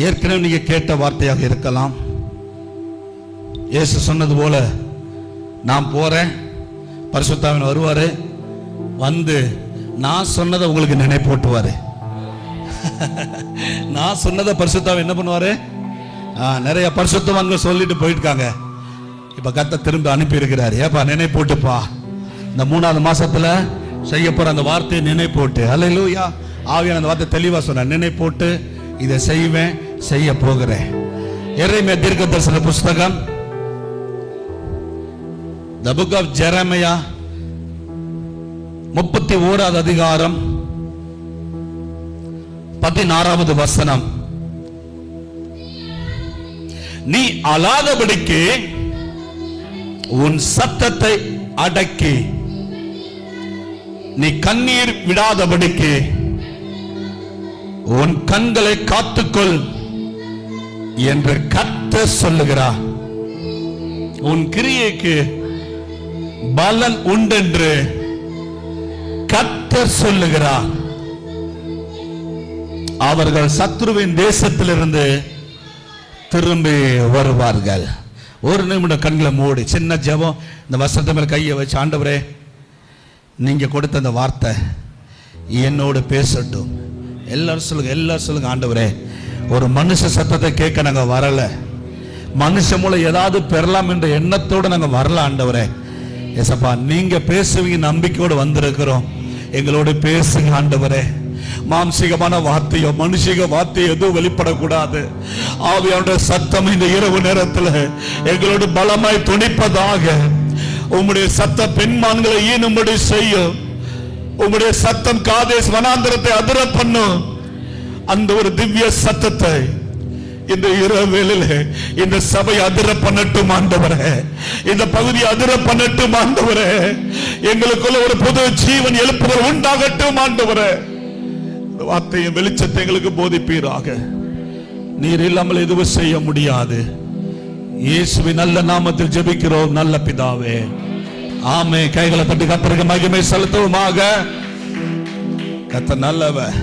ஏற்கனவே நீங்க கேட்ட வார்த்தையாக இருக்கலாம். இயேசு சொன்னது போல நான் போறேன், பரிசுத்தாவின் வருவாரு, வந்து நான் சொன்னதை உங்களுக்கு நினைப்பூட்டுவாரு. நான் சொன்னதை பரிசுத்தாவின் என்ன பண்ணுவாரு? நிறைய பரிசுத்தவான்கள் சொல்லிட்டு போயிருக்காங்க. இப்ப கர்த்தர் திரும்ப அனுப்பி இருக்கிறாரு. ஏப்பா நினைப்பூட்டுப்பா, இந்த 3வது மாசத்துல செய்ய போற அந்த வார்த்தையை நினைப்போட்டு. அல்லேலூயா. ஆவியான அந்த வார்த்தை தெளிவா சொன்னார், நினைப்போட்டு இதை செய்வேன், செய்ய போகிறேன். எரேமியா தீர்க்கதரிசன புஸ்தகம், The book of Jeremiah, 31வது அதிகாரம் 16வது வசனம். நீ அழாதபடிக்கு உன் சத்தத்தை அடக்கி, நீ கண்ணீர் விடாதபடிக்கு உன் கண்களை காத்துக்கொள் என்று கர்த்தர் சொல்லுகிறார். உன் கிரியைக்கு பலன் உண்டென்று கர்த்தர் சொல்லுகிறார். அவர்கள் சத்ருவின் தேசத்திலிருந்து திரும்பி வருவார்கள். ஒரு நிமிடம் கண்களை மூடி சின்ன ஜெபம். இந்த வசனத்து மேல கையை வச்சு, ஆண்டவரே நீங்க கொடுத்த அந்த வார்த்தை என்னோடு பேசட்டும். எல்லாரும் சொல்லுங்க, எல்லாரும் சொல்லுங்க, ஆண்டவரே ஒரு மனுஷ சத்தத்தை கேட்க நாங்க வரல, மனுஷ மூலம் ஏதாவது பெறலாம் என்ற எண்ணத்தோடு நாங்க வரல. ஆண்டவரே ஏசப்பா, நீங்க பேசுவீங்க நம்பிக்கையோடு வந்திருக்கிறோம். எங்களோடு பேசுங்க ஆண்டவரே. மாம்சிகமான வார்த்தையோ மனுஷிக வார்த்தையோ எதுவும் வெளிப்படக்கூடாது. ஆவியானுடைய சத்தம் இந்த இரவு நேரத்தில் எங்களோடு பலமாய் துணிப்பதாக. உம்முடைய சத்தம் பெண்மான்களை ஈனும்படி செய்யும். உம்முடைய சத்தம் காதேஸ் வனாந்தரத்தை அதிர பண்ணும். அந்த ஒரு திவ்ய சத்தத்தை இந்த இரவேளையிலே இந்த சபை அதிர பண்ணட்டும் ஆண்டவரே. இந்த பகுதி அதிர பண்ணட்டும் ஆண்டவரே. எங்களுக்குள்ள ஒரு புது ஜீவன் எழுப்புதல் உண்டாகட்டும் ஆண்டவரே. வார்த்தையின் வெளிச்சத்தை எங்களுக்கு போதிப்பீராக. நீர் இல்லாமல் எதுவும் செய்ய முடியாது. இயேசுவின் நல்ல நாமத்தில் ஜெபிக்கிறோம் நல்ல பிதாவே, ஆமே. கைகளை தட்டி கர்த்தருக்கு மகிமை செலுத்துவோமாக. கர்த்தர் நல்லவர்.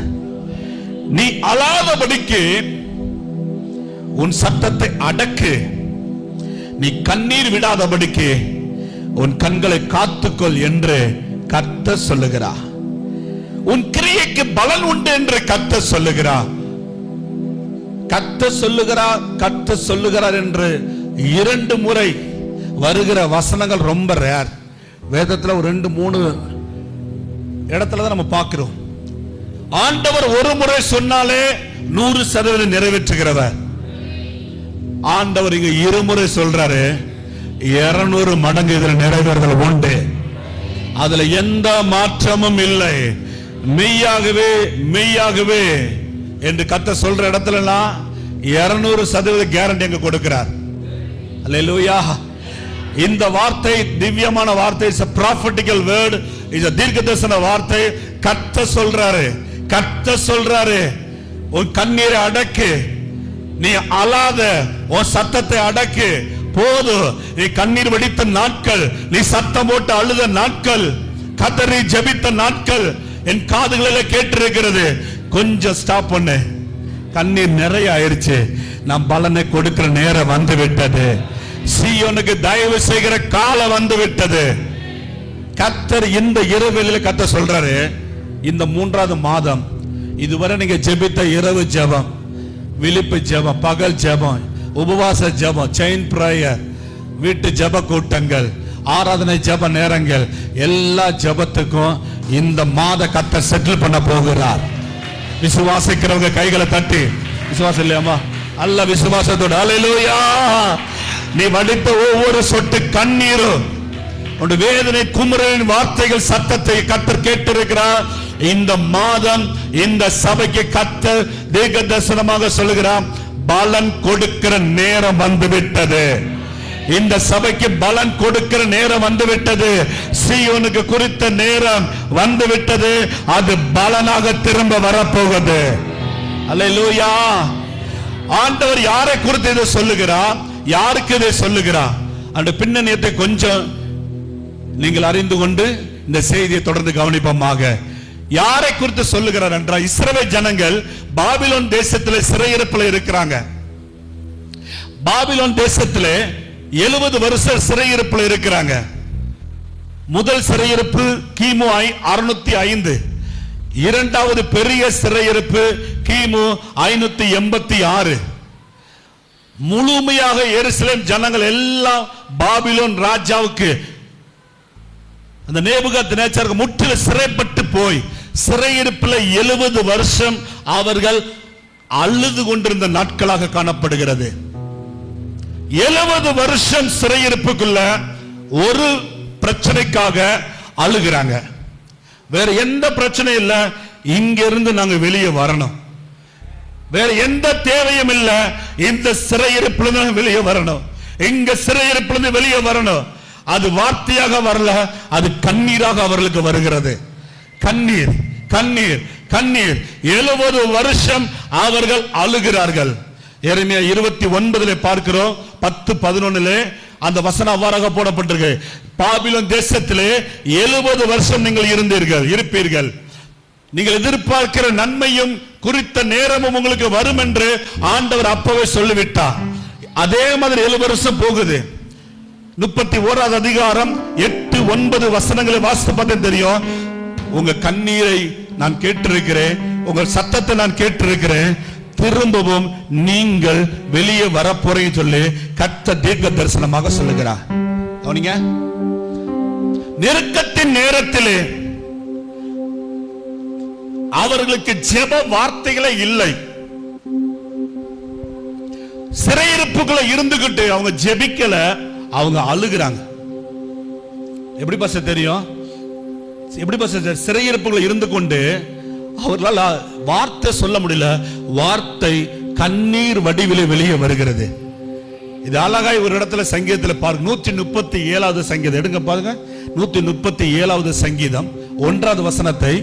நீ அழாதபடிக்கு உன் சத்தத்தை அடக்கு, நீ கண்ணீர் விடாதபடிக்கு உன் கண்களை காத்துக்கொள் என்று கர்த்தர் சொல்லுகிறார். உன் கிரியைக்கு பலன் உண்டு என்று கர்த்தர் சொல்லுகிறார். கர்த்தர் சொல்லுகிறார், கர்த்தர் சொல்லுகிறார் என்று 2 முறை வருகிற வசனங்கள் ரொம்ப ரேர். வேதத்தில் ஒரு 2-3 இடத்துல தான் நம்ம பார்க்கிறோம். ஆண்டவர் ஒரு முறை சொன்னாலே 100% நிறைவேற்றுகிறவர். ஆண்டவர் இங்க 2 முறை சொல்றாரு, 200 மடங்கு இதில் நிறைவேறுதல் உண்டு. அதுல எந்த மாற்றமும் இல்லை. மெய்யாகவே மெய்யாகவே என்று கர்த்தர் சொல்ற இடத்துலலாம் 200% கேரண்டி அங்க கொடுக்கிறார். அல்லேலூயா. இந்த வார்த்தை திவ்யமான வார்த்தை, is a prophetical word, is a தீர்க்கதரிசன வார்த்தை. கர்த்தர் சொல்றாரு, கர்த்தர் சொல்றாரு, உன் கண்ணீரை அடக்கு, நீ அழாத, உன் சத்தத்தை அடக்கு. போதும், நீ கண்ணீர் வடித்த நாட்கள், நீ சத்தம் போட்டு அழுத நாட்கள், கதறி ஜெபித்த நாட்கள் என் காதுகளில் கேட்டிருக்கிறது. கொஞ்சம் ஸ்டாப் பண்ணு. கண்ணீர் நிறைய ஆயிருச்சு. நான் பலனை கொடுக்கிற நேரம் வந்து விட்டது. சீயோனுக்கு தயவு செய்கிற காலம் வந்து விட்டது. கர்த்தர் இந்த இரவில் கர்த்தர் சொல்றாரு, இந்த 3வது மாதம் இதுவரை நீங்க ஜெபித்த இரவு ஜெபம், விழிப்பு ஜெபம், பகல் ஜெபம், உபவாச ஜெபம், செயின் பிரேயர், வீட்டு ஜெப கூட்டங்கள், ஆராதனை ஜெப நேரங்கள், எல்லா ஜெபத்துக்கும் இந்த மாத கர்த்தர் செட்டில் பண்ண போகிறார். விசுவாசிக்கிறவங்க கைகளை தட்டி, விசுவாசம் இல்லையாமா? அல்ல விசுவாசத்தோட அல்லேலூயா. நீ வடித்த ஒவ்வொரு சொட்டு கண்ணீரும், உன் வேதனை குமுறலின் வார்த்தைகள் சத்தத்தை கர்த்தர் கேட்டிருக்கிறார். இந்த மாதம் இந்த சபைக்கு கர்த்தர் தீர்க்க தரிசனமாக சொல்லுகிறார், பலன் கொடுக்கிற நேரம் வந்துவிட்டது. இந்த சபைக்கு பலன் கொடுக்கிற நேரம் வந்துவிட்டது. சீயோனுக்கு குறித்த நேரம் வந்துவிட்டது. அது பலனாக திரும்ப வரப்போகுது. அல்லேலூயா. ஆண்டவர் யாரை குறித்து இதை சொல்லுகிறார், யாருக்கு இதை சொல்லுகிறார்? அந்த பின்னணியத்தை கொஞ்சம் நீங்கள் அறிந்து கொண்டு இந்த செய்தியை தொடர்ந்து கவனிப்போமாக. யாரை குறித்து சொல்லுகிறார் என்றால், இஸ்ரவேல் ஜனங்கள் பாபிலோன் தேசத்தில் சிறையிருப்பில் இருக்கிறாங்க. பாபிலோன் தேசத்தில் 70 வருஷம் சிறையிருப்பில் இருக்கிறாங்க. முதல் சிறையிருப்பு கிமு 605, இரண்டாவது பெரிய சிறையிருப்பு கிமு 586. முழுமையாக எருசலேம் ஜனங்கள் எல்லாம் பாபிலோன் ராஜாவுக்கு, அந்த நேபுகாத்நேச்சாருக்கு முற்றிலும் சிறைப்பட்டு போய் சிறையிருப்பில் 70 வருஷம் அவர்கள் அழுது கொண்டிருந்த நாட்களாக காணப்படுகிறது. 70 வருஷம் சிறையிருப்புக்குள்ள ஒரு பிரச்சனைக்காக அழுகிறாங்க. வேற எந்த பிரச்சனையும் இல்ல, இங்க இருந்து நாங்க வெளியே வரணும், வேற எந்த தேவையும் இல்ல, இந்த சிறையிருப்பிலிருந்து வெளியே வரணும், இங்க சிறையிருப்பிலிருந்து வெளியே வரணும். அது வார்த்தையாக வரல, அது கண்ணீராக அவர்களுக்கு வருகிறது. கண்ணீர் கண்ணீர் கண்ணீர். 70 வருஷம் அவர்கள் அழுகிறார்கள். எரேமியா 29 பார்க்கிறோம், 10-11 அந்த வசனம் அவ்வாறாக போடப்பட்டிருக்கு. பாபிலோன் தேசத்திலே 70 வருஷம் நீங்கள் இருப்பீர்கள். நீங்கள் எதிர்பார்க்கிற நன்மையும் குறித்த நேரமும் உங்களுக்கு வரும் என்று ஆண்டவர் அப்பவே சொல்லிவிட்டார். அதே மாதிரி 70 வருஷம் போகுது. 31வது அதிகாரம் 8-9 வசனங்களை வாசித்து பார்த்தா தெரியும். உங்க கண்ணீரை நான் கேட்டிருக்கிறேன், உங்கள் சத்தத்தை நான் கேட்டிருக்கிறேன், திரும்பவும் நீங்கள் வெளியே வரப்போறீங்க சொல்லி கர்த்தர் தீர்க்க தரிசனமாக சொல்லுகிறார். கவனிங்க, நெருக்கத்தின் நேரத்திலே அவர்களுக்கு ஜெப வார்த்தைகளே இல்லை. சிறையிருப்புகளை இருந்துகிட்டு அவங்க ஜெபிக்கல, அவங்க அழுகிறாங்க. எப்படி பாச தெரியும்? எப்படி பாச? சிறையிருப்புகளை இருந்து கொண்டு அவர்களால் வார்த்தை சொல்ல முடியல, வார்த்தை கண்ணீர் வடிவிலே வெளியே வருகிறது. இது அழகாய் ஒரு இடத்துல சங்கீதத்தில் பாருங்க, 137வது சங்கீதம் எடுங்க பாருங்க. 137வது சங்கீதம் 1வது வசனத்தை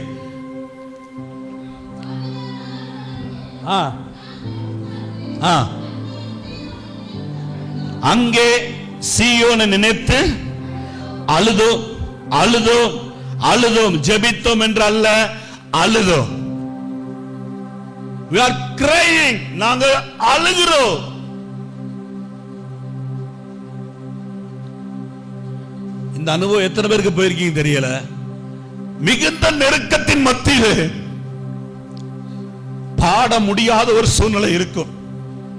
அங்கே சீயோனை நினைத்து அழுதோம் அழுதோம் அழுதோம், ஜெபித்தோம் என்று அல்ல, அழுதோம். We are crying, நாங்கள் அழுகிறோம். இந்த அனுபவம் எத்தனை பேருக்கு போயிருக்கீங்க தெரியல. மிகுந்த நெருக்கத்தின் மத்தியில் பாட முடியாத ஒரு சூழ்நிலை இருக்கும்.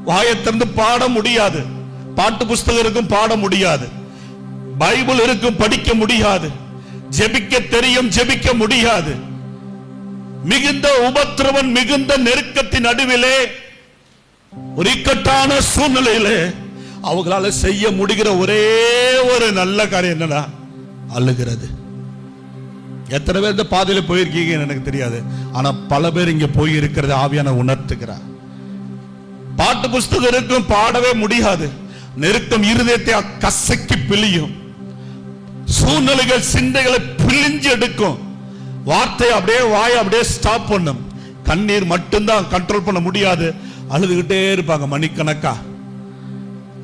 வாயை திறந்து பாட முடியாது, பாட்டு புஸ்தகம் இருக்கும் பாட முடியாது, பைபிள் இருக்கும் படிக்க முடியாது, ஜெபிக்க தெரியும் ஜெபிக்க முடியாது. மிகுந்த உபத்திரவன், மிகுந்த நெருக்கத்தின் நடுவிலே, ஒரு இக்கட்டான சூழ்நிலையிலே அவங்களால செய்ய முடிகிற ஒரே ஒரு நல்ல காரியம் என்னன்னா அழுகிறது. எத்தனை பேர் இந்த பாதையில போயிருக்கீங்க எனக்கு தெரியாது, ஆனா பல பேர் இங்க போய் இருக்கிறது ஆவியான உணர்த்துகிறார். பாட்டு புஸ்தகம் இருக்கும் பாடவே முடியாது, நெருக்கம் இருதயத்தை கசக்கி பிழியும், சூழ்நிலைகள் சிந்தைகளை பிழிஞ்சு எடுக்கும், வார்த்தை அப்படியே வாய் அப்படியே ஸ்டாப் பண்ணும், கண்ணீர் மட்டும்தான் கண்ட்ரோல் பண்ண முடியாது, அழுதுகிட்டே இருப்பாங்க மணிக்கணக்கா.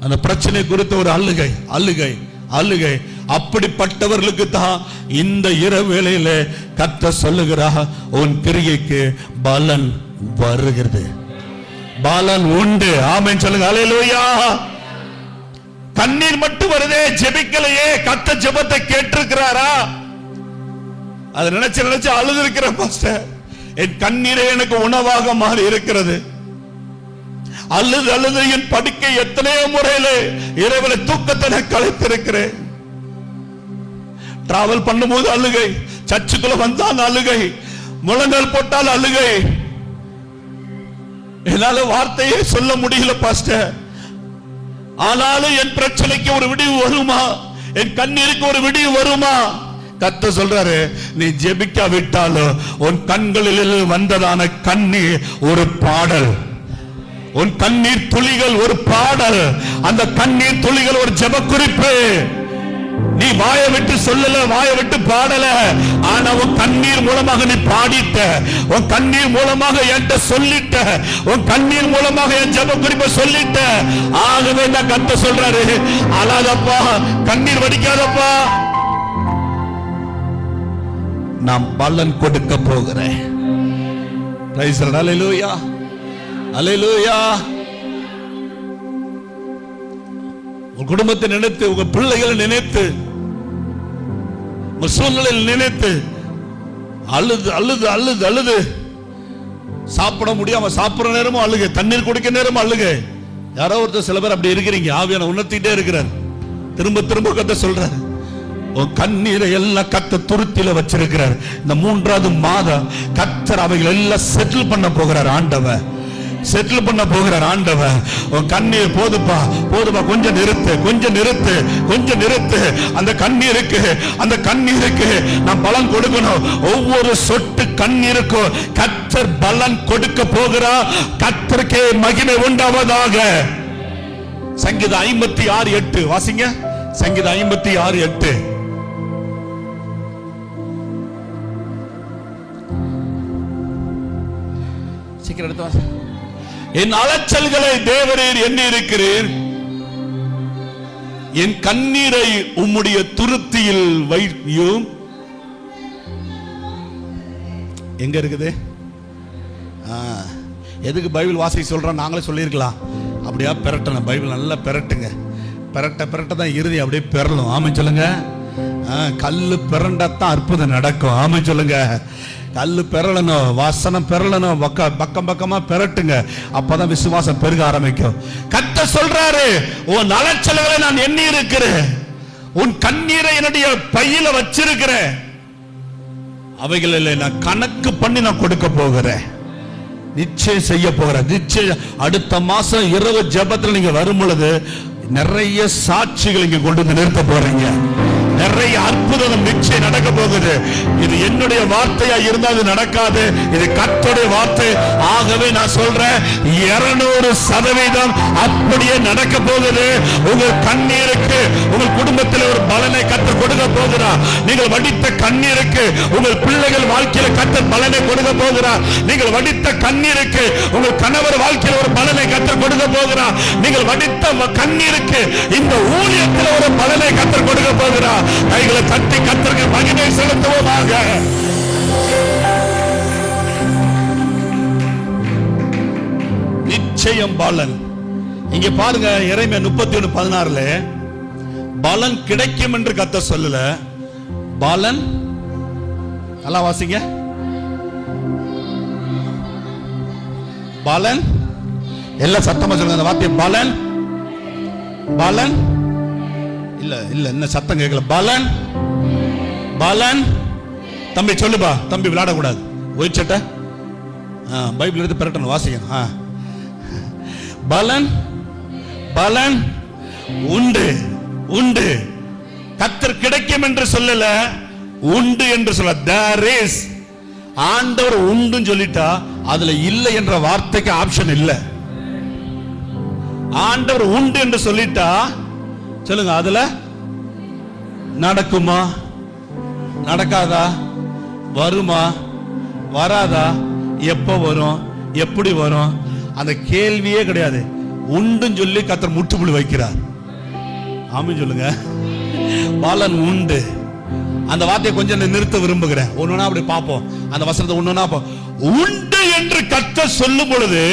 அந்த பிரச்சனை குறித்த ஒரு அழுகை அழுகை அழுகை. அப்படிப்பட்டவர்களுக்கு தான் இந்த இரவு வேளையில கர்த்தர் சொல்லுகிறார், உன் கிரியைக்கு பலன் வருகிறது, பலன் உண்டு. ஆமென் சொல்லுங்க, அல்லேலூயா. கண்ணீர் மட்டும் வருதே, ஜெபிக்கலையே, கர்த்தர் ஜெபத்தை கேட்டிருக்கிறாரா? அதை நினைச்சு நினைச்சு அழுது இருக்கிற பாஸ்டர், என் கண்ணீரே எனக்கு உணவாக மாறி இருக்கிறது. அழுது அழுது என் படுக்கை எத்தனையோ முறையில இரவுல தூக்கத்தை கலைத்திருக்கிறேன். டிராவல் பண்ணும்போது அழுகை, சர்ச்சுக்குள்ள வந்தால் அழுகை, முழங்கால் போட்டால் அழுகை. என்னால வார்த்தையே சொல்ல முடியல பாஸ்டர். ஆனாலும் என் பிரச்சனைக்கு ஒரு விடிவு வருமா? என் கண்ணீருக்கு ஒரு விடிவு வருமா? கர்த்தர் சொல்றாரு, நீ ஜெபிக்காவிட்டாலும் உன் கண்களில் வந்ததான கண்ணீர் ஒரு பாடல், உன் கண்ணீர் துளிகள் ஒரு பாடல், அந்த கண்ணீர் துளிகள் ஒரு ஜெப குறிப்பு. நீ வாயை விட்டு சொல்லல, வாயை விட்டு பாடல, ஆனா உன் கண்ணீர் மூலமாக நீ பாடிட்ட, உன் கண்ணீர் மூலமாக என்கிட்ட சொல்லிட்ட, உன் கண்ணீர் மூலமாக என் ஜெப குறிப்பை சொல்லிட்ட. ஆகவே தான் கர்த்தர் சொல்றாரு, அழாதப்பா, கண்ணீர் வடிக்காதப்பா. நான் பலன் கொடுக்க போகிறேன். Praise the lord. Hallelujah, hallelujah. உங்க குடும்பத்தை நினைத்து, உங்க பிள்ளைகளை நினைத்து, உங்க சூழ்நிலையில் நினைத்து அழுது அழுது அழுது அழுது சாப்பிட முடியாம சாப்பிடுற நேரமும் அழுக, தண்ணீர் குடிக்க நேரமும் அழுக. யாரோ ஒருத்தர் சில பேர் அப்படி இருக்கிறீங்க. ஆவியான உணர்த்திட்டே இருக்கிறார். திரும்ப திரும்ப கத்த சொல்றார், உன் கண்ணீரை எல்லாம் கத்த துருத்தில வச்சிருக்கிறார். இந்த 3வது மாதம் கத்தர் அவைகள் எல்லாம் செட்டில் பண்ண போகிறார். ஆண்டவர் செட்டில் பண்ண போகிறார். ஆண்டவர் உன் கண்ணீர் போதுப்பா, போதுப்பா, கொஞ்சம் நிறுத்து, கொஞ்சம் நிறுத்து, கொஞ்சம் நிறுத்து. அந்த கண்ணீருக்கு நான் பலன் கொடுக்கணும். ஒவ்வொரு சொட்டு கண்ணீருக்கும் கர்த்தர் பலன் கொடுக்க போகிறார். கர்த்தருக்கே மகிமை உண்டாவதாக. சங்கீதம் 56:8 வாசிங்க. சங்கீதம் 56:8. சீக்கிரம் எடுத்து வாசி. என் அலைச்சல்களை தேவரீர் எண்ணி இருக்கிறீர், என் கண்ணீரை உம்முடைய துருத்தியில் வையும். எங்க இருக்குது? எதுக்கு பைபிள் வாசி சொல்றோம்? நாங்களே சொல்லியிருக்கலாம். அப்படியா பெரட்டணும். பைபிள் நல்லா பெரட்டுங்க. பெரட்ட தான் இறுதி அப்படியே பெறலும். ஆமென் சொல்லுங்க. கல்லு பெரண்டத்தான் அற்புதம் நடக்கும். ஆமென் சொல்லுங்க. கல்லு பெறலணும், வசனம் பெறலணும், பக்கம் பக்கமா பெரட்டுங்க. அப்பதான் விசுவாசம் பெருக ஆரம்பிக்கும். கர்த்தர் சொல்றாரு, உன் அலைச்சல்களை நான் எண்ணி இருக்கிறேன், உன் கண்ணீரை என்னுடைய பையில வச்சிருக்கிறேன், அவைகளில் நான் கணக்கு பண்ணி நான் கொடுக்க போகிறேன். நிச்சயம் செய்ய போகிறேன். நிச்சயம் அடுத்த மாசம் இரவு ஜெபத்தில் நீங்க வரும் பொழுது நிறைய சாட்சிகள் இங்க கொண்டு வந்து நிறுத்த போறீங்க. நிறைய அற்புதம் நிச்சயம் நடக்க போகுது. இது என்னுடைய வார்த்தையா இருந்தால் நடக்காது. இது கர்த்தருடைய வார்த்தை. ஆகவே நான் சொல்றேன், 200% அப்படியே நடக்க போகுது. உங்கள் கண்ணீருக்கு உங்கள் குடும்பத்தில் ஒரு பலனை கர்த்தர் கொடுக்க போகிறார். நீங்கள் வடித்த கண்ணீருக்கு உங்கள் பிள்ளைகள் வாழ்க்கையில கர்த்தர் பலனை கொடுக்க போகிறார். நீங்கள் வடித்த கண்ணீருக்கு உங்கள் கணவர் வாழ்க்கையில் ஒரு பலனை கர்த்தர் கொடுக்க போகிறார். நீங்கள் வடித்த கண்ணீருக்கு இந்த ஊழியத்தில் ஒரு பலனை கர்த்தர் கொடுக்க போகிறார். கைகளை தட்டி கர்த்தருக்கு மகிமை செலுத்துவோமாக. நிச்சயம் பலன். இங்க பாருங்க, எரேமியா 31:16 பலன் கிடைக்கும் என்று கர்த்தர் சொல்லல. பலன் நல்லா வாசிங்க. பலன் எல்லாம் சத்தமா சொல்லுங்க அந்த வார்த்தை. பலன் பலன் இல்ல இல்ல என்ன சத்தம் கேட்கல. பலன் பலன். தம்பி சொல்லுப்பா, தம்பி விளையாடக்கூடாது. ஒயிட் சட்டை பைபிள் எடுத்து பெரட்டணும், வாசிக்கணும். பலன் பலன் உண்டு உண்டு. கர்த்தர் கிடைக்கும் என்று சொல்லல, உண்டு என்று சொல்ல. there is. ஆண்டவர் உண்டுன்னு சொல்லிட்டா அதுல இல்லை என்ற வார்த்தைக்கு ஆப்ஷன் இல்லை. ஆண்டவர் உண்டு என்று சொல்லிட்டா சொல்லுங்க, அதுல நடக்குமா நடக்காதா, வருமா வராதா, எப்ப வரும், எப்படி வரும், அந்த கேள்வியே கிடையாது. உண்டுன்னு சொல்லி கர்த்தர் முற்றுப்புள்ளி வைக்கிறார். ஆமென் சொல்லுங்க. பலன் உண்டு. அந்த வார்த்தையை கொஞ்சம் நிறுத்த விரும்புகிறேன். ஒண்ணுனா அப்படி பார்ப்போம். அந்த வசனத்தை ஒண்ணுனா உண்டு என்று கர்த்தர் சொல்லும் பொழுது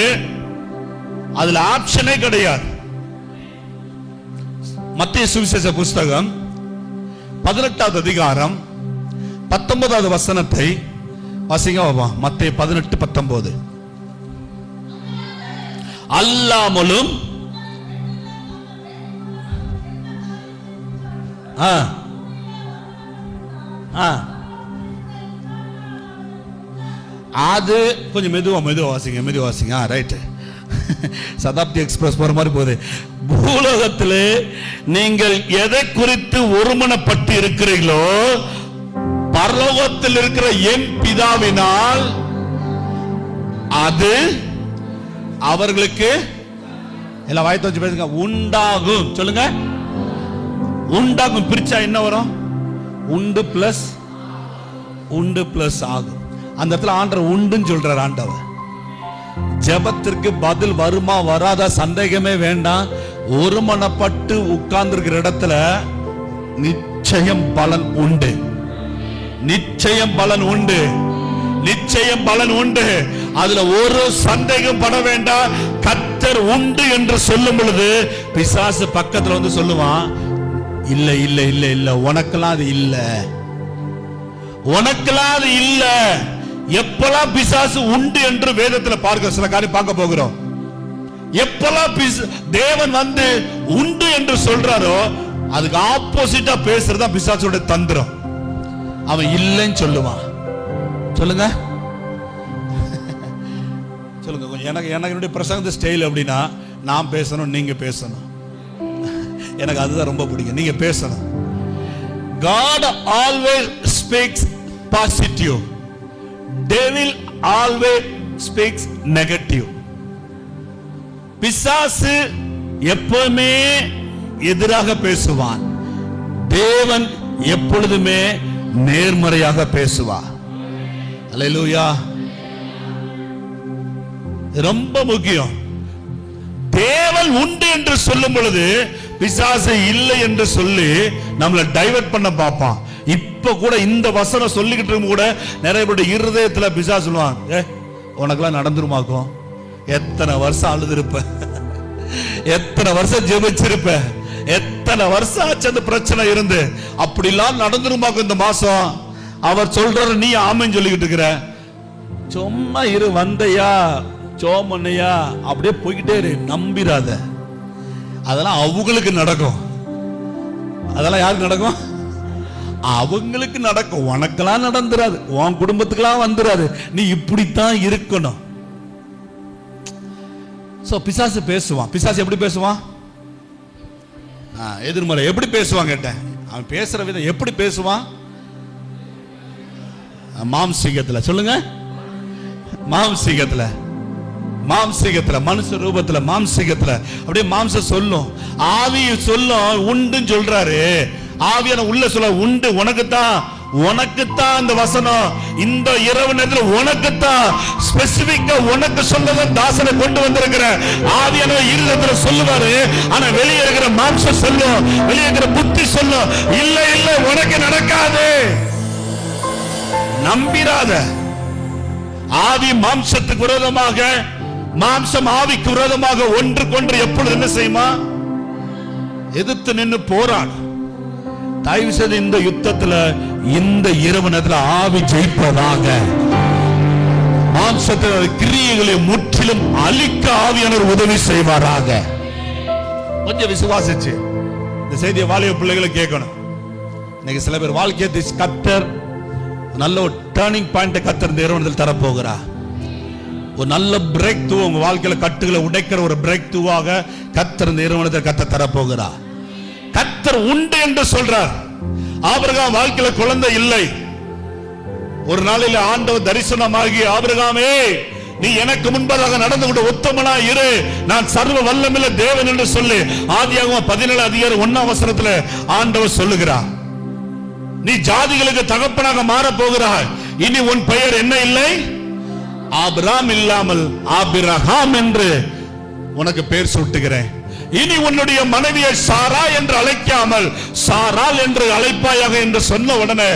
அதுல ஆப்ஷனே கிடையாது. மத்தேயு சுவிசேஷ புஸ்தகம் 18வது அதிகாரம் 19வது வசனத்தை வாசிங்க. மத்தேயு 18:19. அல்லாமலும் அது கொஞ்சம் மெதுவா வாசிங்க. ரைட். சதாப்தி எக்ஸ்பிரஸ் போற மாதிரி போகுது. பூலோகத்திலே நீங்கள் எதை குறித்து ஒருமனப்பட்டு இருக்கிறீர்களோ பரலோகத்தில் இருக்கிற என் பிதாவினால் அது அவர்களுக்கு எல்லாம் வாய்த்து வச்சு பேசுங்க. உண்டாகும். சொல்லுங்க, உண்டாகும். பிரிச்சா என்ன வரும்? உண்டு பிளஸ் ஆகும். அந்த இடத்துல ஆண்டவர் உண்டுன்னு சொல்றார். ஆண்டவர் ஜெபத்திற்கு பதில் வருமா வராத சந்தேகமே வேண்டாம். ஒருமனப்பட்டு உட்கார்ந்து இருக்கிற இடத்துல நிச்சயம் பலன் உண்டு. நிச்சயம் பலன் உண்டு, நிச்சயம் பலன் உண்டு. அதுல ஒரு சந்தேகம் பட வேண்டாம். கர்த்தர் உண்டு என்று சொல்லும் பொழுது பிசாசு பக்கத்துல வந்து சொல்லுவான், இல்ல இல்ல இல்ல இல்ல, உனக்கெல்லாம் அது இல்ல, உனக்கெல்லாம் அது இல்ல. எப்பெல்லாம் பிசாசு உண்டு என்று வேதத்துல பார்க்க சில காரியம் பார்க்க போகிறோம். எப்பெல்லாம் தேவன் வந்து உண்டு என்று சொல்றாரோ அதுக்கு ஆப்போசிட்டா பேசுறதா பிசாசுடைய தந்திரம். அவன் இல்லைன்னு சொல்லுவான். சொல்லுங்க சொல்லுங்க கொஞ்சம். எனக்கு என்னுடைய பிரசங்க ஸ்டைல் அப்படின்னா, நான் பேசணும், நீங்க பேசணும். எனக்கு அதுதான் ரொம்ப பிடிக்கும், நீங்க பேசணும். God always speaks positive, devil always speaks negative. பிசாசு எப்பவுமே எதிராக பேசுவான், தேவன் எப்பொழுதுமே நேர்மறையாக பேசுவார். அல்லேலூயா. ரொம்ப முக்கியம். தேவன் உண்டு என்று சொல்லும் பொழுது பிசாசு இல்லை என்று சொல்லி நம்மளை டைவர்ட் பண்ண பார்ப்பான். இப்ப கூட இந்த வசனம் சொல்லிக்கிட்டு இருக்கும் கூட நிறைய பேருடைய இருதயத்துல பிசாசு சொல்லுவான், உனக்கெல்லாம் நடந்துருமாக்கும், எத்தனை வருஷம் அழுதுருப்ப, எத்தனை வருஷம் ஜெபிச்சிருப்ப, எத்தனை வருஷம் ஆச்சு அந்த பிரச்சனை இருந்து, அப்படிலாம் நடந்துருமாக்கும் இந்த மாசம். அவர் சொல்றாரு, நீ ஆமைன்னு சொல்லிக்கிட்டு இருக்கிற. சும்மா இரு, வந்தையா சோமனையா அப்படியே போய்கிட்டே இரு, நம்பிராத. அதெல்லாம் அவங்களுக்கு நடக்கும். அதெல்லாம் யாருக்கு நடக்கும்? அவங்களுக்கு நடக்கும். உனக்கெல்லாம் நடந்துராது, உன் குடும்பத்துக்கெல்லாம் வந்துராது. நீ இப்படித்தான் இருக்கணும். பிசாசு பேசுவான். பிசாசு எப்படி பேசுவான்? எதிர்மறை. எப்படி பேசுவான் கேட்டேன். அவன் பேசுற விதம் எப்படி பேசுவான்? மாம்சீகத்துல. சொல்லுங்க, மாம்சீகத்துல, மாம்சீகத்துல, மனுஷ ரூபத்துல, மாம்சீகத்துல. அப்படியே மாம்சம் சொல்லும், ஆவி சொல்லும் உண்டுன்னு சொல்றாரு. ஆவியான உள்ள சொல்ல உண்டு, உனக்குத்தான், உனக்குத்தான் இந்த வசனம். இந்த இரவு நேரத்தில் உனக்குத்தான், ஸ்பெசிபிக்கா உனக்கு சொல்லதான் தாசனை கொண்டு வந்திருக்கிற. ஆவியான இருதயத்துல சொல்லுவாரு, ஆனா வெளியே இருக்கிற மாம்சம் சொல்லும், வெளியே இருக்கிற புத்தி சொல்லும், இல்ல இல்ல உனக்கு நடக்காது, நம்பிராத. ஆவி மாம்சத்துக்கு விரோதமாக, மாம்சம் ஆவிக்கு விரோதமாக ஒன்றுக்கொன்று எப்பொழுது என்ன செய்யுமா? எதிர்த்து நின்று போராடும். தயவு செய்து இந்த யுத்தத்துல, இந்த இரவு நேரத்துல ஆவி ஜெயிப்பதாக, மாம்சத்தின் கிரியைகளை முற்றிலும் அழிக்க ஆவியானவர் உதவி செய்வாராக. கொஞ்சம் விசுவாசிச்சு இந்த செய்தியை வாலிப பிள்ளைகளை கேட்கணும். இன்னைக்கு சில பேர் வாழ்க்கையை கர்த்தர் நல்ல ஒரு டர்னிங் பாயிண்ட் கர்த்தர் இந்த இரவு நேரத்தில் தரப்போகிறார். ஒரு நல்ல பிரேக் த்ரூ, உங்க வாழ்க்கையில கட்டுகளை உடைக்கிற ஒரு பிரேக் த்ரூவாக கர்த்தர் இந்த இரவு நேரத்தில் கர்த்தர் தரப்போகிறார். கர்த்தர் உண்டு என்று சொல்றார். ஆபிரகாம் வாழ்க்கையில குழந்தை இல்லை. ஒரு நாளில் ஆண்டவர் தரிசனமாகி, ஆபிரகாமே நீ எனக்கு முன்பதாக நடந்து கொண்ட உத்தமனா இரு, நான் சர்வ வல்லமையுள்ள தேவன் என்று சொல்லி ஆதியாகமம் 17:1 ஆண்டவர் சொல்லுகிறார். நீ ஜாதிகளுக்கு தகப்பனாக மாற போகிறாய். இனி உன் பெயர் என்ன இல்லை? ஆபிரகாம் இல்லாமல் ஆபிரகாம் என்று உனக்கு பெயர் சூட்டுகிறேன். இனி உன்னுடைய மனைவியை சாரா என்று அழைக்காமல் சாராள் என்று அழைப்பாயாக என்று சொன்ன உடனே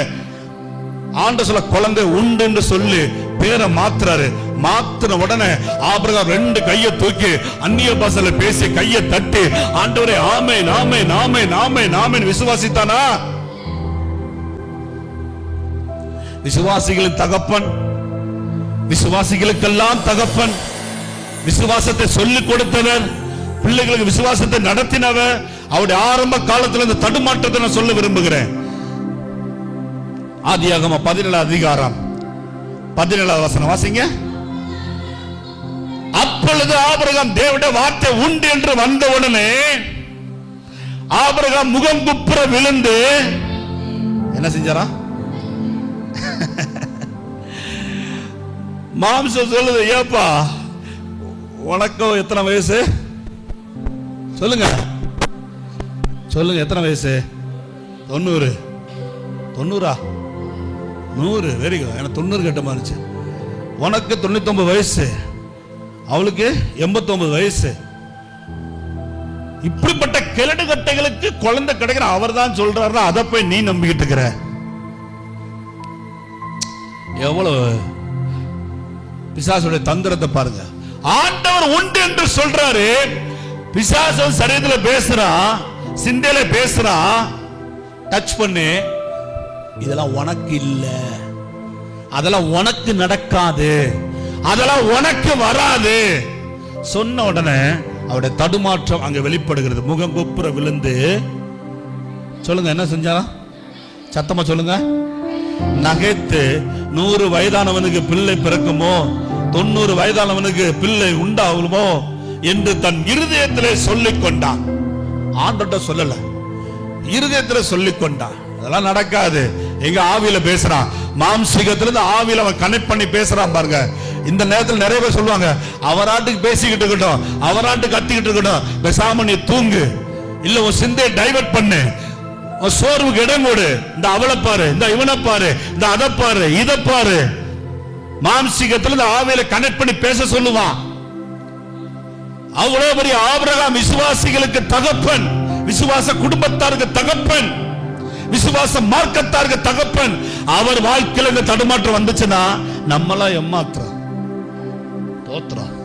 ஆண்டவர் சொல்ல, குழந்தை உண்டு என்று சொல்லி பேரை மாத்துறாரு. மாத்தின உடனே ஆபிரகாம் 2 கையை தூக்கி அந்நிய பாஷையில பேசி கையை தட்டி, ஆண்டவரே ஆமென் ஆமென் ஆமென் ஆமென் ஆமென் விசுவாசித்தானா? விசுவாசிகளின் தகப்பன், விசுவாசிகளுக்கெல்லாம் தகப்பன், விசுவாசத்தை சொல்லிக் கொடுத்தவர், பிள்ளைகளுக்கு விசுவாசத்தை நடத்தினவர். அவருடைய ஆரம்ப காலத்தில் இந்த தடுமாற்றத்தை நான் சொல்ல விரும்புகிறேன். ஆதியாகமம் 17:17 வாசிங்க. அப்பொழுது ஆபிரகாம் தேவனுடைய வார்த்தை உண்டு என்று வந்தவுடனே ஆபிரகாம் முகம் குப்புற விழுந்து என்ன செஞ்சாரா? மாம்சம் சொல்லுது, ஏப்பா உனக்கு எத்தனை வயசு? சொல்லுங்க சொல்லுங்க, எத்தனை வயசு? 90. 90? 100. Very good. எனக்கு 90 கேட்ட மாதிரி. உனக்கு 99 வயசு, அவளுக்கு 89 வயசு. இப்படிப்பட்ட கிழடு கட்டைகளுக்கு குழந்தை கிடைக்கிற அவர் தான் சொல்றாரு. அதை போய் நீ நம்பிக்கிட்டு இருக்கிற. எவ்வளவு பிசாசுடைய தந்திரத்தை பாருங்க. ஆண்டவர் உண்டு என்று சொல்றாரு, பிசாசு சரீரத்தில் பேசுறான், சிந்தையில பேசுறான், டச் பண்ணு, இதெல்லாம் உனக்கு இல்ல, அதெல்லாம் உனக்கு நடக்காது, அதெல்லாம் உனக்கு வராது சொன்ன உடனே அவருடைய தடுமாற்றம் அங்க வெளிப்படுகிறது. முகம் கொப்புற விழுந்து சொல்லுங்க என்ன செஞ்சாரா? சத்தமா சொல்லுங்க. நகைத்து 100 வயதானவனுக்கு பிள்ளை பிறக்குமோ, 90 வயதானவனுக்கு பிள்ளை உண்டாகுமோ என்று தன் இருதயத்திலே சொல்லிக் கொண்டான். ஆண்டவர்ட்ட சொல்லல, இருதயத்திலே சொல்லிக் கொண்டான். அதெல்லாம் நடக்காது. எங்க ஆவியில பேசுறான், மாம்சீகத்திலிருந்து ஆவியில அவன் கனெக்ட் பண்ணி பேசுறான் பாருங்க. இந்த நேரத்தில் நிறைய பேர் சொல்லுவாங்க, அவராட்டுக்கு பேசிக்கிட்டு இருக்கட்டும், அவராட்டுக்கு கத்திக்கிட்டு இருக்கட்டும், பேசாம நீ தூங்கு, இல்ல உன் சிந்தையை டைவர்ட் பண்ணு, சோர்வுக்கு இடம் கொடு, இந்த அவளை பாரு, இந்த இவனை பாரு, இந்த அதை பாரு, இதை பாரு. மாம்சீகத்திலிருந்து ஆவியில கனெக்ட் பண்ணி பேச சொல்லுவான். அவ்வளவு பெரிய ஆபிரகாம் விசுவாசிகளுக்கு தகப்பன், விசுவாச குடும்பத்தாருக்கு தகப்பன், விசுவாச மார்க்கத்தாருக்கு தகப்பன். அவர் வாழ்க்கையில் இந்த தடுமாற்றம் வந்துச்சுன்னா நம்மளாம் ஏமாத்துறோம், தோத்துறோம்.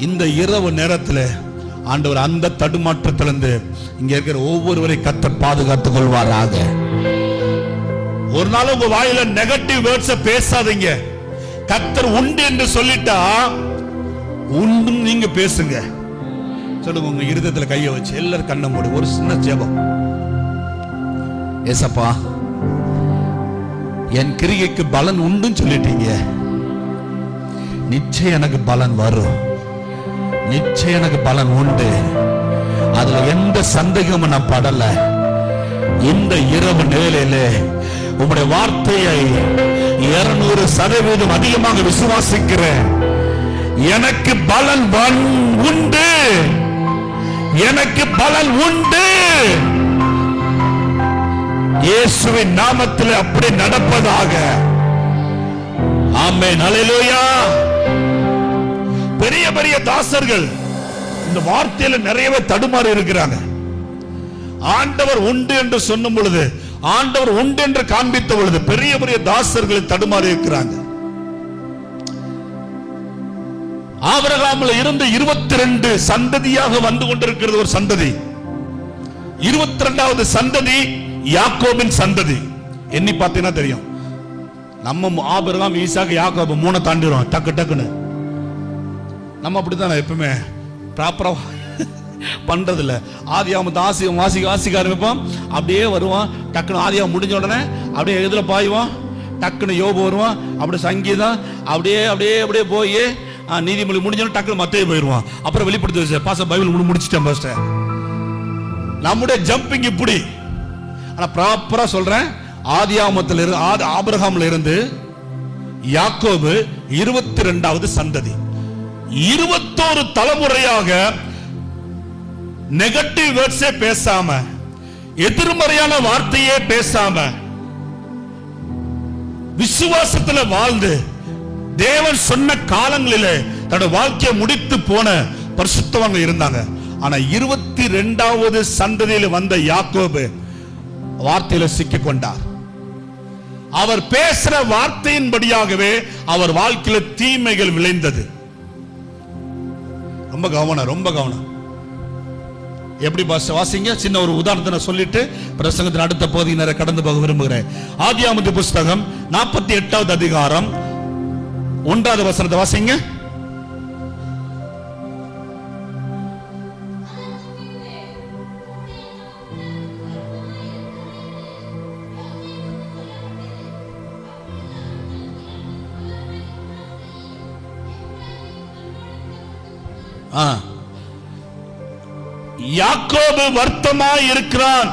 இந்த இரவு நேரத்தில் ஆண்டவர் அந்த தடுமாற்றத்திலிருந்து இங்க இருக்கிற ஒவ்வொருவரை கர்த்தர் பாதுகாத்துக் கொள்வாராக. ஒரு நாள் உங்க வாயில நெகட்டிவ் வேர்ட்ஸ் பேசாதீங்க. கர்த்தர் உண்டு என்று சொல்லிட்டா உண்டு நீங்க பேசுங்க. சொல்லுங்க, உங்க இருதயத்துல கையை வச்சு எல்லாரும் கண்ணை மூடி ஒரு சின்ன ஜெபம். ஏசப்பா, என் கிரியைக்கு பலன் உண்டுன்னு சொல்லிட்டீங்க, நிச்சயம் எனக்கு பலன் வரும், நிச்சயம் எனக்கு பலன் உண்டு, அதுல எந்த சந்தேகமும் நான் படல. இந்த இரவு நிலையில உங்களுடைய வார்த்தையை 200% அதிகமாக விசுவாசிக்கிறேன். எனக்கு பலன் உண்டு, எனக்கு பலன் உண்டு. இயேசுவின் நாமத்தில் அப்படி நடப்பதாக. ஆமென், அல்லேலூயா. பெரிய பெரிய தாசர்கள் இந்த வார்த்தையில நிறையவே தடுமாறி இருக்கிறாங்க. ஆண்டவர் உண்டு என்று சொன்னும் பொழுது, ஆண்டவர் உண்டு என்று காண்பித்த பொழுது பெரிய பெரிய தாசர்கள் தடுமாறி இருக்கிறாங்க. ஆபிரகாம்ல இருந்து 22 சந்ததியாக வந்து கொண்டிருக்கிறது ஒரு சந்ததி. 22வது சந்ததி யாக்கோபின் சந்ததி. எண்ணி பார்த்தீங்கன்னா தெரியும். நம்ம ஆபிரகாம், ஈசாக்கு, யாக்கோபு 3 தாண்டிடுவோம் டக்கு டக்குன்னு. நம்ம அப்படித்தான் எப்பவுமே ப்ராப்பரா பண்றது இல்ல. ஆதியாகமத்தை வாசிக்க ஆரம்பிப்போம், அப்படியே வருவான், டக்குன்னு ஆதியாகம் முடிஞ்ச உடனே அப்படியே எதுல பாயுவான், டக்குன்னு யோபு வருவான், அப்படி சங்கீதம், அப்படியே அப்படியே அப்படியே போய் நீதிமொழி முடிஞ்சோன்னு டக்குன்னு மத்தேயு போயிடுவான். அப்புறம் வெளிப்படுத்தி பாச பைபிள் முடிச்சிட்டேன் பாஸ்டர். நம்முடைய ஜம்பிங் இப்படி. ஆனா ப்ராப்பரா சொல்றேன், ஆதியாகமத்தில் இருந்து ஆபிரகாம்ல இருந்து யாக்கோபு 22வது சந்ததி. 21 தலைமுறையாக நெகட்டிவ் வேர்ட்ஸே பேசாம, எதிர்மறையான வார்த்தையே பேசாம, விசுவாசத்துல வாழ்ந்து தேவன் சொன்ன காலங்களிலே தன்னுடைய வாழ்க்கையை முடித்து போன பரிசுத்தவங்க இருந்தாங்க. ஆனா 22வது சந்ததியில் வந்த யாக்கோபு வார்த்தையில சிக்கிக் கொண்டார். அவர் பேசுற வார்த்தையின்படியாகவே அவர் வாழ்க்கையில தீமைகள் விளைந்தது. ரொம்ப கவனம், ரொம்ப கவனம். எப்படி வாசிங்க, சின்ன ஒரு உதாரணத்தை சொல்லிட்டு பிரசங்கத்தின் அடுத்த பகுதியினரை கடந்து போக விரும்புகிறேன். ஆதியாகமத்தின் புஸ்தகம் 48வது அதிகாரம் 1வது வசனத்தை வாசிங்க. யாக்கோபு வருத்தமாய் இருக்கிறான்,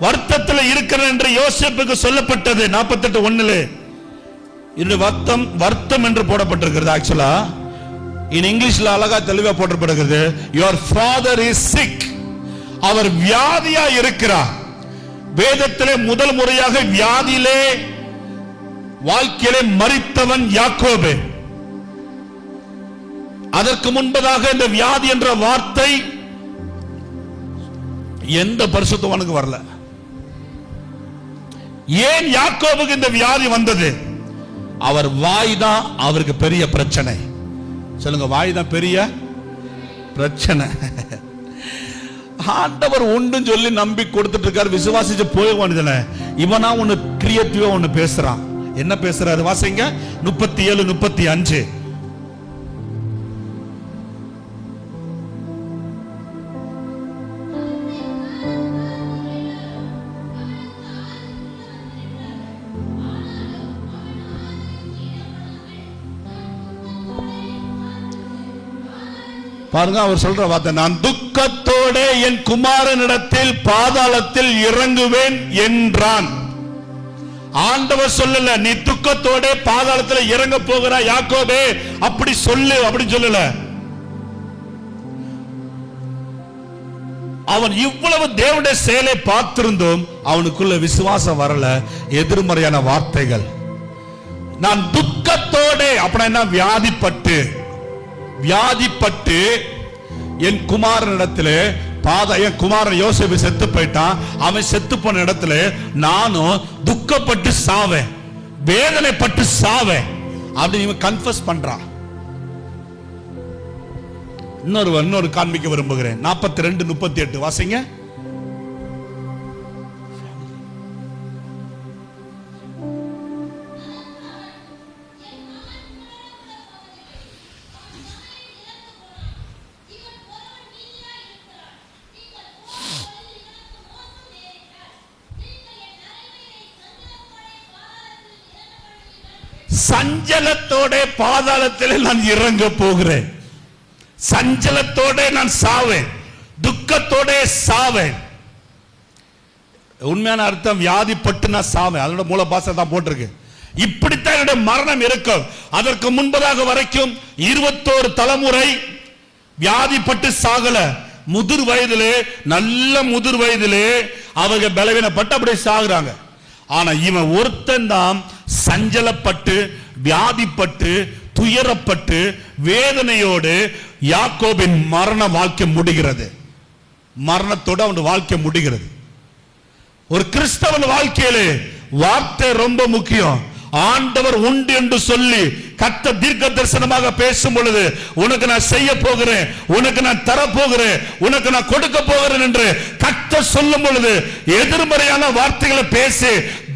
வருத்தத்தில் இருக்கிறான் என்று யோசேப்புக்கு சொல்லப்பட்டது. 48:1 இது வருத்தம் என்று போடப்பட்டிருக்கிறது. ஆக்சுவலா இன் இங்கிலீஷ்ல அழகா தெளிவா போடப்பட்டிருக்கிறது, யுவர் ஃபாதர் இஸ் சிக். அவர் வியாதியா இருக்கிறார். வேதத்திலே முதல் முறையாக வியாதியிலே வாழ்க்கையிலே மரித்தவன் யாக்கோபு. அதற்கு முன்பதாக இந்த வியாதி என்ற வார்த்தை எந்த பரிசுத்தவானுக்கு வரல. ஏன் யாக்கோபுக்கு இந்த வியாதி வந்தது? அவர் வாய் தான் அவருக்கு பெரிய பிரச்சனை. சொல்லுங்க, வாய் தான் பெரிய பிரச்சனை. ஆண்டவர் உண்டு சொல்லி நம்பி கொடுத்துட்டு இருக்காரு, விசுவாசிச்சு போய் வேண்டியதுல இவனா ஒன்னு கிரியேட்டிவா ஒன்னு பேசுறான். என்ன பேசுறாரு வாசிங்க, 37-35. பாருங்க, அவர் சொல்ற வார்த்தை, நான் துக்கத்தோட என் குமாரனிடத்தில் பாதாளத்தில் இறங்குவேன் என்றான். ஆண்டவர் சொல்லல நீ துக்கத்தோட பாதாளத்தில் இறங்க போகிற யாக்கோபே, அப்படி சொல்லு, அப்படி சொல்லல. அவன் இவ்வளவு தேவனுடைய செயலை பார்த்திருந்தும் அவனுக்குள்ள விசுவாசம் வரல. எதிர்மறையான வார்த்தைகள். நான் துக்கத்தோட, அப்படின்னா என்ன? வியாதிப்பட்டு என் குமாரனிடத்துல என் குமாரன் யோசேப்பு செத்து போயிட்டான், அவன் செத்து போன இடத்துல நானும் துக்கப்பட்டு சாவேன், வேதனைப்பட்டு சாவேன் அப்படி இவன் கன்ஃபஸ் பண்றான். இன்னொரு காண்பிக்க விரும்புகிறேன். 42-38 வாசிங்க. சஞ்சலத்தோட பாதாளத்தில் நான் இறங்க போகிறேன், சஞ்சலத்தோட நான் சாவேன், துக்கத்தோட சாவேன். உண்மையான அர்த்தம் வியாதிப்பட்டு நான் சாவேன். அதோட மூல பாஷை தான் போட்டிருக்கு. இப்படித்தான் என்னுடைய மரணம் இருக்கும். அதற்கு முன்பதாக வரைக்கும் 21 தலைமுறை வியாதிப்பட்டு சாகல. முதிர் வயதிலே, நல்ல முதிர் வயதிலே அவங்க பலவீனப்பட்டு அப்படியே சாகுறாங்க. ஆனா இவன் ஒருத்தன் தான் சஞ்சலப்பட்டு வியாதிப்பட்டு துயரப்பட்டு வேதனையோடு யாக்கோபின் மரண வாழ்க்கை முடிகிறது. மரணத்தோடு அவன் வாழ்க்கை முடிகிறது. ஒரு கிறிஸ்தவன் வாழ்க்கையிலே வார்த்தை ரொம்ப முக்கியம். ஆண்டவர் உண்டு என்று சொல்லி கர்த்தர் தீர்க்க தரிசனமாக பேசும் பொழுது, உனக்கு நான் செய்ய போகிறேன், உனக்கு நான் தர போகிறேன், உனக்கு நான் கொடுக்க போகிறேன் என்று கர்த்தர் சொல்லும் பொழுது எதிர்மறையான வார்த்தைகளை பேசி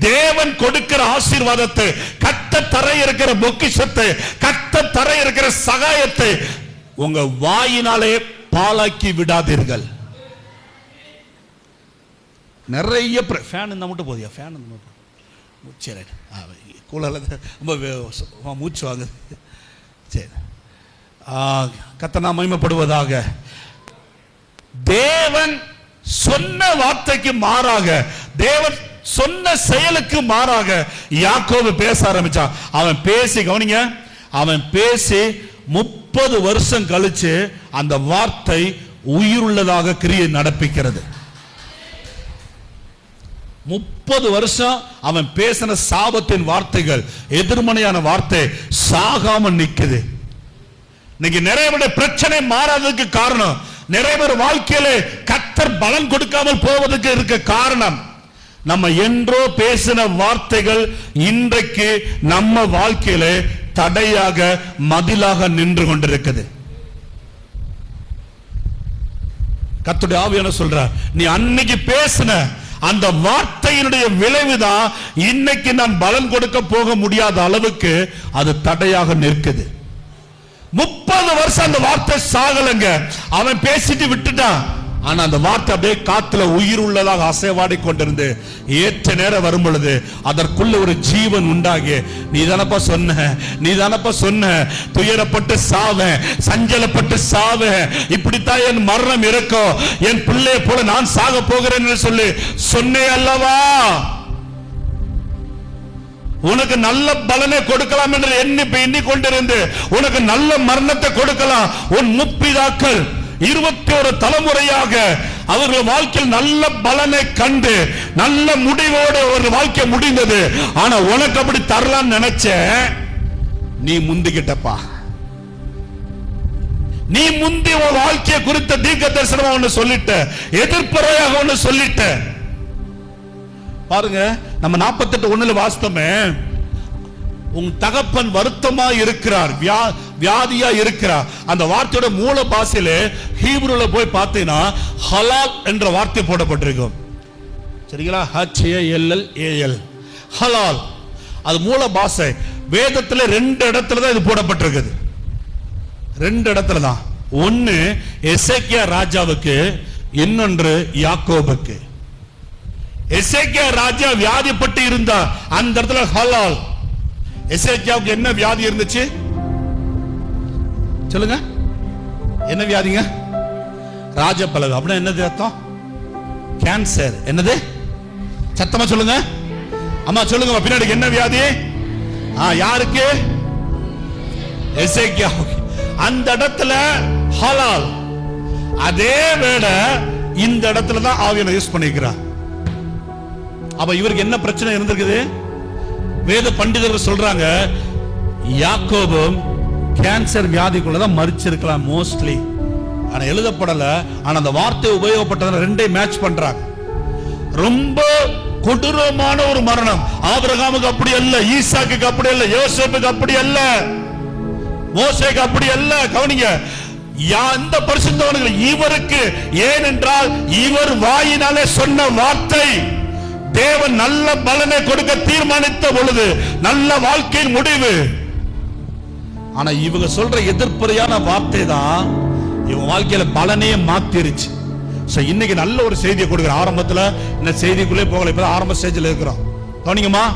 தேவன் கொடுக்கிற ஆசீர்வாதத்தை, கர்த்தர் தர இருக்கிற பொக்கிஷத்தை, கர்த்தர் தர இருக்கிற சகாயத்தை உங்க வாயினாலே பாழாக்கி விடாதீர்கள். நிறைய ஃபேன் இந்த மட்டும் போதியா? ஃபேன் இந்த மட்டும் சரி, மூச்சு வாங்குது. சரி, கர்த்தர் நாமம் மகிமைப்படுவதாக. தேவன் சொன்ன வார்த்தைக்கு மாறாக, தேவன் சொன்ன செயலுக்கு மாறாக யாக்கோபு பேச ஆரம்பிச்சான். அவன் பேசி, கவனிங்க, அவன் பேசி 30 வருஷம் கழிச்சு அந்த வார்த்தை உயிருள்ளதாக கிரியை நடப்பிக்கிறது. 30 வருஷம் அவன் பேசின சாபத்தின் வார்த்தைகள், எதிர்மறையான வார்த்தை சாகாம நிக்குது. இன்னைக்கு நிறைய பேருடைய பிரச்சனை மாறாததுக்கு காரணம், நிறைய பேர் வாழ்க்கையில கர்த்தர் பலன் கொடுக்காமல் போவதற்கு இருக்க காரணம், நம்ம என்றோ பேசின வார்த்தைகள் இன்றைக்கு நம்ம வாழ்க்கையில தடையாக மதிலாக நின்று கொண்டிருக்குது. கர்த்தருடைய ஆவியானவர் சொல்றார், நீ அன்னைக்கு பேசின அந்த வார்த்தையினுடைய விளைவுதான் இன்னைக்கு நான் பலன் கொடுக்க போக முடியாத அளவுக்கு அது தடையாக நிற்குது. 30 வருஷம் அந்த வார்த்தை சாகலங்க, அவன் பேசிட்டு விட்டுட்டான். ஆனா அந்த வார்த்தை அப்படியே காத்துல உயிர் உள்ளதாக அசைவாடி கொண்டிருந்து ஏற்ற நேரம் வரும் பொழுது அதற்குள்ள ஒரு ஜீவன் உண்டாகி, நீ தானப்பா சொன்ன துயரப்பட்டு சாவேன், சஞ்சலப்பட்டு சாவேன், இப்படித்தான் என் மரணம் இருக்கும், என் பிள்ளையை போல நான் சாக போகிறேன் சொல்லி சொன்னே அல்லவா? உனக்கு நல்ல பலனை கொடுக்கலாம் என்று எண்ணிக்கொண்டிருந்து உனக்கு நல்ல மரணத்தை கொடுக்கலாம். உன் முற்பிதாக்கள் 21 தலைமுறையாக அவர்கள் வாழ்க்கையில் நல்ல பலனை கண்டு நல்ல முடிவோடு ஒரு வாழ்க்கை முடிந்தது. ஆனா உனக்கு அப்படி தரலான்னு நினைச்ச, நீ முந்திக்கிட்டப்பா. நீ முந்தி உன் வாழ்க்கையை குறித்த தீர்க்க தரிசனமா ஒன்னு சொல்லிட்ட, எதிர்ப்புறையாக ஒன்னு சொல்லிட்ட. பாருங்க, நம்ம 48:1 வாசித்தோமே, உன் தகப்பன் வருத்தமா இருக்கிறார், வியாதியா இருக்கிறார். அந்த வார்த்தையோட மூல பாஷையில ஹீப்ருல போய் பார்த்தீங்கன்னா ஹலால் என்ற வார்த்தை போடப்பட்டிருக்கும். சரிங்களா? HALL ஹலால். அது மூல பாஷை. வேதத்துல 2 இடத்துல தான் இது போடப்பட்டிருக்குது. 2 இடத்துல தான். ஒன்னு எசேக்கியா ராஜாவுக்கு, இன்னொன்று யாக்கோபுக்கு. எசேக்கியா ராஜா வியாதிப்பட்டு இருந்தார், அந்த இடத்துல ஹலால். எசேக்கியாவுக்கு என்ன வியாதி இருந்துச்சு சொல்லுங்க? என்ன வியாதிங்க? ராஜபலகு. அப்படின்னா என்னது அர்த்தம்? கேன்சர். என்னது? சத்தமா சொல்லுங்க. அம்மா சொல்லுங்க பின்னாடி. என்ன வியாதி? யாருக்கு? எசேக்கியாவுக்கு. அந்த இடத்துல ஹலால். அதே வேளை இந்த இடத்துல தான் ஆவியான யூஸ் பண்ணிக்கிறார். அப்ப இவருக்கு என்ன பிரச்சனை இருந்திருக்குது? வேத பண்டிதர்கள் சொல்றாங்க, யாக்கோபும் கேன்சர் வியாதிக்குள்ளதான் மரிச்சிருக்கலாம் மோஸ்ட்லி. ஆனா எழுதப்படல. ஆனா அந்த வார்த்தை உபயோகப்பட்டதுல 2 மேட்ச் பண்றாங்க. ரொம்ப கொடூரமான ஒரு மரணம். ஆபிரகாமுக்கு அப்படி அல்ல, ஈசாக்குக்கு அப்படி அல்ல, யோசேப்புக்கு அப்படி அல்ல, மோசேக்கு அப்படி அல்ல. கவனிங்க, அந்த பரிசுத்தவான்கள் இவருக்கு. ஏனென்றால் இவர் வாயினாலே சொன்ன வார்த்தை தேவன் நல்ல பலனை கொடுக்க தீர்மானித்த பொழுது நல்ல வாழ்க்கையின் முடிவு. ஆனா இவங்க சொல்ற எதிர்ப்பறையான வார்த்தை தான் இவங்க வாழ்க்கையில பலனையே மாத்திருச்சு. இன்னைக்கு நல்ல ஒரு செய்தியை கொடுக்குற. ஆரம்பத்துல இந்த செய்திக்குள்ளே போகல, இப்பதான் ஆரம்ப ஸ்டேஜ்ல இருக்கிறோம். கவனிங்கம்மா,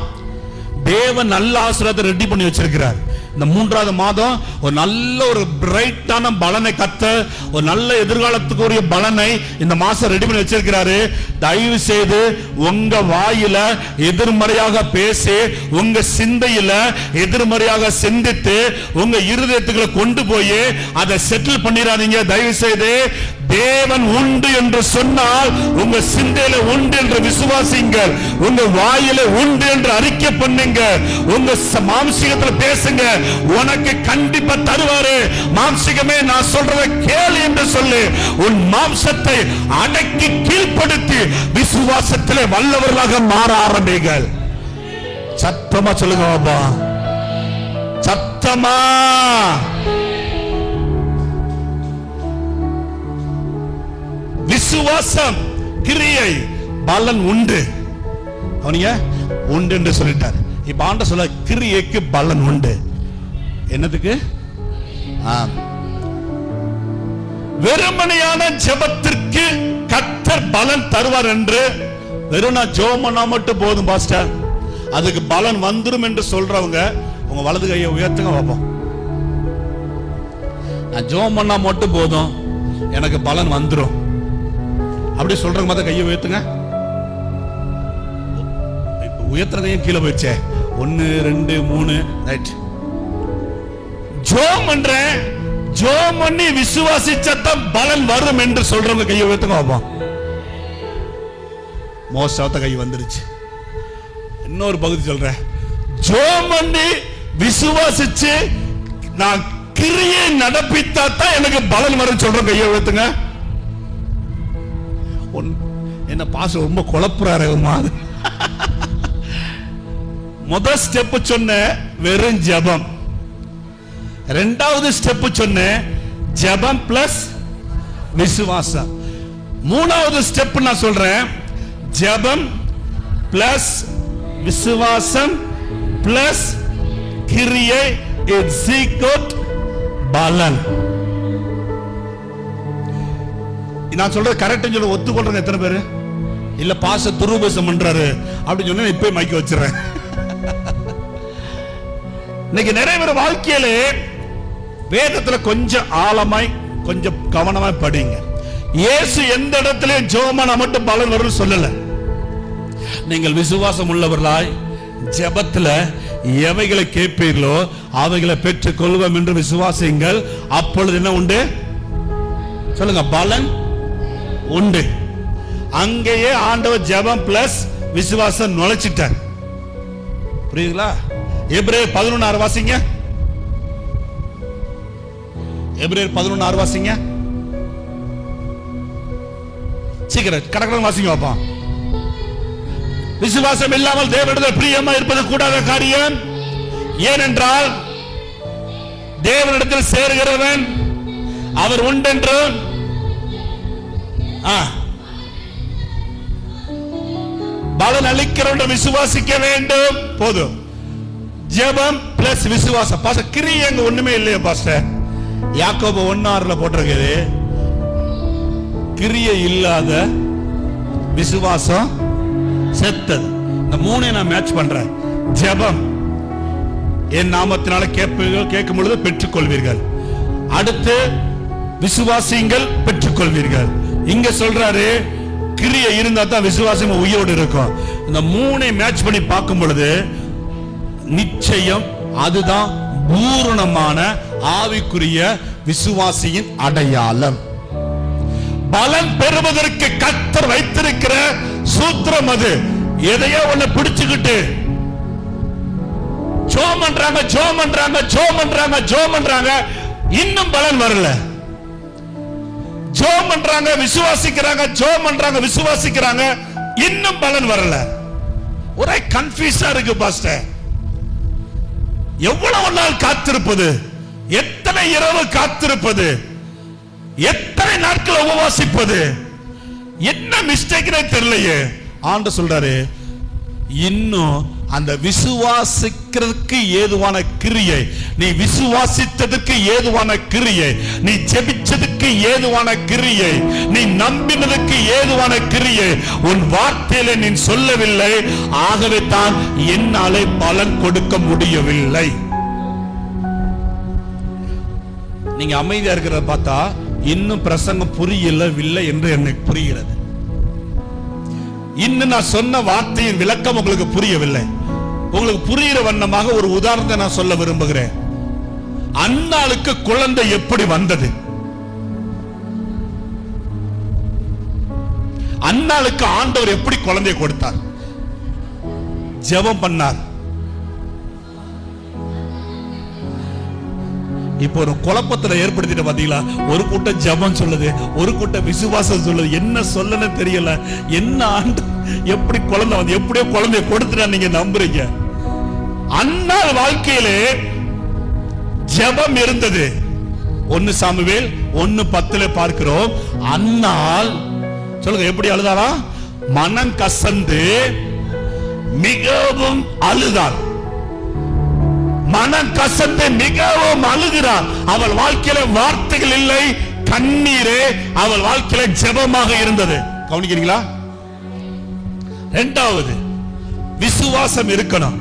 தேவன் நல்ல ஆசீர்வாதத்தை ரெடி பண்ணி வச்சிருக்கிறார். இந்த 3வது மாதம் ஒரு நல்ல ஒரு பிரைட்டான பலனை கத்த, ஒரு நல்ல எதிர்காலத்துக்குரிய பலனை இந்த மாசம் ரெடி பண்ணி வச்சிருக்கிறாரு. தயவு செய்து உங்க வாயில எதிர்மறையாக பேசி, உங்க சிந்தையில எதிர்மறையாக சிந்தித்து, உங்க இருதயத்துக்குள்ள கொண்டு போய் அதை செட்டில் பண்ணிடாதீங்க. தயவு செய்து தேவன் உண்டு என்று சொன்னால் உங்க சிந்தையில உண்டு என்று விசுவாசிங்கள், உங்க வாயில உண்டு என்று அறிக்கை பண்ணுங்க, உங்க மாம்சீகத்தில் பேசுங்க. உனக்கு கண்டிப்பா தருவாரு. மாம்சீகமே நான் சொல்றத கேளு என்று சொல்லி உன் மாம்சத்தை அடக்கி கீழ்ப்படுத்தி விசுவாசத்திலே வல்லவர்களாக மாற ஆரம்பிங்கள். சத்தமா சொல்லுங்க பாபா, சத்தமா. விசுவாசம், கிரியை, பலன் உண்டு. அவனிங்க உண்டு என்று சொல்லிட்டார். இப்ப ஆண்டவர் சொல்ல கிரியைக்கு பலன் உண்டு. என்னதுக்கு? வெறுமனையான ஜெபத்திற்கு கர்த்தர் பலன் தருவார் என்று வெறும் நான் ஜெபம் பண்ணா மட்டும் போதும் பாஸ்டர், அதுக்கு பலன் வந்துரும் என்று சொல்றவங்க உங்க வலது கையை உயர்த்துங்க பார்ப்போம். நான் ஜெபம் பண்ணா மட்டும் போதும் எனக்கு பலன் வந்துரும் அப்படி சொல்றவங்க மாதிரி கையை உயர்த்துங்க. உயர்த்துறதையும் கீழே போயிடுச்சே. 1 2 3 ரைட். ஜெபம் பண்றேன், ஜெபம் பண்ணி விசுவாசிச்சதான் பலன் வரும் என்று சொல்றவங்க கையை உயர்த்துங்க பாப்போம். மோசத்த கை வந்துருச்சு. இன்னொரு பகுதி சொல்றேன், ஜெபம் பண்ணி விசுவாசிச்சு நான் கிரியை நடப்பித்தா தான் எனக்கு பலன் வரும் சொல்ற கையை உயர்த்துங்க. என்ன பாச ரொம்ப குழப்புறாரு. முதல் ஸ்டெப் சொன்ன வெறும் ஜெபம், 2வது ஸ்டெப் சொன்ன ஜெபம் பிளஸ் விசுவாசம், 3வது ஸ்டெப் நான் சொல்றேன் ஜெபம் பிளஸ் விசுவாசம் பிளஸ் கிரியை எக்ஸிக்யூட் பலன். நான் சொல்றது கரெக்ட் சொல்லி ஒத்துக்கொள்றது எத்தனை பேரு? இல்ல பாச துருபேசம் பண்றாரு அப்படின்னு சொன்னா இப்ப மைக்க வச்சிடறேன். இன்னைக்கு நிறைய பேர் வாழ்க்கையில வேதத்துல கொஞ்சம் ஆழமாய் கொஞ்சம் கவனமாய் படிங்க. இயேசு எந்த இடத்திலையும் ஜெபமா மட்டும் பலன் வரும் சொல்லல. நீங்கள் விசுவாசம் உள்ளவர்களாய் ஜெபத்துல எவைகளை கேட்பீர்களோ அவைகளை பெற்றுக் கொள்வோம் என்று விசுவாசிங்கள். அப்பொழுது என்ன உண்டு சொல்லுங்க? பலன் உண்டு. அங்கேயே ஆண்டவர் ஜெபம் பிளஸ் விசுவாசம் நுழைச்சிட்டார். புரியுதுங்களா? எபிரேயர் 11:6 வாசிங்க. எபிரேயர் 11:6 வாசிங்க. சீக்கிரம் கடற்கரை வாசிங்க பாப்பா. விசுவாசம் இல்லாமல் தேவனிடத்தில் பிரியமா இருப்பது கூடாத காரியம். ஏனென்றால் தேவனிடத்தில் சேர்கிறவன் அவர் உண்டென்று பலன் அளிக்கிறவன் விசுவாசிக்க வேண்டும். போதும். ஜெபம் பிளஸ் விசுவாசம். பாஸ்டர் கிரியை அங்க ஒண்ணுமே இல்லையா பாஸ்டர்? யாக்கோபு 1:6 போட்டிருக்குது, கிரியை இல்லாத விசுவாசம் செத்தது. இந்த மூணை நான் மேட்ச் பண்றேன். ஜெபம், என் நாமத்தினால கேட்கும் பொழுது பெற்றுக்கொள்வீர்கள். அடுத்து விசுவாசிங்கள் பெற்றுக்கொள்வீர்கள். இங்க சொல்றாரு கிரியை இருந்தா தான் விசுவாசம் உயிரோடு இருக்கும். இந்த மூணை மேட்ச் பண்ணி பார்க்கும் பொழுது நிச்சயம் அதுதான் பூரணமான ஆவிக்குரிய விசுவாசியின் அடையாளம். பலன் பெறுவதற்கு கர்த்தர் வைத்திருக்கிற சூத்திரம் அது. எதையோ ஒண்ணு பிடிச்சுக்கிட்டு ஜெபம் பண்றாங்க, ஜெபம் பண்றாங்க, ஜெபம் பண்றாங்க, ஜெபம் பண்றாங்க, இன்னும் பலன் வரல. ஜெபம் பண்றாங்க, விசுவாசிக்கிறாங்க, ஜெபம் பண்றாங்க, விசுவாசிக்கிறாங்க, இன்னும் பலன் வரல. ஒரே கன்ஃபியூஸா இருக்கு பாஸ்டர். எவ்வளவு நாள் காத்திருப்பது? எத்தனை இரவு காத்திருப்பது? எத்தனை நாட்கள் உபவாசிப்பது? என்ன மிஸ்டேக்னே தெரியலையே. ஆண்டவர் சொல்றாரு, இன்னும் அந்த விசுவாசிக்கிறதுக்கு ஏதுவான கிரியை, நீ விசுவாசித்ததுக்கு ஏதுவான கிரியை, நீ ஜெபிச்சதுக்கு ஏதுவான கிரியை, நீ நம்பினதுக்கு ஏதுவான கிரியை உன் வார்த்தையில நீ சொல்லவில்லை. ஆகவே தான் என்னாலே பலன் கொடுக்க முடியவில்லை. நீங்க அமைதியா இருக்கிறத பார்த்தா இன்னும் பிரசங்கம் புரியவில்லை என்று எனக்கு புரிகிறது. இன்னும் நான் சொன்ன வார்த்தையின் விளக்கம் உங்களுக்கு புரியவில்லை. உங்களுக்கு புரிகிற வண்ணமாக ஒரு உதாரணத்தை நான் சொல்ல விரும்புகிறேன். அன்னாளுக்கு குழந்தை எப்படி வந்தது? அன்னாளுக்கு ஆண்டவர் எப்படி குழந்தையை கொடுத்தார்? ஜெபம் பண்ணார். இப்போ ஒரு குழப்பத்துல ஏற்படுத்திட்டு பாத்தீங்களா? ஒரு கூட்டம் ஜெபம் சொல்லுது, ஒரு கூட்டம் விசுவாசம் சொல்லுது. என்ன சொல்லன்னு தெரியல. என்ன ஆண்டு எப்படி குழந்தை வந்து எப்படியோ குழந்தைய கொடுத்துட்டா நீங்க நம்புறீங்க? அன்னாள் வாழ்க்கையிலே ஜெபம் இருந்தது. 1 சாமுவேல் 1:10 பார்க்கிறோம். அன்னாள் சொல்லுங்க எப்படி அழுதாளா? மனம் கசந்து மிகவும் அழுதாள். மனம் கசந்து மிகவும் அழுகிறார். அவள் வாழ்க்கையில வார்த்தைகள் இல்லை, கண்ணீரே அவள் வாழ்க்கையில ஜெபமாக இருந்தது. கவனிக்கிறீங்களா? இரண்டாவது, விசுவாசம் இருக்கணும்.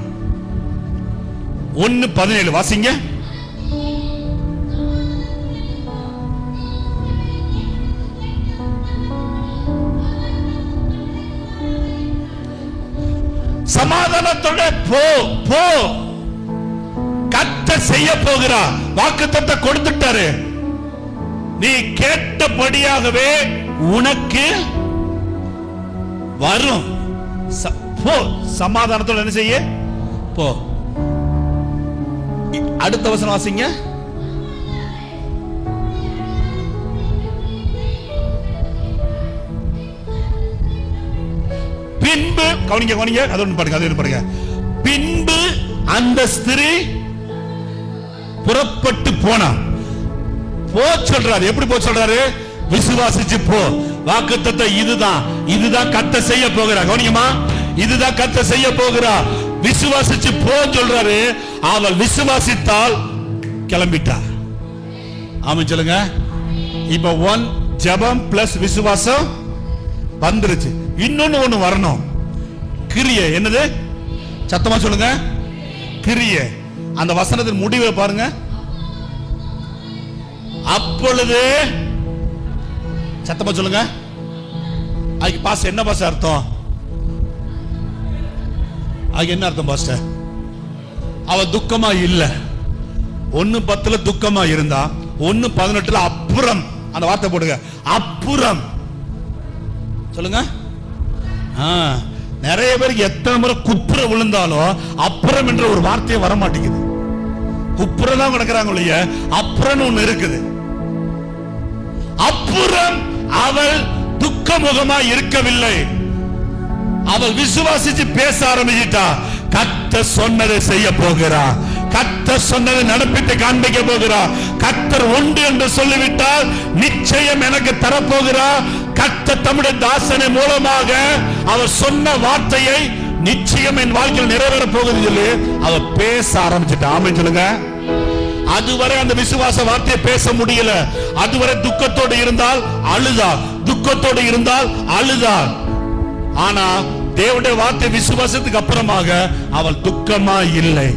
1:17 வாசிங்க. சமாதானத்தோட போ போ. கர்த்தர் செய்ய போகிறார். வாக்குத்தத்தம் கொடுத்துட்டாரு. நீ கேட்டபடியாகவே உனக்கு வரும். போ, சமாதானத்தோட என்ன செய்ய போ. அடுத்த வசனம் வாசிங்க. பின்பு கவனிங்க கவனிங்க, அது ஒன்று பாருங்க, அது ஒன்று பாருங்க. பின்பு அந்த ஸ்திரீ புறப்பட்டு போனா. போ சொல்றாரு. எப்படி போ சொல்றாரு? விசுவாசிச்சு போ. வாக்குத்தத்தம் இதுதான். இதுதான் கர்த்தர் செய்ய போகிறார். கவனிங்கம்மா, இதுதான் கர்த்தர் செய்ய போகிறார். விசுவாசிச்சு போ சொல்றாரு. அவள் விசுவாசித்தால் கிளம்பிட்டா. ஆமென் சொல்லுங்க. இப்ப 1 ஜெபம் பிளஸ் விசுவாசம் வந்துருச்சு. இன்னொன்னு ஒண்ணு வரணும். கிரியை. என்னது? சத்தமா சொல்லுங்க. கிரியை. அந்த வசனத்தின் முடிவை பாருங்க. அப்பொழுது சத்தமா சொல்லுங்க. அதுக்கு பாஸ் என்ன பாஸ் அர்த்தம்? அதுக்கு என்ன அர்த்தம் பாஸ்டர்? அவ துக்கமா இல்ல. 1:10 துக்கமா இருந்தா 1:18 அப்புறம் அந்த வார்த்தை போடுங்க. அப்புறம் சொல்லுங்க. நிறைய பேருக்கு எத்தனை முறை குப்புற விழுந்தாலும் அப்புறம் என்ற ஒரு வார்த்தையை வர மாட்டேங்குது. குப்புறதான் கிடக்கிறாங்க இல்லையா? அப்புறம் ஒண்ணு இருக்குது. அப்புறம் அவள் துக்கமுகமா இருக்கவில்லை. அவள் விசுவாசிச்சு பேச ஆரம்பிச்சிட்டா. கர்த்தர் சொன்னதை செய்ய போகிறா. கர்த்தர் சொன்னதை நடப்பித்து காண்பிக்க போகிறா. கர்த்தர் உண்டு என்று சொல்லிவிட்டால் நிச்சயம் எனக்கு தரப்போகிறா. கர்த்தர் தம்முடைய தாசனை மூலமாக அவர் சொன்ன வார்த்தையை நிச்சயம் என் வாழ்க்கையில் நிறைவேற போகுது சொல்லி அவ பேச ஆரம்பிச்சிட்டா. ஆமென் சொல்லுங்க. அதுவரை அந்த விசுவாச வார்த்தையை பேச முடியல. அதுவரை துக்கத்தோடு இருந்தால் அழுதா, துக்கத்தோடு இருந்தால் அழுதா. ஆனா தேவனுடைய வார்த்தை விசுவாசத்துக்கு அப்புறமாக அவள் துக்கமா இல்லை.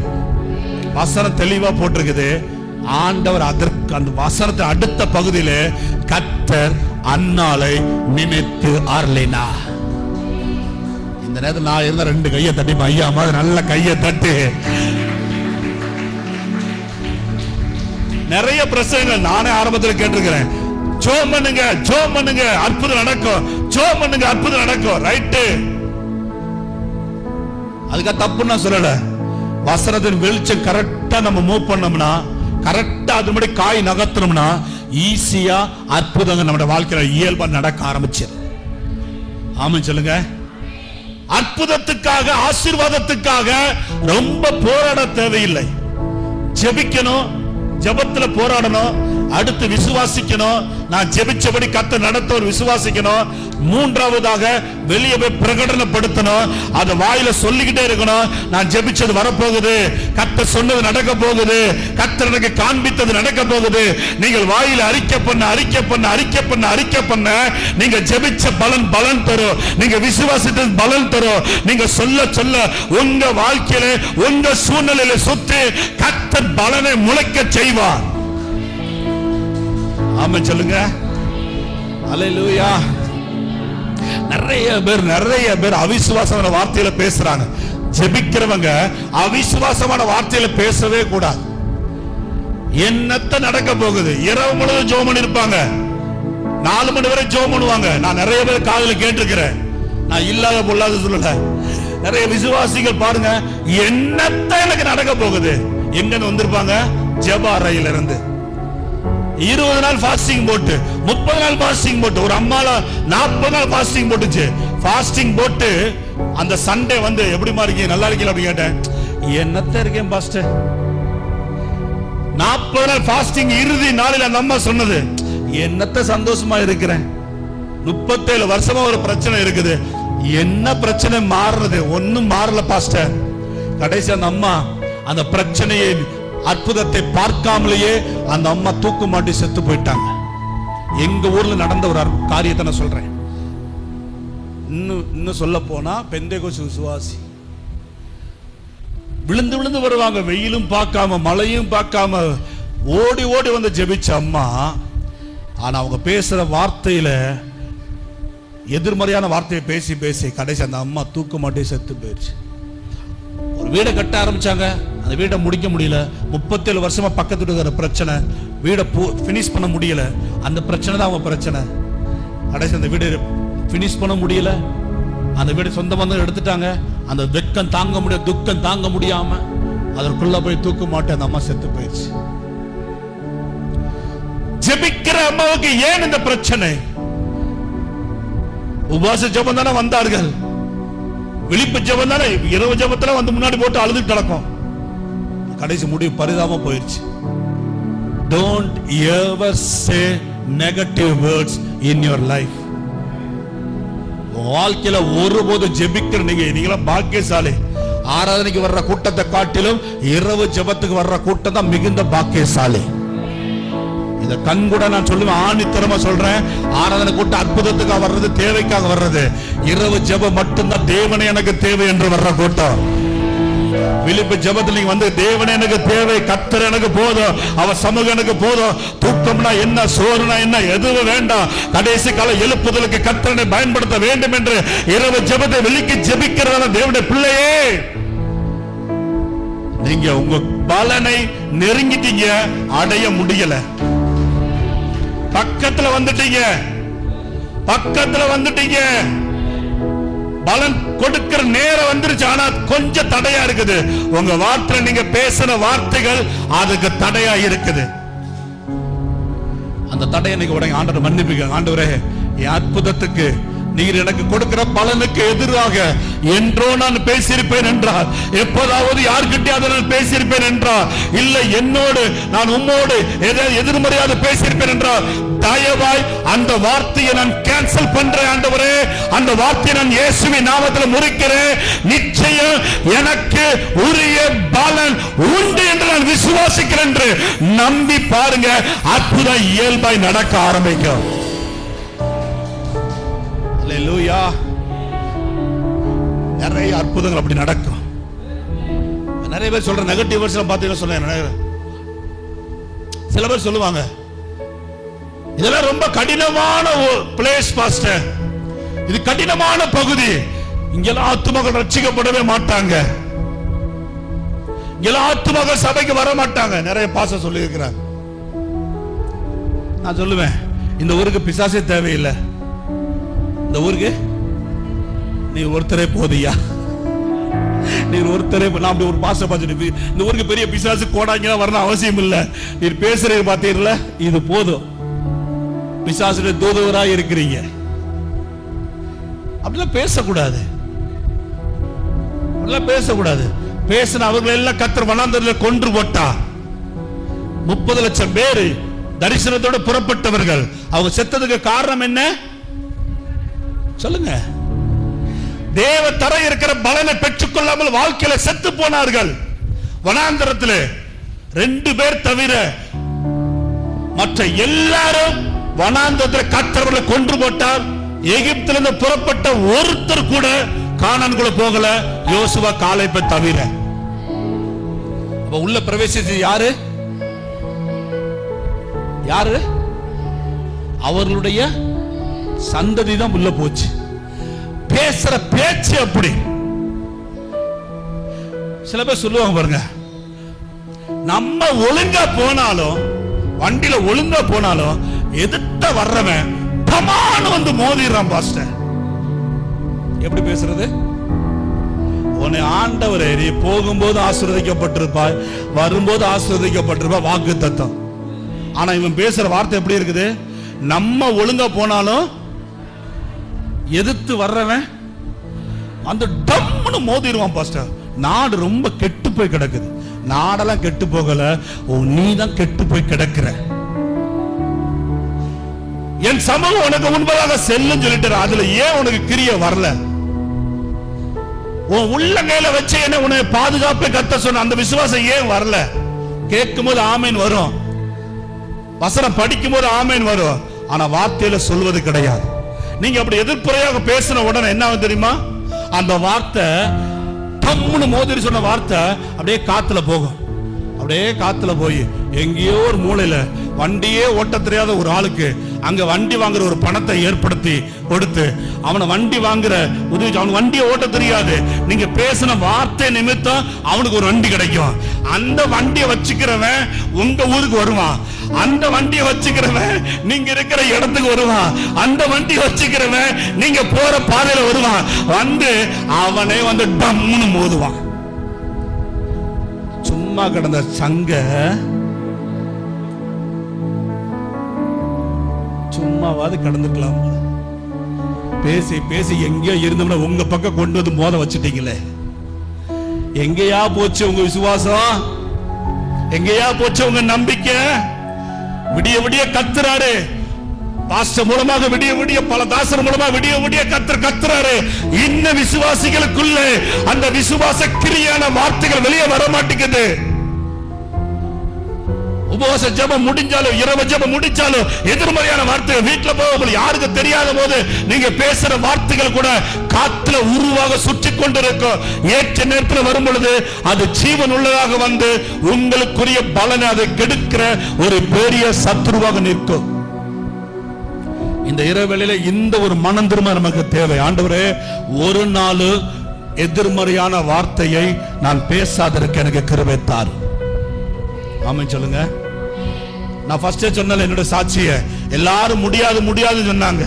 வசனம் தெளிவா போட்டிருக்குது. ஆண்டவர் அதற்கு அந்த வசனத்தை அடுத்த பகுதியில கர்த்தர் அன்னாளை நினைத்து அருளினா. இந்த நேரத்தில் நான் இருந்த 2 கையை தட்டி ஐயா மாதிரி நல்ல கையை தட்டு. நிறைய பிரச்சனைகள் நானே ஆரம்பத்தில் கேட்டிருக்கிறேன். ஜெபம் பண்ணுங்க, ஜெபம் பண்ணுங்க, அற்புதம் நடக்கும். ஜெபம் பண்ணுங்க, அற்புதம் நடக்கும். ரைட்டு, அதுக்கு தப்புன்னு நான் சொல்லல. வசனத்தின் வெளிச்சம் கரெக்டா நம்ம மூவ் பண்ணோம்னா, கரெக்டா அதுபடி காய் நகர்த்தணும்னா ஈஸியா அற்புதங்கள் நம்முடைய வாழ்க்கையில இயல்பா நடக்க ஆரம்பிச்சு. ஆமென் சொல்லுங்க. அற்புதத்துக்காக, ஆசீர்வாதத்துக்காக ரொம்ப போராட தேவையில்லை. ஜெபிக்கணும், ஜெபத்துல போராடணும், அடுத்து விசுவாசிக்கணும். நான் ஜெபிச்சபடி கர்த்தர் நடத்த ஒரு விசுவாசிக்கணும். மூன்றாவதாக வெளியே போய் பிரகடனப்படுத்தணும். அத வாயில சொல்லிக்கிட்டே இருக்கணும். நான் ஜெபிச்சது வரப்போகுது, கர்த்தர் சொன்னது நடக்க போகுது, கர்த்தர் எனக்கு காண்பித்தது நடக்க போகுது. நீங்கள் வாயில அறிக்கை பண்ண அறிக்கை பண்ண அறிக்கை பண்ண அறிக்கை பண்ண நீங்க ஜெபிச்ச பலன் பலன் தரும். நீங்க விசுவாசித்தது பலன் தரும். நீங்க சொல்ல சொல்ல உங்க வாழ்க்கையில உங்க சூழ்நிலையில சுத்தி கர்த்தர் பலனை முளைக்க செய்வார். ஆமென் சொல்லுங்க. அல்லேலூயா. நிறைய பேர் அவிசுவாசமான வார்த்தையில பேசுறாங்க. ஜெபிக்கிறவங்க அவிசுவாசமான வார்த்தையில பேசவே கூடாது. என்னத்த நடக்க போகுது? இரவு முழுவதும் ஜெபம் பண்ணிருப்பாங்க, 4 மணி வரை ஜெபம் பண்ணுவாங்க. நான் நிறைய பேர் காதுல கேட்டிருக்கிறேன். நான் இல்லாத பொல்லாத சொல்லல. நிறைய விசுவாசிகள் பாருங்க, என்னத்த எனக்கு நடக்க போகுது? எங்க வந்திருப்பாங்க? ஜெப அறையில இருந்து 20 நாள் ஃபாஸ்டிங் போட்டு, 30 நாள் ஃபாஸ்டிங் போட்டு, ஒரு அம்மால 40 நாள் ஃபாஸ்டிங் போட்டுச்சு. ஃபாஸ்டிங் போட்டு அந்த சண்டே வந்து எப்படிமா இருக்கீங்க, நல்லா இருக்கீங்க அப்படி கேட்டேன். என்னத்த இருக்கேன் பாஸ்டர். 40 நாள் ஃபாஸ்டிங் இறுதி நாளில் அந்த அம்மா சொன்னது, என்னத்த சந்தோஷமா இருக்கிறேன். 37 வருஷமா ஒரு பிரச்சனை இருக்குது. என்ன பிரச்சனை மாறுறது? ஒன்னும் மாறல பாஸ்டர். கடைசி அந்த அம்மா அந்த பிரச்சனையை, அற்புதத்தை பார்க்காமலேயே அந்த அம்மா தூக்கு மாட்டி செத்து போயிட்டாங்க. எங்க ஊர்ல நடந்த ஒரு காரியத்தை நான் சொல்றேன். இன்னும் சொல்ல போனா பெந்தேகோஸ்து விசுவாசி விழுந்து விழுந்து வருவாங்க. வெயிலும் பார்க்காம மழையும் பார்க்காம ஓடி ஓடி வந்து ஜெபிச்ச அம்மா. ஆனா அவங்க பேசுற வார்த்தையில எதிர்மறையான வார்த்தையை பேசி பேசி கடைசி அந்த அம்மா தூக்கு மாட்டி செத்து போயிடுச்சு. ஒரு வீடை கட்ட ஆரம்பிச்சாங்க, அந்த வீடை முடிக்க முடியல. 37 வருஷமா பக்கத்து இருக்கிற பிரச்சனை, வீடை பினிஷ் பண்ண முடியல. அந்த பிரச்சனை தான் அவங்க பிரச்சனை. கடைசி அந்த வீடு பினிஷ் பண்ண முடியல. அந்த வீடு சொந்த பந்தம் எடுத்துட்டாங்க. அந்த வெக்கம் தாங்க முடியாது, துக்கம் தாங்க முடியாம அதற்குள்ள போய் தூக்கு மாட்டி அந்த அம்மா செத்து போயிடுச்சு. ஜெபிக்கிற அம்மாவுக்கு ஏன் இந்த பிரச்சனை? உபவாச ஜெபம் தானே வந்தார்கள், விழிப்பு ஜெபம் தானே, இரவு ஜெபத்துல வந்து முன்னாடி போட்டு அழுதுட்டு நடக்கும். கடைசி முடிவு பரிதாபமா போயிடுச்சு. Don't ever say negative words in your life. வாழ்க்கையில ஒருபோது ஜெபிக்கிற நீங்க பாக்கியசாலி. ஆராதனைக்கு வர்ற கூட்டத்தை காட்டிலும் இரவு ஜெபத்துக்கு வர்ற கூட்டம் தான் மிகுந்த பாக்கியசாலி. இத கண்கூட நான் சொல்லுவேன், ஆணித்தரமா சொல்றேன். ஆராதனை கூட்டம் அற்புதத்துக்காக வர்றது, தேவைக்காக வர்றது. இரவு ஜெபம் மட்டும்தான் தேவனே எனக்கு தேவை என்று வர்ற கூட்டம். விழிப்பு ஜெபத்தில் நீங்க வந்து தேவனே எனக்கு தேவை, கர்த்தர் எனக்கு போதும், அவர் சமூகம் எனக்கு போதும், தூக்கம்னா என்ன, சோறுனா என்ன, எதுவும் வேண்டாம், கடைசி கால எழுப்புதலுக்கு கர்த்தரை பயன்படுத்த வேண்டும் என்று இரவு ஜெபத்தை வெளிக்கு ஜெபிக்கிறதான தேவனுடைய பிள்ளையே, நீங்க உங்க பலனை நெருங்கிட்டீங்க, அடைய முடியல. பக்கத்துல வந்துட்டீங்க, பக்கத்துல வந்துட்டீங்க, பலன் கொடுக்கிற நேரம் வந்துருச்சு. ஆனா கொஞ்சம் தடையா இருக்குது. உங்க வார்த்தை, நீங்க பேசின வார்த்தைகள் அதுக்கு தடையா இருக்குது. அந்த தடையை நீங்க உடனே ஆண்டவரை மன்னிப்புங்க. ஆண்டவரே, என் அற்புதத்துக்கு நீர் எனக்கு கொடுக்கிற பலனுக்கு எதிராக என்றோ நான் பேசியிருப்பேன் என்றார். எப்போதாவது யார்கிட்டயாவது நான் பேசியிருப்பேன் என்றார். இல்லை, என்னோடு நான் உம்மோடு எதிர்மறையாக பேசியிருப்பேன் என்றார். தயவாய் அந்த வார்த்தையை நான் கேன்சல் பண்றேன் ஆண்டவரே. அந்த வார்த்தையை நான் இயேசுவின் நாமத்தில் முறிக்கிறேன். நிச்சயம் எனக்கு உரிய பலன் உண்டு என்று நான் விசுவாசிக்கிறேன் என்று நம்பி பாருங்க, அற்புதம் இயல்பாய் நடக்க ஆரம்பிக்கும். அல்லேலூயா. நிறைய அற்புதங்கள் அப்படி நடக்கும். நிறைய பேர் சொல்ற நெகட்டிவ் வேர்ட்ஸ் பாத்தீங்கன்னா சொன்னேன். சில பேர் சொல்லுவாங்க, இதெல்லாம் ரொம்ப கடினமான பிளேஸ் பாஸ்டர், இது கடினமான பகுதி, இங்கெல்லாம் ஆத்துமகள் ரட்சிக்கப்படவே மாட்டாங்க, இங்கெல்லாம் ஆத்துமகள் சபைக்கு வர மாட்டாங்க. நிறைய பாஸ்டர் சொல்லி இருக்கிறாங்க. நான் சொல்லுவேன், இந்த ஊருக்கு பிசாசே தேவையில்லை, இந்த ஊருக்கு நீ ஒருத்தரே போதியா, நீ ஒருத்தரே. நான் அப்படி ஒரு பாஸ்டர் பார்த்துட்டு, இந்த ஊருக்கு பெரிய பிசாசு கோடாங்க வரணும் அவசியம் இல்லை, நீ பேசுறது பார்த்தீங்களா, இது போதும், பிசாசுடைய தூதுவராக இருக்கிறீங்க. அப்படிலாம் பேசக்கூடாது, அப்படிலாம் பேசக்கூடாது. பேசின அவர்கள் எல்லாம் கர்த்தர் வனாந்தரத்தில் கொன்று போட்டா. 30 லட்சம் பேர் தரிசனத்தோடு புறப்பட்டவர்கள், அவங்க செத்ததுக்கு காரணம் என்ன சொல்லுங்க? தேவ தர இருக்கிற பலனை பெற்றுக்கொள்ளாமல் வாழ்க்கையில செத்து போனார்கள். வனாந்தரத்தில் 2 பேர் தவிர மற்ற எல்லாரும் வனாந்தரத்தில் கர்த்தர்களை கொன்று போட்டார். எகிப்திலிருந்து புறப்பட்ட ஒருத்தர் கூட கானான்குள்ள போகல, யோசுவா காலேபை தவிர. உள்ள பிரவேசிச்சது யாரு? யாரு? அவர்களுடைய சந்ததி தான் உள்ள போச்சு. பேசுற பேச்சு அப்படி. சில பேர் சொல்லுவாங்க பாருங்க, நம்ம ஒழுங்கா போனாலும், வண்டியில ஒழுங்கா போனாலும் எதிர்த்த வர்றவன் தமான வந்து மோதிடுறான் பாஸ்டர். எப்படி பேசுறது? உன்னை ஆண்டவரே, நீ போகும்போது ஆசீர்வதிக்கப்பட்டிருப்பாய், வரும்போது ஆசீர்வதிக்கப்பட்டிருப்பாய், வாக்கு தத்தம். ஆனா இவன் பேசுற வார்த்தை எப்படி இருக்குது? நம்ம ஒழுங்கா போனாலும் எதிர்த்து வர்றவன் அந்த டம்னு மோதிடுவான் பாஸ்டர். நாடு ரொம்ப கெட்டு போய் கிடக்குது. நாடெல்லாம் கெட்டு போகல, நீ தான் கெட்டு போய் கிடக்குற. என் சமூகம் உனக்கு முன்பதாக செல்லும் சொல்லிட்டு, அதுல ஏன் உனக்கு கிரிய வரல? உன் உள்ளங்கையில வச்சு என்ன உன்னை பாதுகாப்பை கத்த சொன்ன அந்த விசுவாசம் ஏன் வரல? கேட்கும் போது ஆமேன் வரும், வசனம் படிக்கும் போது ஆமேன் வரும், ஆனா வார்த்தையில சொல்வது கிடையாது. நீங்க அப்படி எதிர்ப்புறையாக பேசின உடனே என்ன தெரியுமா? அந்த வார்த்தை தம்முன்னு மோதிரி சொன்ன வார்த்தை அப்படியே காத்துல போகும். அப்படியே காத்துல போய் எங்கேயோ ஒரு மூலையில வண்டியே ஓட்ட தெரியாத ஒரு ஆளுக்கு அங்க வண்டி வாங்குற ஒரு பணத்தை ஏற்படுத்தி கொடுத்து அவனை வண்டி வாங்குற உதவி. அவனுக்கு வண்டியை ஓட்ட தெரியாது, நீங்க பேசின வார்த்தை நிமித்தம் அவனுக்கு ஒரு வண்டி கிடைக்கும். அந்த வண்டியை வச்சுக்கிறவன் உங்க ஊருக்கு வருவான், அந்த வண்டியை வச்சுக்கிறவன் நீங்க இருக்கிற இடத்துக்கு வருவான், அந்த வண்டியை வச்சுக்கிறவன் நீங்க போற பாதையில வருவான். வந்து அவனே வந்து டம்னு மோதுவான். சும்மா கிடந்த சங்க சும்மாவாது கடந்துக்கலாம். பேசி பேசி எங்கேயோ இருந்தோம்னா உங்க பக்கம் கொண்டு வந்து மோத வச்சுட்டீங்களே. எங்கேயா போச்சு உங்க விசுவாசம்? எங்கேயா போச்சு உங்க நம்பிக்கை? விடிய விடிய கத்துறாரு பாஸ்டர் மூலமாக, விடிய விடிய பல தாசர் மூலமா விடிய விடிய கத்துறாரு. இன்னும் விசுவாசிகளுக்குள்ள அந்த விசுவாச கிரியான வார்த்தைகள் வெளியே வர மாட்டேங்குது. உபவாச ஜெபம் முடிஞ்சாலும், இரவு ஜெபம் முடிஞ்சாலும் எதிர்மறையான வார்த்தைகள் வீட்டுல போக யாருக்கு தெரியாத போது நீங்க பேசுற வார்த்தைகள் கூட காத்துல உருவாக சுற்றி கொண்டிருக்கும். ஏற்ற நேரத்தில் வரும் பொழுது அது ஜீவன் உள்ளதாக வந்து உங்களுக்குரிய பலனை அதை கெடுக்கிற ஒரு பெரிய சத்துருவாக நிற்கும். இந்த இரவேளையில இந்த ஒரு மனம் திரும்ப நமக்கு தேவை. ஆண்டவரே, ஒரு நாள் எதிர்மறையான வார்த்தையை நான் பேசாதற்கு எனக்கு கிருபை தார். ஆமென் சொல்லுங்க. நான் ஃபர்ஸ்டே சொன்னேன் என்னோட சாட்சிய. எல்லாரும் முடியாது முடியாதுன்னு சொன்னாங்க.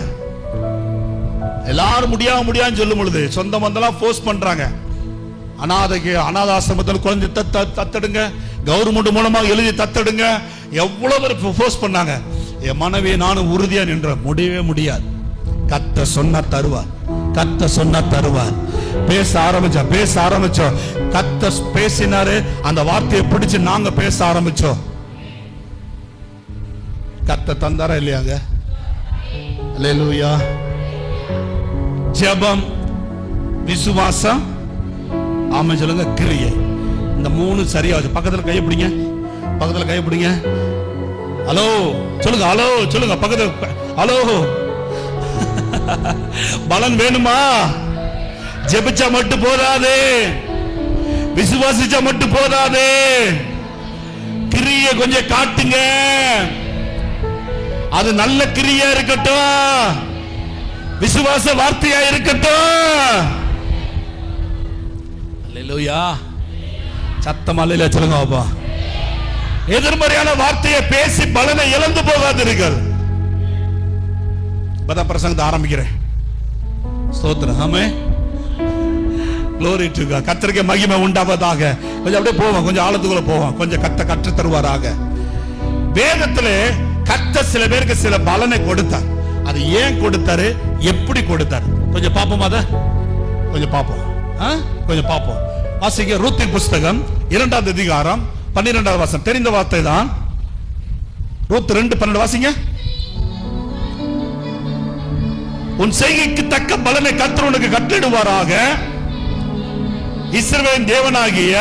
எல்லாரும் முடியாதுன்னு சொல்லும் பொழுது சொந்த மந்தெல்லாம் ஃபோர்ஸ் பண்றாங்க. அனாதாசிரமத்தில் குழந்தை தத்தெடுங்க, கவர்மெண்ட் மூலமாக எழுதி தத்தெடுங்க, எவ்வளவு பேர் ஃபோர்ஸ் பண்ணாங்க. என் மனைவியை நானும் உறுதியா நின்ற முடியவே முடியாது. கத்த சொன்னா தருவார், கத்த சொன்னா தருவார். பேச ஆரம்பிச்சோம். கத்த பேசினாரு, அந்த வார்த்தையை பிடிச்சு நாங்க பேச ஆரம்பிச்சோம். கத்த தந்தாரா இல்லையாங்க? அல்லேலூயா. ஜெபம், விசுவாசம், ஆமென் சொல்லுங்க, கிரியை. இந்த மூணு சரியா வச்சு பக்கத்துல கை பிடிங்க, பக்கத்துல கை பிடிங்க. ஹலோ சொல்லுங்க, ஹலோ சொல்லுங்க, பக்கத்துல ஹலோ. பலன் வேணுமா? ஜெபிச்சா மட்டும் போதாது, விசுவாசிச்சா மட்டும் போதாது, கிரிய கொஞ்சம் காட்டுங்க. அது நல்ல கிரியா இருக்கட்டும், விசுவாச வார்த்தையா இருக்கட்டும். அல்லேலூயா. சத்தமா அல்லேலூயா சொல்லுங்க பாப்பா. எதிர்மறையான வார்த்தையை பேசி பலனை இழந்து போகாதீர்கள். இப்பதான் பிரசங்கத்தை ஆரம்பிக்கிறேன். ஸ்தோத்திரம். ஆமென். Glory to God. கர்த்தருக்கு மகிமை உண்டாவதாக. கொஞ்சம் அப்படியே போவோம், கொஞ்சம் ஆழத்துக்குள்ள போவோம், கொஞ்சம் கற்று தருவாராக. வேதத்திலே கர்த்தர் சில பேருக்கு சில பலனை கொடுத்தார். அது ஏன் கொடுத்தாரு, எப்படி கொடுத்தார், கொஞ்சம் பாப்போம். அத கொஞ்சம் பாப்போம், கொஞ்சம் பாப்போம். வாசிங்க ரூத்தின் புஸ்தகம் 2ஆம் அதிகாரம் 12ஆவது வசனம். தெரிந்த வார்த்தை தான். ரூத் 2:12 வாசிங்க. உன் செய்கைக்கு தக்க பலனை கர்த்தர் உனக்கு கட்டளையிடுவாராக. இஸ்ரவேலின் தேவனாகிய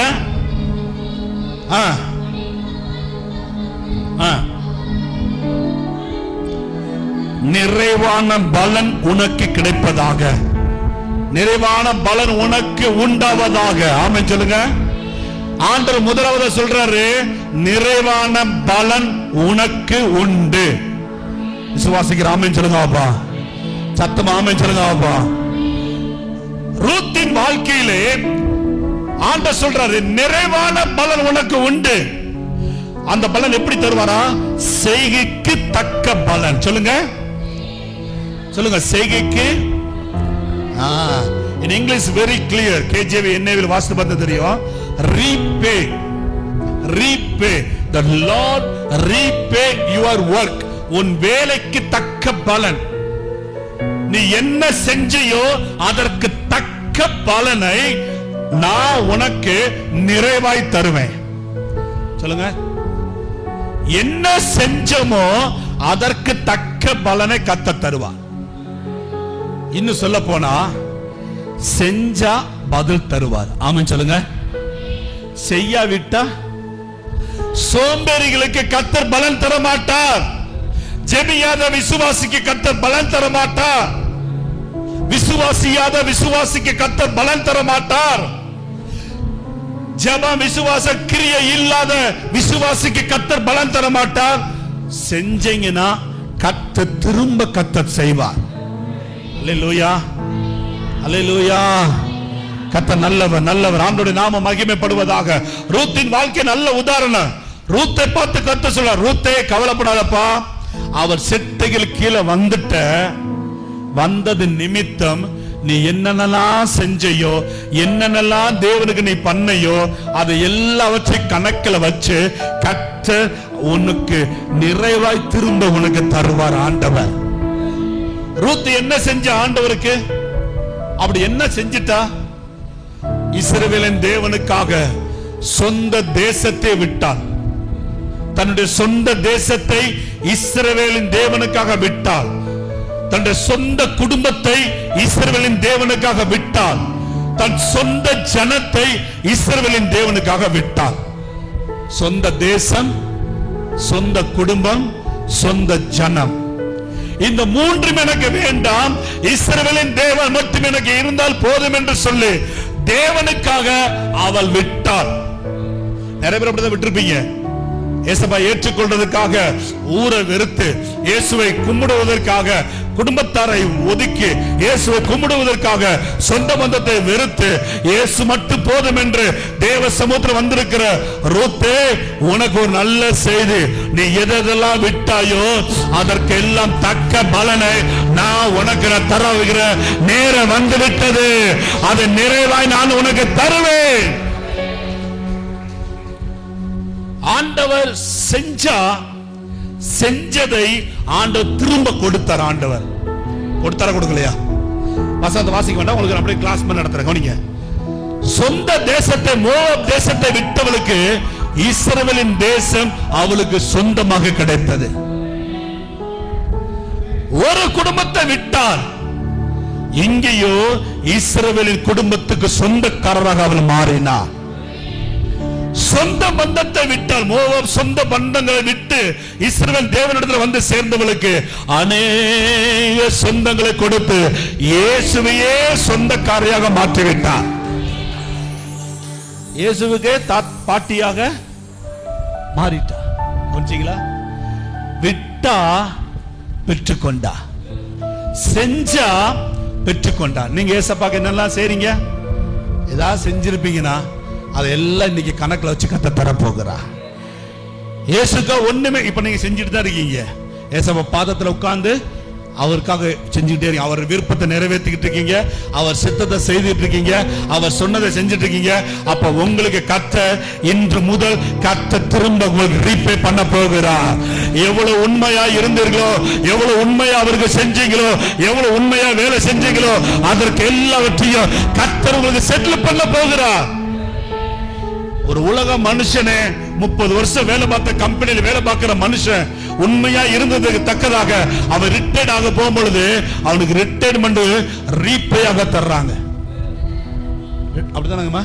நிறைவான பலன் உனக்கு கிடைப்பதாக. நிறைவான பலன் உனக்கு உண்டாவதாக. ஆமென் சொல்லுங்க. ஆண்டவர் முதலாவது சொல்றாரு, நிறைவான பலன் உனக்கு உண்டு. விசுவாசிக்கிற ஆமென் சொல்லுங்க அப்பா. சத்தமா ஆமென் சொல்லுங்க அப்பா. ரூத்தின் வாழ்க்கையிலே ஆண்டவர் சொல்றாரு, நிறைவான பலன் உனக்கு உண்டு. அந்த பலன் எப்படி தருவாரா? செய்கைக்கு தக்க பலன். சொல்லுங்க, சொல்லுங்க, செய்கைக்கு. in English very clear. KJV NAV வாசித்து பார்த்தா தெரியும். repay, repay, the Lord repay your work. உன் வேலைக்கு தக்க பலன். நீ என்ன செஞ்சியோ அதற்கு தக்க பலனை நான் உனக்கு நிறைவாய் தருவேன். சொல்லுங்க, என்ன செஞ்சமோ அதற்கு தக்க பலனை கர்த்தர் தருவார். இன்னும் சொல்ல போனா செஞ்சா பதில் தருவார். ஆமென் சொல்லுங்க. செய்யாவிட்டா சோம்பேறிகளுக்கு கர்த்தர் பலன் தர மாட்டார். ஜெபியாத விசுவாசிக்கு கர்த்தர் பலன் தர மாட்டார். விசுவாசியாத விசுவாசிக்கு கர்த்தர் பலன் தர மாட்டார். ஜெபம் விசுவாச கிரியை இல்லாத விசுவாசிக்கு கர்த்தர் பலன் தர மாட்டார். செஞ்சீங்கன்னா கர்த்தர் திரும்ப கர்த்தர் செய்வார். அல்லேலூயா, அல்லேலூயா. கர்த்தர் நல்லவர், நல்லவர். ஆண்டவருடைய நாமம் மகிமைப்படுவதாக. ரூத்தின் வாழ்க்கை நல்ல உதாரணம். ரூத்தை பார்த்து கர்த்தர் சொல்றார், ரூத்தே கவலைப்படாதப்பா, அவர் செட்டைகள் கீழே வந்தது நிமித்தம் நீ என்னென்னலாம் செஞ்சையோ, என்னென்னலாம் தேவனுக்கு நீ பண்ணையோ, அதை எல்லாவற்றையும் கணக்கில் வச்சு கர்த்தர் உனக்கு நிறைவாய் திரும்ப உனக்கு தருவார் ஆண்டவர். ரூத் என்ன செஞ்ச ஆண்டவருக்கு? அப்படி என்ன செஞ்சிட்டா? இஸ்ரவேலின் தேவனுக்காக சொந்த தேசத்தை விட்டாள். தன்னுடைய சொந்த தேசத்தை இஸ்ரவேலின் தேவனுக்காக விட்டாள். தன்னுடைய சொந்த குடும்பத்தை இஸ்ரவேலின் தேவனுக்காக விட்டாள். தன் சொந்த ஜனத்தை இஸ்ரவேலின் தேவனுக்காக விட்டாள். சொந்த தேசம், சொந்த குடும்பம், சொந்த ஜனம், இந்த மூன்றும் எனக்கு வேண்டாம், இஸ்ரவேலின் தேவன் மட்டும் எனக்கு இருந்தால் போதும் என்று சொல்லி தேவனுக்காக அவள் விட்டாள். நிறைய பேர் அப்படிதான் விட்டிருப்பீங்க. இயேசுவை ஏற்றுக்கொள்வதற்காக ஊரை வெறுத்து, இயேசுவை கும்பிடுவதற்காக குடும்பத்தாரை ஒதுக்கி, இயேசுவை கும்பிடுவதற்காக சொந்த பந்தத்தை வெறுத்து, இயேசு மட்டும் போதும் என்று தேவ சமூகத்தில் வந்திருக்கிற ரூத்தே, உனக்கு ஒரு நல்ல செய்தி. நீ எதெல்லாம் விட்டாயோ அதற்கெல்லாம் தக்க பலனை நான் உனக்கு தருகிற நேரம் வந்து விட்டது. அதை நிறைவாய் நான் உனக்கு தருவேன். ஆண்டவர் செஞ்சதை ஆண்டவர் திரும்ப கொடுத்தார். ஆண்டவர் கொடுத்தார கொடுக்கலையா? வசனத்தை வாசிக்க வேண்டாம், உங்களுக்கு அப்படியே கிளாஸ் பண்ண நடத்துறேன். கவனிங்க. சொந்த தேசத்தை மோவாப் தேசத்தை விட்டவளுக்கு இஸ்ரவேலின் தேசம் அவளுக்கு சொந்தமாக கிடைத்தது. ஒரு குடும்பத்தை விட்டால் இங்கேயோ இஸ்ரவேலின் குடும்பத்துக்கு சொந்தக்காரராக அவள் மாறினார். சொந்த பந்தத்தை விட்டால், மோவாப் சொந்த பந்தங்களை விட்டு இஸ்ரவேல் தேவனிடத்தில் வந்து சேர்ந்தவளுக்கு அநேக சொந்தங்களை கொடுத்து இயேசுவையே சொந்தக்காரியாக மாற்றிவிட்டார். இயேசுவுக்கே பாட்டியாக மாறிட்டா. புரிஞ்சீங்களா? விட்டா பெற்றுக்கொண்டா, செஞ்சா பெற்றுக்கொண்டா. நீங்க ஏசப்பாக்கு என்னெல்லாம் செய்றீங்க, ஏதாவது செஞ்சிருப்பீங்கன்னா அதெல்லாம் இன்னைக்கு கணக்குல வச்சு கத்த தர போகிறா. இயேசுக்கா ஒண்ணுமே இப்ப நீங்க செஞ்சுட்டு தான் இருக்கீங்க. ஏசப்பா பாதத்துல உட்கார்ந்து அவருக்காக செஞ்சுக்கிட்டே இருக்கீங்க. அவர் விருப்பத்தை நிறைவேற்றிக்கிட்டு இருக்கீங்க, அவர் சித்தத்தை செய்துட்டு இருக்கீங்க, அவர் சொன்னதை செஞ்சுட்டு இருக்கீங்க. அப்ப உங்களுக்கு கர்த்தர் இன்று முதல் கர்த்தர் திரும்ப உங்களுக்கு ரீபே பண்ண போகிறார். எவ்வளவு உண்மையா இருந்தீர்களோ, எவ்வளவு உண்மையா அவருக்கு செஞ்சீங்களோ, எவ்வளவு உண்மையா வேலை செஞ்சீங்களோ, அதற்கு எல்லாவற்றையும் கர்த்தர் உங்களுக்கு செட்டில் பண்ண போகிறார். ஒரு உலக மனுஷனே 30 வருஷம் வேலை பார்த்த கம்பெனியில் வேலை பார்க்கிற மனுஷன் உண்மையா இருந்ததுக்கு தக்கதாக அவன் ரிட்டையர்ட் ஆக போகும்பொழுது அவனுக்கு ரிட்டையர்மெண்ட் ரீபே ஆக தர்றாங்க. அப்படித்தானங்கம்மா?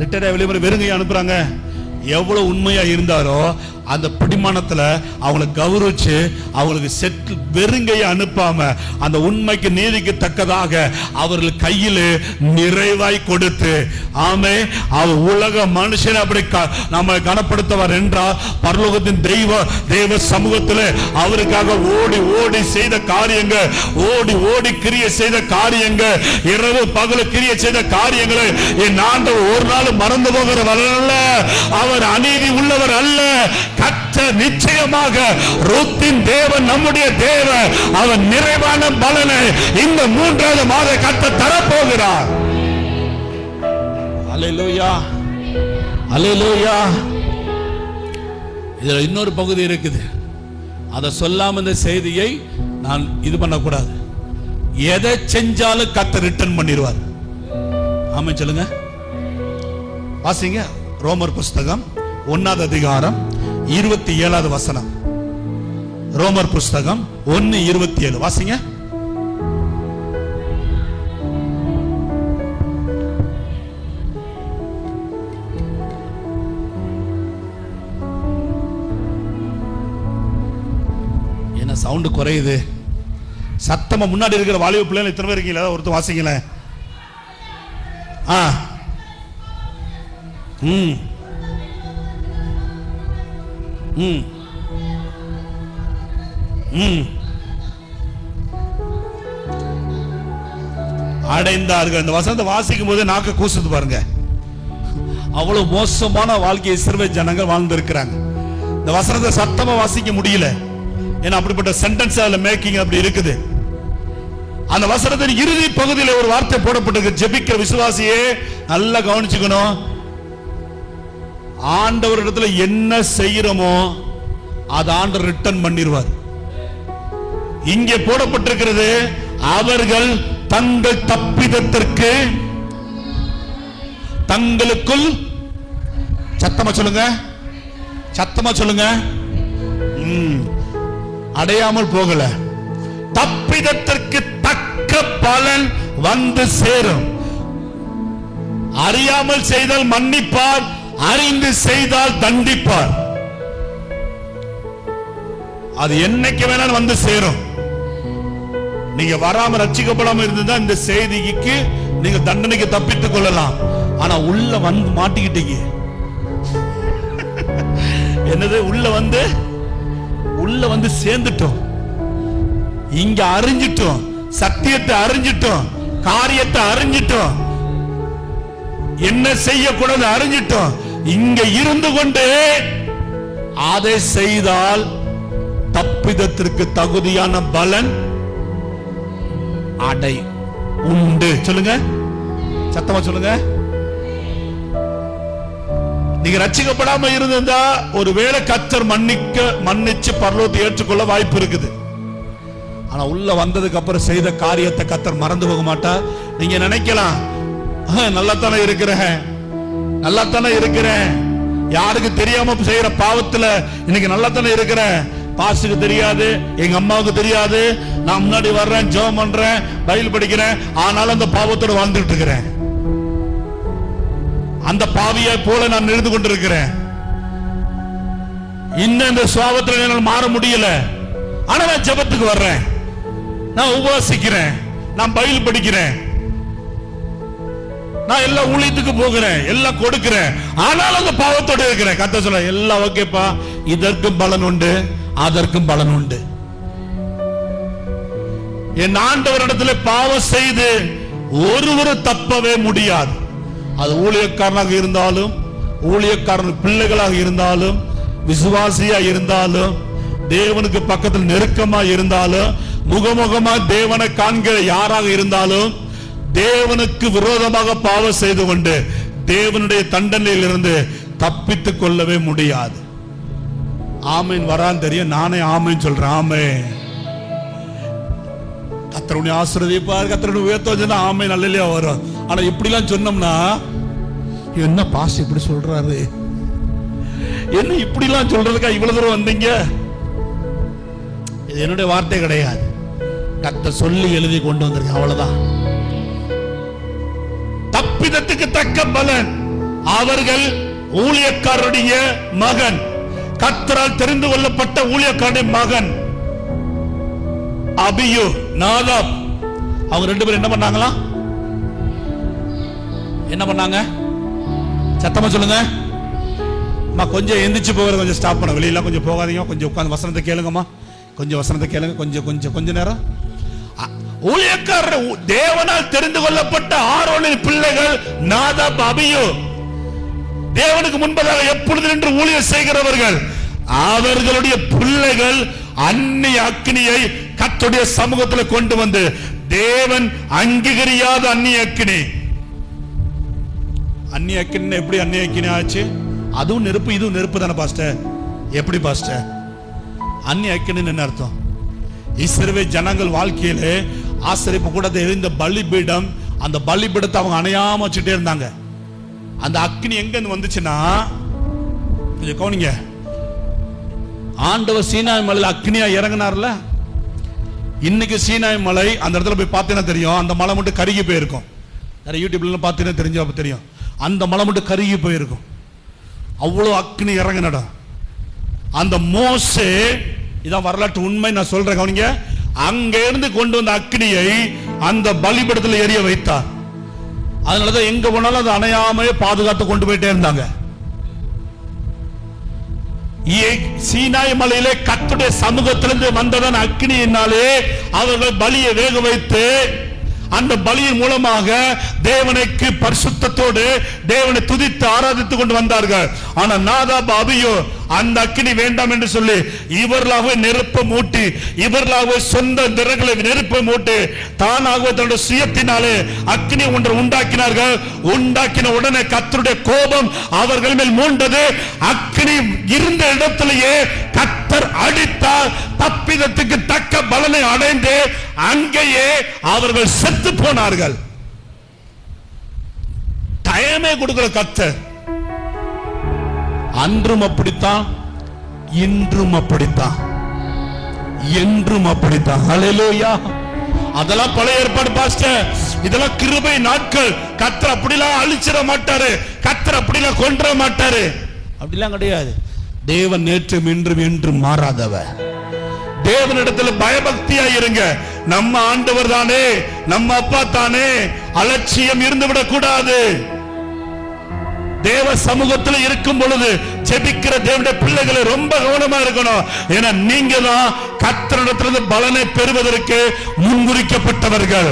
ரிட்டையர்ட் வெளியே வெறுங்கையை அனுப்புறாங்க. எவ்வளவு உண்மையா இருந்தாரோ அந்த பிடிமானத்துல அவங்களை கௌரவிச்சு அவங்களுக்கு செட்டில் வெறுங்கையை அனுப்பாம அந்த உண்மைக்கு நீதிக்கு தக்கதாக அவர்கள் கையில் நிறைவாய் கொடுத்து, ஆமே, அவர் உலக மனுஷன் அப்படி நம்ம கனப்படுத்தவர் என்றால் பரலோகத்தின் தெய்வ சமூகத்தில் அவருக்காக ஓடி ஓடி செய்த காரியங்கள், ஓடி ஓடி கிரியை செய்த காரியங்கள், இரவு பகல கிரியை செய்த காரியங்களை என் ஆண்டவர் ஒரு நாள் மறந்து போகிறவர் அல்ல, அவர் அநீதி உள்ளவர் அல்ல. கர்த்தர் நிச்சயமாக ரூத்தின் தேவன், நம்முடைய தேவன், அவன் நிறைவான பலனை இந்த 3வது மாத கர்த்தர் தரப்போகிறார். அல்லேலூயா, அல்லேலூயா. இதுல இன்னொரு பகுதி இருக்குது, அதை சொல்லாம இந்த செய்தியை நான் இது பண்ணக்கூடாது. எதை செஞ்சாலும் கர்த்தர் ரிட்டர்ன் பண்ணிடுவார். ஆமென் சொல்லுங்க. வாசிங்க ரோமர் புஸ்தகம் 1வது அதிகாரம் 27வது வசனம். ரோமர் புஸ்தகம் 1:27 வாசிங்க. என்ன சவுண்ட் குறையுது? சத்தமா முன்னாடி இருக்கிற வாலிப பிள்ளைகள் எத்தனை பேர் இருக்கீங்களா? ஒருத்தர் வாசிங்களேன். அடைந்தார்கள். இந்த வசனத்தை வாசிக்கும் போது நாக்க கூசுது பாருங்க. அவ்வளவு மோசமான வாழ்க்கையை இஸ்ரவேல் ஜனங்கள் வாழ்ந்திருக்கிறாங்க. இந்த வசனத்தை சத்தமா வாசிக்க முடியல, ஏன்னா அப்படிப்பட்ட சென்டென்ஸ் அதுல மேக்கிங் அப்படி இருக்குது. அந்த வசனத்தின் இறுதி பகுதியில் ஒரு வார்த்தை போடப்பட்டிருக்கு, ஜெபிக்கிற விசுவாசியே நல்லா கவனிச்சுக்கணும். ஆண்டவரிடத்துல என்ன செய்யறோமோ அது ஆண்டவர் ரிட்டர்ன் பண்ணிடுவார். இங்கே போடப்பட்டிருக்கிறது, அவர்கள் தங்கள் தப்பிதத்திற்கு தங்களுக்குள், சத்தமா சொல்லுங்க, சத்தமா சொல்லுங்க, அடையாமல் போகல, தப்பிதத்திற்கு தக்க பலன் வந்து சேரும். அறியாமல் செய்தால் மன்னிப்பார், அறிந்து செய்தால் தண்டிப்பார். அது என்னைக்கு வேணாலும் வந்து சேரும். நீங்க வராம ரட்சிக்கப்படாம இருந்ததா இந்த செய்திக்கு நீங்க தண்டனைக்கு தப்பித்துக் கொள்ளலாம். ஆனா உள்ள வந்து மாட்டிக்கிட்டீங்க. என்னது? உள்ள வந்து சேர்ந்துட்டோம். இங்க அறிஞ்சிட்டோம், சத்தியத்தை அறிஞ்சிட்டோம், காரியத்தை அறிஞ்சிட்டோம், என்ன செய்யக்கூடாது அறிஞ்சிட்டோம். இங்க இருந்து கொண்டு அதை செய்தால் தப்பிதத்திற்கு தகுதியான பலன் அடை உண்டு. சொல்லுங்க, சத்தமா சொல்லுங்க. நீங்க ரட்சிக்கப்படாம இருந்திருந்தா ஒருவேளை கர்த்தர் மன்னிச்சு பரலோகத்தை ஏற்றுக்கொள்ள வாய்ப்பு இருக்குது. ஆனா உள்ள வந்ததுக்கு அப்புறம் செய்த காரியத்தை கர்த்தர் மறந்து போக மாட்டார். நீங்க நினைக்கலாம், நல்லாத்தானே இருக்கிறேன், நல்லாத்தானே இருக்கிறேன், யாருக்கு தெரியாம செய்யற பாவத்துல இன்னைக்கு நல்லாத்தானே இருக்கிறேன், பாஸ்டுக்கு தெரியாது, எங்க அம்மாவுக்கு தெரியாது, நான் முன்னாடி வர்றேன், ஜெபம் பண்றேன், பைபிள் படிக்கிறேன், ஆனாலும் அந்த பாவத்தோட வாழ்ந்துட்டு இருக்கிறேன், அந்த பாவியை போல நான் இருந்து கொண்டிருக்கிறேன். இன்னும் இந்த சுவாபத்தில் என்னால் மாற முடியல. ஆனா நான் ஜெபத்துக்கு வர்றேன், நான் உபவாசிக்கிறேன், நான் பைபிள் படிக்கிறேன், நான் எல்லா ஊழியத்துக்கு போகிறேன், எல்லாம் கொடுக்கிறேன், ஆனாலும் அந்த பாவத்தோட இருக்கிறேன். கர்த்தர் சொல்ல, எல்லாம் ஓகேப்பா, இதற்கும் பலன் உண்டு, அதற்கும் பலன் உண்டு. என் ஆண்டவரிடத்துல பாவம் செய்து ஒருவரும் தப்பவே முடியாது. அது ஊழியக்காரனாக இருந்தாலும், ஊழியக்காரன் பிள்ளைகளாக இருந்தாலும், விசுவாசியா இருந்தாலும், தேவனுக்கு பக்கத்தில் நெருக்கமா இருந்தாலும், முகமுகமா தேவனை காண்கிற யாராக இருந்தாலும், தேவனுக்கு விரோதமாக பாவம் செய்து கொண்டு தேவனுடைய தண்டனையில் இருந்து தப்பித்துக் கொள்ளவே முடியாது. ஆமீன் வரான்னு தெரியும், நானே ஆமீன் சொல்றேன். ஆமீன். கர்த்தருடைய ஆசீர்வதிப்பார், கர்த்தருடைய உயர்த்த ஆமீன் அல்லேலூயா வரும். ஆனா இப்படி எல்லாம் சொன்னோம்னா, என்ன பாஸ் இப்படி சொல்றாரு, என்ன இப்படி எல்லாம் சொல்றதுக்கா இவ்வளவு தூரம் வந்தீங்க? இது என்னுடைய வார்த்தை கிடையாது, கர்த்தர் சொல்லி எழுதி கொண்டு வந்திருக்கேன், அவ்வளவுதான். தப்பிதத்துக்கு தக்க பலன். அவர்கள் ஊழியக்காரருடைய மகன், கர்த்தரால் தெரிந்து கொள்ளப்பட்ட ஊழியக்காரருடைய மகன் அபியூ, நாதாப், அவங்க ரெண்டு பேரும் என்ன பண்ணாங்களா? என்ன பண்ணாங்க? சத்தமா சொல்லுங்க. கொஞ்சம் எந்திரிச்சு போகிற, கொஞ்சம் ஸ்டாப் பண்ண, வெளியில கொஞ்சம் போகாதீங்க, கொஞ்சம் உட்கார்ந்து வசனத்தை கேளுங்கம்மா, கொஞ்சம் வசனத்தை கேளுங்க, கொஞ்ச நேரம். ஊழியக்காரர் தேவனால் தெரிந்து கொள்ளப்பட்ட ஆரோனின் பிள்ளைகள் நாதாப், அபியூ, தேவனுக்கு முன்பதாக எப்பொழுது நின்று ஊழியர் செய்கிறவர்கள். அவர்களுடைய பிள்ளைகள் அந்நிய அக்கினியை கர்த்தருடைய சமூகத்தில் கொண்டு வந்து, தேவன் அங்கீகரியாத அந்நிய அக்கினி. அந்நிய அக்கினி எப்படி அந்நிய அக்கினி ஆச்சு? அதுவும் நெருப்பு, இதுவும் நெருப்பு தானே பாஸ்டர்? எப்படி பாஸ்டர்? அந்நிய அக்கினி என்ன அர்த்தம்? இஸ்ரவேல் ஜனங்கள் வாழ்க்கையிலே ஆசரிப்பு கூட எரிந்த பலிபீடம், அந்த பலிபீடத்தை அவங்க அணையாம வச்சுட்டே இருந்தாங்க. அந்த அக்கினி எங்க இருந்து வந்துச்சுன்னா, கொஞ்சம் கவனிங்க, ஆண்டவர் சீனாய் மலையில அக்னியா இறங்கினார்ல, இன்னைக்கு சீனாய் மலை அந்த இடத்துல போய் பார்த்தீங்கன்னா தெரியும், அந்த மலை மட்டும் கருகி போயிருக்கும். நிறைய யூடியூப்ல பார்த்தீங்கன்னா தெரிஞ்சு தெரியும், அந்த மலை மட்டும் கருகி போயிருக்கும். அவ்வளவு அக்னி இறங்கின அந்த மோசே, இதான் வரலாற்று உண்மை, நான் சொல்றேன் கவனிங்க. அங்க இருந்து கொண்டு வந்த அக்னியை அந்த பலிபீடத்தில் எரிய வைத்தார். அதனாலதான் எங்க போனாலும் அது அணையாம பாதுகாத்து கொண்டு போயிட்டே இருந்தாங்க. சீனாய் மலையிலே கர்த்தருடைய சமூகத்திலிருந்து வந்ததன் அக்னியினாலே அவர்கள் பலியை வேக வைத்து, அந்த பலியின் மூலமாக தேவனுக்கு பரிசுத்தத்தோடு தேவனை துதித்து ஆராதித்துக் கொண்டு வந்தார்கள். ஆனா நாதாப், அபியூ அந்த அக்கினி வேண்டாம் என்று சொல்லி இவர்களாகவே நெருப்பை மூட்டி, இவர்களாகவே சொந்த விறகுகளை நெருப்பை மூட்டி, தானாகவே தன்னுடைய சுயத்தினாலே அக்கினி ஒன்றை உண்டாக்கினார்கள். உண்டாக்கின உடனே கர்த்தருடைய கோபம் அவர்கள் மேல் மூண்டது. அக்கினி இருந்த இடத்திலேயே கர்த்தர் அடித்தார். தப்பிதத்துக்கு தக்க பலனை அடைந்து அங்கேயே அவர்கள் செத்து போனார்கள். டைமே கொடுக்கிற கர்த்தர் அன்றும் அப்படித்தான், இன்றும் அப்படித்தான், என்றும் அப்படித்தான். ஹல்லேலூயா. அதெல்லாம் பழைய ஏற்பாடு பாஸ்டர், இதெல்லாம் கிருபை நாட்கள். கர்த்தர் அப்படிலாம் அழிச்சிட மாட்டாரு, கர்த்தர் அப்படிலாம் கொன்ற மாட்டாரு, அப்படிலாம் கிடையாது. தேவன் நேற்றும் இன்றும் என்றும் மாறாதவர். தேவனிடத்துல பயபக்தியா இருங்க. நம்ம ஆண்டவர் தானே, நம்ம அப்பா தானே, அலட்சியம் இருந்து விடக் கூடாது. தேவ சமூகத்தில் இருக்கும் பொழுது ஜெபிக்கிற தேவனுடைய பிள்ளைகளை ரொம்ப கவனமா இருக்கணும். ஏன்னா நீங்க தான் கர்த்தரிடத்திலிருந்து பலனை பெறுவதற்கு முன்குறிக்கப்பட்டவர்கள்.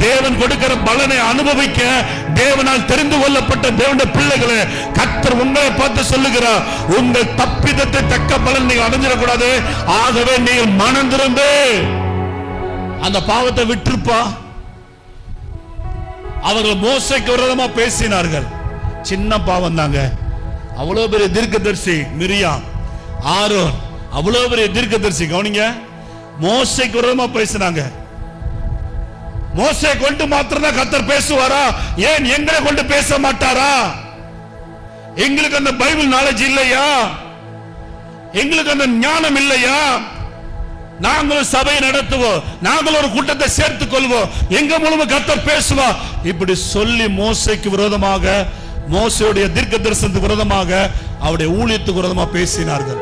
தேவன் கொடுக்கிற பலனை அனுபவிக்க தேவனால் தெரிந்து கொள்ளப்பட்ட தேவனுடைய பிள்ளைகளை கர்த்தர் உங்களை பார்த்து சொல்லுகிறார், உங்கள் தப்பிதத்தை தக்க பலன் நீங்க அடைஞ்சிடக்கூடாது. ஆகவே நீங்கள் மனம் திரும்பு, அந்த பாவத்தை விட்டுருப்பா. அவர்கள் மோசேக்கு விரோதமா பேசினார்கள். சின்ன பாவம் தாங்க. அவ்வளவு பெரிய தீர்க்கதரிசி மிரியாம், ஆரோன், அவ்வளவு பெரிய தீர்க்கதரிசி. கவனிங்க, மோசேக்கு விரோதமா பேசினாங்க. மோசே கொண்டு மாத்திரம் தான் கர்த்தர் பேசுவாரா? ஏன் எங்களை கொண்டு பேச மாட்டாரா? எங்களுக்கு அந்த பைபிள் நாலேஜ் இல்லையா? எங்களுக்கு அந்த ஞானம் இல்லையா? நாங்களும் சபை நடத்துவோம், நாங்களும் ஒரு கூட்டத்தை சேர்த்துக் கொள்வோம், எங்க மூலமா கர்த்தர் பேசுவா. இப்படி சொல்லி மோசேக்கு விரோதமாக, மோசேயுடைய தீர்க்க தரிசனத்துக்கு விரோதமாக, அவருடைய ஊழியத்துக்கு விரோதமாக பேசினார்கள்.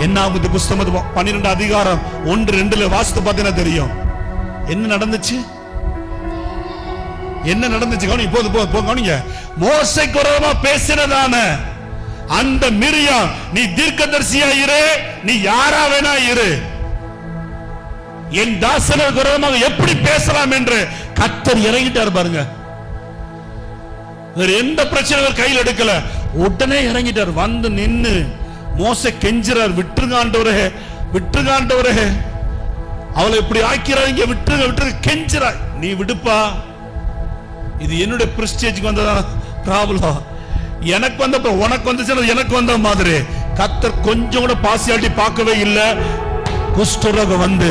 என்ன ஆகுது? புஸ்தகம் 12 அதிகாரம் 1-2 வாசித்து பார்த்தீங்கன்னா தெரியும் என்ன நடந்துச்சு. என்ன நடந்துச்சு கவனி. கவனிங்க. மோசேக்கு விரோதமா பேசினதான அந்த மிரியாம், நீ தீர்க்கதரிசியா இரு, நீ யாரா வேணா இரு, என் தாசனுக்கு விரோதமாக எப்படி பேசலாம் என்று கர்த்தர் இறங்கிட்டார் பாருங்க. வேற எந்த பிரச்சனையும் கையில் எடுக்கல, உடனே இறங்கிட்டார். வந்து நின்னு மோசே கெஞ்சுறார், விட்டுருங்காண்டவரே, விட்டுருங்காண்டவரே, அவளை இப்படி ஆக்கிறாங்க, விட்டுருங்க விட்டுருங்க கெஞ்சுறாய். நீ விடுப்பா, இது என்னுடைய பிரஸ்டேஜ்க்கு வந்ததா ப்ராப்ளம். எனக்கு வந்தப்ப உனக்கு வந்துச்சு, எனக்கு வந்த மாதிரி கர்த்தர் கொஞ்சம் கூட பாசியாலிட்டி பார்க்கவே இல்லை. குஷ்டரோகம் வந்து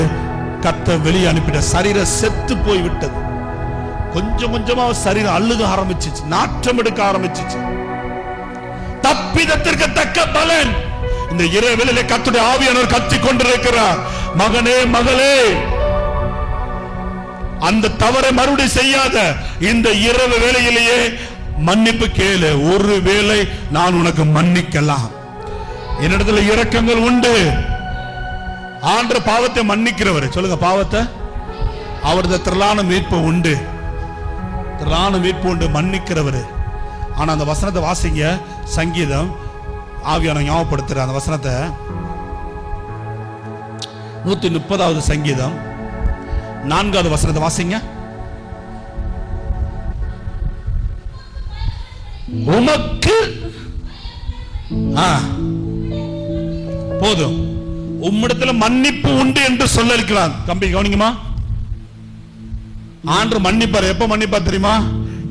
கர்த்தர் வெளியே அனுப்பிட்ட, சரீரம் செத்து போய் விட்டது. கொஞ்சம் கொஞ்சமா சரீரம் அழுக ஆரம்பிச்சிச்சு, நாற்றம் எடுக்க ஆரம்பிச்சிச்சு. தப்பிதத்திற்கு தக்க பலன் இந்த இரவிலே கர்த்தருடைய ஆவியானவர் கத்திக் கொண்டிருக்கிறார். மகனே மகளே, அந்த தவறை மறுபடியும் செய்யாத. இந்த இரவு வேளையிலேயே மன்னிப்பு கேளு. ஒருவேளை நான் உனக்கு மன்னிக்கலாம், என்னிடத்துல இரக்கங்கள் உண்டு. ஆண்ட பாவத்தை மன்னிக்கிறவர், சொல்லுங்க பாவத்தை, அவரது திரளான மீட்பு உண்டு, திரளான மீட்பு உண்டு, மன்னிக்கிறவர். ஆனா அந்த வசனத்தை வாசிங்க. சங்கீதம் ஆவியான ஞாபகப்படுத்துற அந்த வசனத்தை 130வது சங்கீதம் 4வது வசனத்தை வாசிங்க. உமக்கு போதும், உம்மிடத்துல மன்னிப்பு உண்டு என்று சொல்ல இருக்கிறான். தம்பி கவனிங்கம்மா, ஆண்டு மன்னிப்பார். எப்ப மன்னிப்பார் தெரியுமா?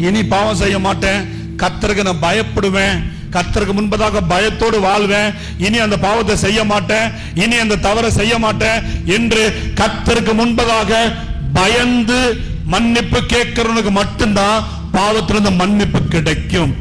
இனி பாவம் செய்ய மாட்டேன், கர்த்தருக்கு நான் பயப்படுவேன், கர்த்தருக்கு முன்பதாக பயத்தோடு வாழ்வேன், இனி அந்த பாவத்தை செய்ய மாட்டேன், இனி அந்த தவறை செய்ய மாட்டேன் என்று கர்த்தருக்கு முன்பதாக பயந்து மன்னிப்பு கேட்கிறவனுக்கு மட்டும்தான் பாவத்திலிருந்து மன்னிப்பு கிடைக்கும்.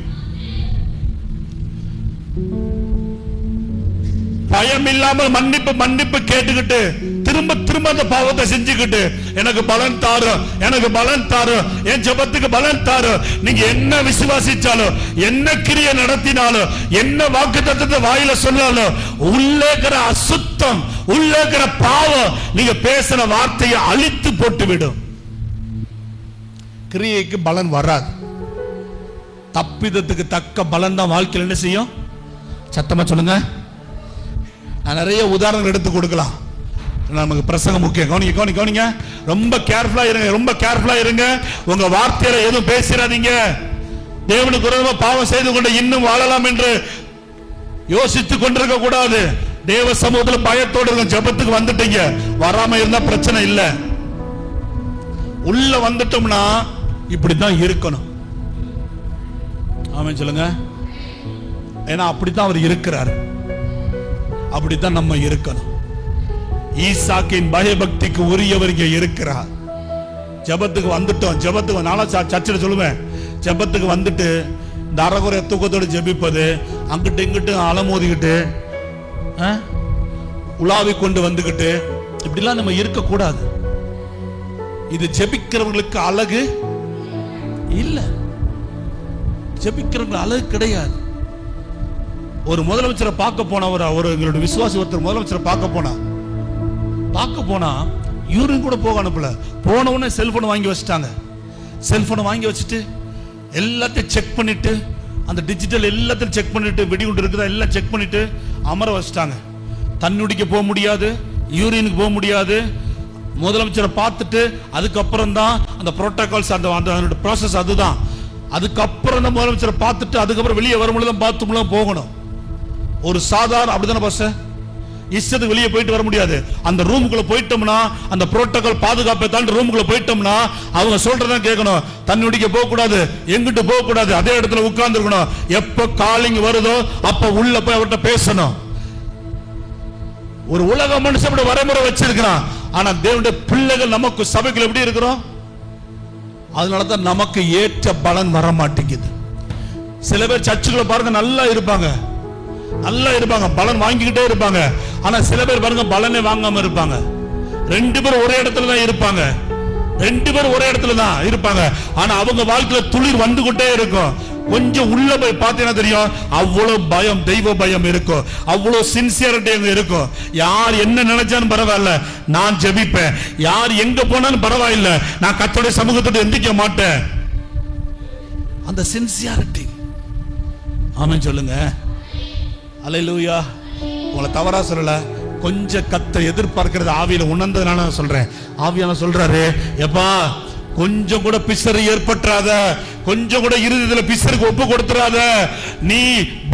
பயம் இல்லாமல் மன்னிப்பு கேட்டுக்கிட்டு திரும்ப திரும்ப அந்த பாவத்தை செஞ்சுக்கிட்டு எனக்கு பலன் தாரு, எனக்கு பலன் தாரு, என் ஜெபத்துக்கு பலன் தாரு. நீங்க என்ன விசுவாசிச்சாலும், என்ன கிரியை நடத்தினாலும், என்ன வாக்குத்தத்தத்தை வாயில சொன்னாலும், உள்ளே இருக்கிற அசுத்தம், உள்ளே இருக்கிற பாவம் நீங்க பேசின வார்த்தையை அழித்து போட்டு விடும். கிரியைக்கு பலன் வராது. தப்பிதத்துக்கு தக்க பலன் தான் வாழ்க்கையில் என்ன செய்யும்? சத்தமா சொல்லுங்க. நான் நிறைய உதாரணங்கள் எடுத்து கொடுக்கலாம், நமக்கு பிரசங்கம் முக்கியம். கவனிங்க, ரொம்ப கேர்ஃபுல்லா இருங்க, ரொம்ப கேர்ஃபுல்லா இருங்க. உங்க வார்த்தையில எதுவும் பேசிடாதீங்க. தேவனுக்கு விரோதமா பாவம் செய்து கொண்டு இன்னும் வாழலாம் என்று யோசித்துக் கொண்டிருக்க கூடாது. தேவ சமூகத்தில் பயத்தோடு ஜெபத்துக்கு வந்துட்டீங்க, வராம இருந்தா பிரச்சனை இல்லை. உள்ள வந்துட்டோம்னா இப்படித்தான் இருக்கணும். ஆமென் சொல்லுங்க. ஏன்னா அப்படித்தான் அவர் இருக்கிறார், அப்படித்தான் நம்ம இருக்கணும். ஈசாக்கின் பயபக்திக்கு உரியவர் இங்க இருக்கிறார். ஜெபத்துக்கு வந்துட்டோம், ஜெபத்துக்கு நாளா சர்ச்சில் சொல்லுவேன், ஜெபத்துக்கு வந்துட்டு இந்த அறகுறை தூக்கத்தோடு ஜெபிப்பது, அங்கிட்டு இங்கிட்டு அலமோதிக்கிட்டு உலாவி கொண்டு வந்துகிட்டு இப்படிலாம் நம்ம இருக்கக்கூடாது. இது ஜெபிக்கிறவங்களுக்கு அழகு இல்ல, ஜெபிக்கிறவங்களுக்கு அழகு கிடையாது. ஒரு முதலமைச்சரை பார்க்க போன ஒரு எங்களுடைய விசுவாசி ஒருத்தர் முதலமைச்சரை பார்க்க போனா யூரின் கூட போக அனுப்பல. போன உடனே செல்போன் வாங்கி வச்சுட்டாங்க. செல்போனை வாங்கி வச்சுட்டு எல்லாத்தையும் செக் பண்ணிட்டு, அந்த டிஜிட்டல் எல்லாத்தையும் செக் பண்ணிட்டு, வெடிகுண்டு இருக்குதா எல்லாம் செக் பண்ணிட்டு அமர வச்சுட்டாங்க. தண்ணுடிக்க போக முடியாது, யூரினுக்கு போக முடியாது. முதலமைச்சரை பார்த்துட்டு அதுக்கப்புறம் தான் அந்த புரோட்டோகால்ஸ், அந்த ப்ராசஸ் அதுதான். அதுக்கப்புறம் தான் முதலமைச்சரை பார்த்துட்டு அதுக்கப்புறம் வெளியே வரும்பொழுது பாத்ரூம்ல போகணும். ஒரு சாதாரண அப்படிதானே பாஸ், இஷ்டத்துக்கு வெளியே போயிட்டு வர முடியாது. அந்த ரூமுக்குள்ள போயிட்டோம்னா, அந்த புரோட்டோகால் பாதுகாப்பை தாண்டி ரூமுக்குள்ள போயிட்டோம்னா அவங்க சொல்றதான் கேட்கணும். தண்ணி குடிக்க போக கூடாது, எங்கிட்டு போக கூடாது, அதே இடத்துல உட்கார்ந்து இருக்கணும். எப்ப காலிங் வருதோ அப்ப உள்ள போய் அவர்கிட்ட பேசணும். ஒரு உலக மனுஷன் வரைமுறை வச்சிருக்கிறான். ஆனா தேவனுடைய பிள்ளைகள் நமக்கு சபைகள் எப்படி இருக்கிறோம்? அதனாலதான் நமக்கு ஏற்ற பலன் வர மாட்டேங்குது. சில பேர் சர்ச்சுக்குள்ள பாருங்க நல்லா இருப்பாங்க, பலன் வாங்கிக்கிட்டே இருப்பாங்க. ஆனா சில பேர் பாருங்க பலனை வாங்காம இருப்பாங்க. ரெண்டு பேரும் ஒரே இடத்துல தான் இருப்பாங்க. ஆனா அவங்க வாழ்க்கையில துளிர் வந்து கொண்டே இருக்கும். கொஞ்சம் உள்ள போய் பார்த்தீங்கன்னா தெரியும், அவ்வளவு பயம், தெய்வ பயம் இருக்கும், அவ்வளவு சின்சியரிட்டி இருக்கும். யார் என்ன நினைச்சாலும் பரவாயில்ல, நான் ஜெபிப்பேன். யார் எங்க போனாலும் பரவாயில்ல, நான் கர்த்தருடைய சமூகத்தோடு எந்திரிக்க மாட்டேன். அந்த சின்சியாரிட்டி. ஆமென் சொல்லுங்க. அல்லேலூயா. உங்களை தவறா சொல்லல, கொஞ்சம் கர்த்தரை எதிர்பார்க்கிறது ஆவியில உணர்ந்ததுனால நான் சொல்றேன். ஆவியான சொல்றாரு, எப்பா கொஞ்சம் கூட பிசறு ஏற்பட்டாத, கொஞ்சம் கூட இருதயத்தில் பிசருக்கு ஒப்பு கொடுத்துறாத. நீ